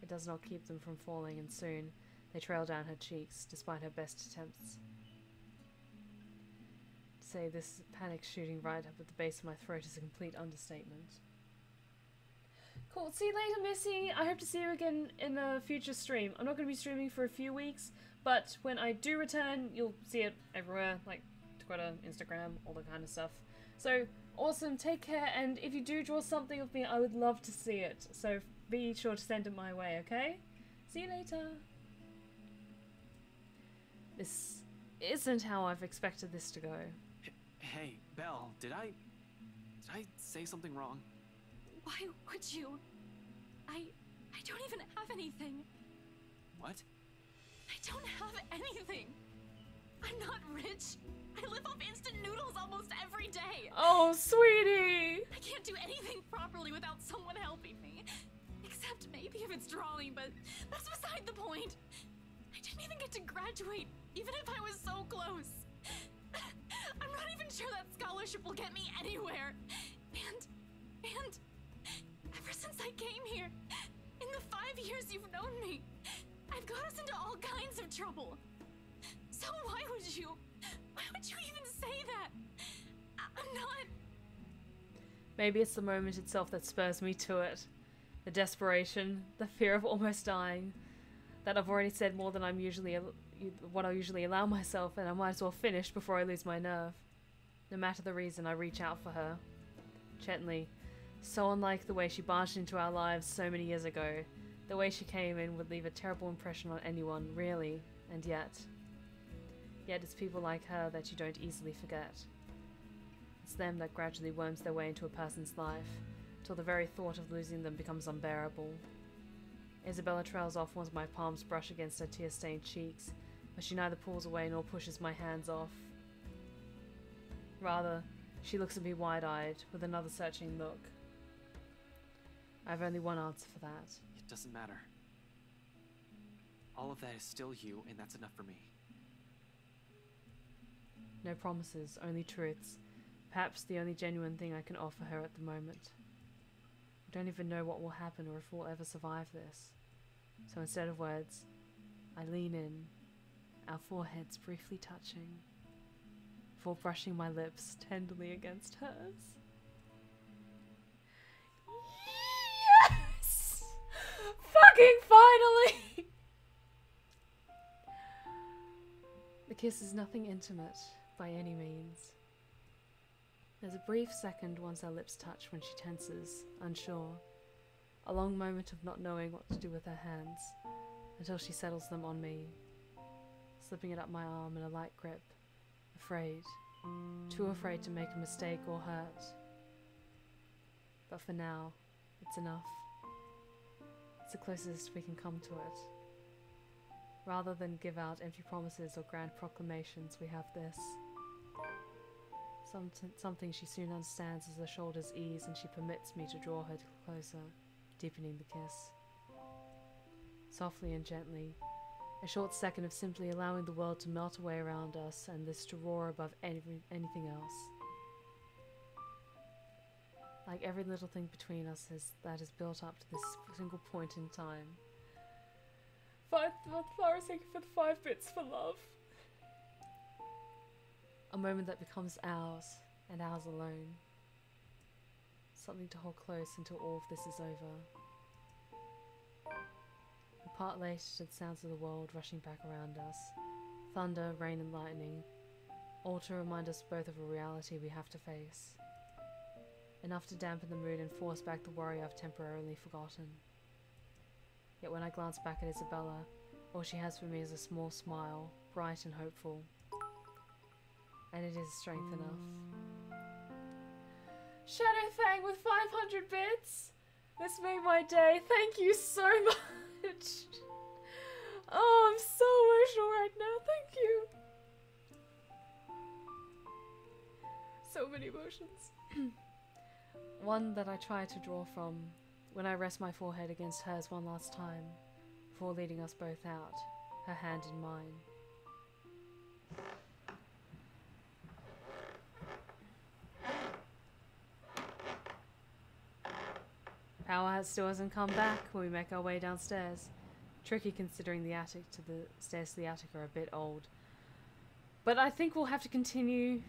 It does not keep them from falling, and soon they trail down her cheeks, despite her best attempts. Say this panic shooting right up at the base of my throat is a complete understatement. Cool. See you later, Missy. I hope to see you again in a future stream. I'm not going to be streaming for a few weeks, but when I do return, you'll see it everywhere, like Twitter, Instagram, all that kind of stuff. So, awesome. Take care, and if you do draw something of me, I would love to see it. So, be sure to send it my way, okay? See you later. This isn't how I've expected this to go. Hey, Belle, did I say something wrong? Why would you? I don't even have anything. What? I don't have anything. I'm not rich. I live off instant noodles almost every day. Oh, sweetie! I can't do anything properly without someone helping me. Except maybe if it's drawing, but that's beside the point. I didn't even get to graduate, even if I was so close. I'm not even sure that scholarship will get me anywhere. And ever since I came here, in the 5 years you've known me, I've got us into all kinds of trouble. So why would you even say that? I'm not... Maybe it's the moment itself that spurs me to it. The desperation, the fear of almost dying. That I've already said more than what I usually allow myself, and I might as well finish before I lose my nerve. No matter the reason, I reach out for her. Gently. So unlike the way she barged into our lives so many years ago. The way she came in would leave a terrible impression on anyone, really, and yet it's people like her that you don't easily forget. It's them that gradually worms their way into a person's life, till the very thought of losing them becomes unbearable. Isabella trails off once my palms brush against her tear-stained cheeks, but she neither pulls away nor pushes my hands off. Rather, she looks at me wide-eyed, with another searching look. I have only one answer for that. It doesn't matter. All of that is still you, and that's enough for me. No promises, only truths. Perhaps the only genuine thing I can offer her at the moment. I don't even know what will happen or if we'll ever survive this. So instead of words, I lean in, our foreheads briefly touching, before brushing my lips tenderly against hers. Yes! Fucking finally! The kiss is nothing intimate, by any means. There's a brief second once our lips touch when she tenses, unsure. A long moment of not knowing what to do with her hands, until she settles them on me, slipping it up my arm in a light grip, afraid, too afraid to make a mistake or hurt. But for now, it's enough. It's the closest we can come to it. Rather than give out empty promises or grand proclamations, we have this. Something she soon understands as her shoulders ease and she permits me to draw her closer, deepening the kiss. Softly and gently, a short second of simply allowing the world to melt away around us and this to roar above anything else. Like every little thing between us that is built up to this single point in time. Valtharis, thank you for the 5 bits for love. A moment that becomes ours, and ours alone. Something to hold close until all of this is over. We part later to the sounds of the world rushing back around us. Thunder, rain and lightning. All to remind us both of a reality we have to face. Enough to dampen the mood and force back the worry I've temporarily forgotten. Yet when I glance back at Isabella, all she has for me is a small smile, bright and hopeful. And it is strength enough. Shadow Fang with 500 bits! This made my day. Thank you so much! Oh, I'm so emotional right now. Thank you! So many emotions. One that I try to draw from when I rest my forehead against hers one last time, before leading us both out, her hand in mine. Power still hasn't come back when we make our way downstairs. Tricky considering the attic to the stairs to the attic are a bit old. But I think we'll have to continue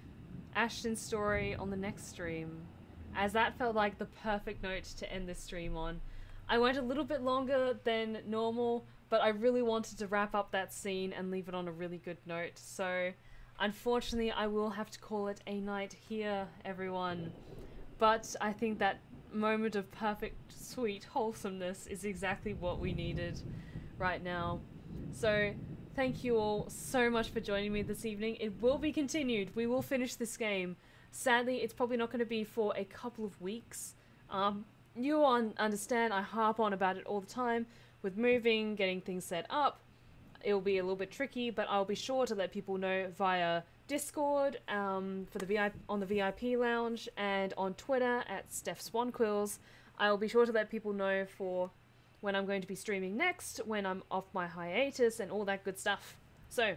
ASHTON's story on the next stream, as that felt like the perfect note to end this stream on. I went a little bit longer than normal, but I really wanted to wrap up that scene and leave it on a really good note. So, unfortunately, I will have to call it a night here, everyone. But I think that moment of perfect, sweet wholesomeness is exactly what we needed right now. So, thank you all so much for joining me this evening. It will be continued. We will finish this game. Sadly, it's probably not going to be for a couple of weeks. You all understand I harp on about it all the time. With moving, getting things set up, it'll be a little bit tricky, but I'll be sure to let people know via Discord, for the on the VIP lounge, and on Twitter at Swan Quills. I'll be sure to let people know for when I'm going to be streaming next, when I'm off my hiatus, and all that good stuff. So,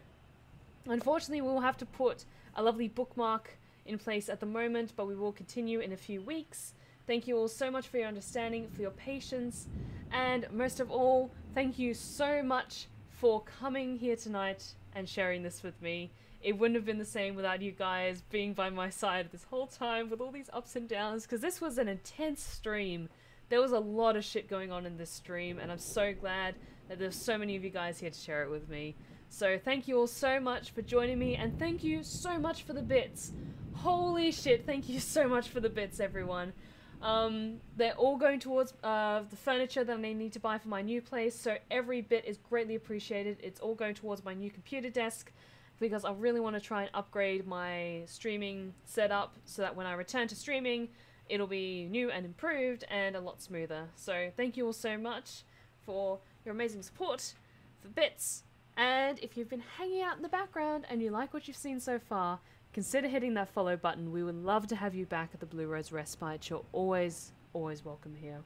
unfortunately, we'll have to put a lovely bookmark in place at the moment, but we will continue in a few weeks. Thank you all so much for your understanding, for your patience, and most of all, thank you so much for coming here tonight and sharing this with me. It wouldn't have been the same without you guys being by my side this whole time with all these ups and downs, because this was an intense stream. There was a lot of shit going on in this stream, and I'm so glad that there's so many of you guys here to share it with me. So thank you all so much for joining me, and thank you so much for the bits. Holy shit, thank you so much for the bits, everyone. They're all going towards the furniture that I need to buy for my new place, so every bit is greatly appreciated. It's all going towards my new computer desk, because I really want to try and upgrade my streaming setup so that when I return to streaming, it'll be new and improved and a lot smoother. So thank you all so much for your amazing support, for bits, and if you've been hanging out in the background and you like what you've seen so far, consider hitting that follow button. We would love to have you back at the Blue Rose Respite. You're always, always welcome here.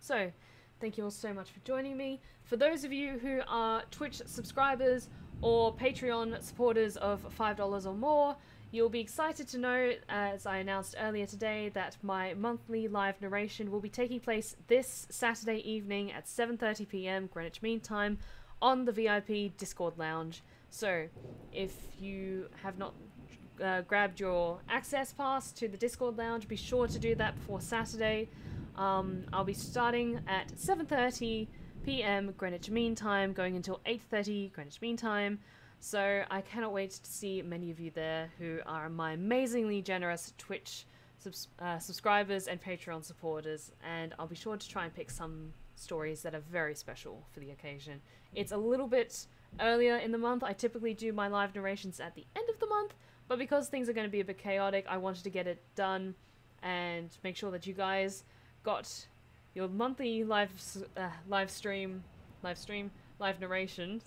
So, thank you all so much for joining me. For those of you who are Twitch subscribers or Patreon supporters of $5 or more, you'll be excited to know, as I announced earlier today, that my monthly live narration will be taking place this Saturday evening at 7:30 PM Greenwich Mean Time on the VIP Discord lounge. So, if you have not grabbed your access pass to the Discord lounge, be sure to do that before Saturday. I'll be starting at 7:30 PM Greenwich Mean Time, going until 8:30 Greenwich Mean Time. So I cannot wait to see many of you there who are my amazingly generous Twitch subscribers and Patreon supporters, and I'll be sure to try and pick some stories that are very special for the occasion. It's a little bit earlier in the month. I typically do my live narrations at the end of the month, but because things are going to be a bit chaotic, I wanted to get it done and make sure that you guys got your monthly live narration,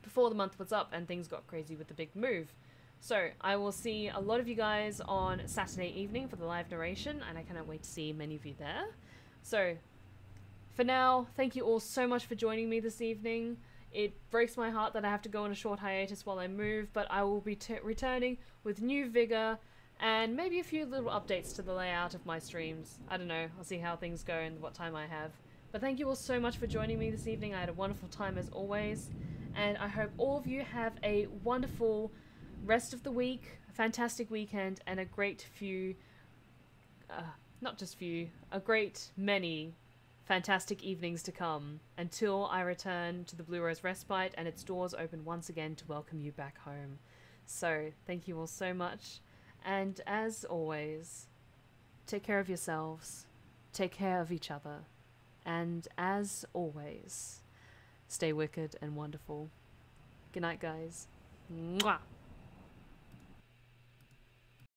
before the month was up and things got crazy with the big move. So I will see a lot of you guys on Saturday evening for the live narration, and I cannot wait to see many of you there. So for now, thank you all so much for joining me this evening. It breaks my heart that I have to go on a short hiatus while I move, but I will be returning with new vigor and maybe a few little updates to the layout of my streams. I don't know, I'll see how things go and what time I have. But thank you all so much for joining me this evening. I had a wonderful time as always, and I hope all of you have a wonderful rest of the week, a fantastic weekend, and a great few, a great many fantastic evenings to come until I return to the Blue Rose Respite and its doors open once again to welcome you back home. So, thank you all so much, and as always, take care of yourselves, take care of each other, and as always, stay wicked and wonderful. Good night, guys. Mwah!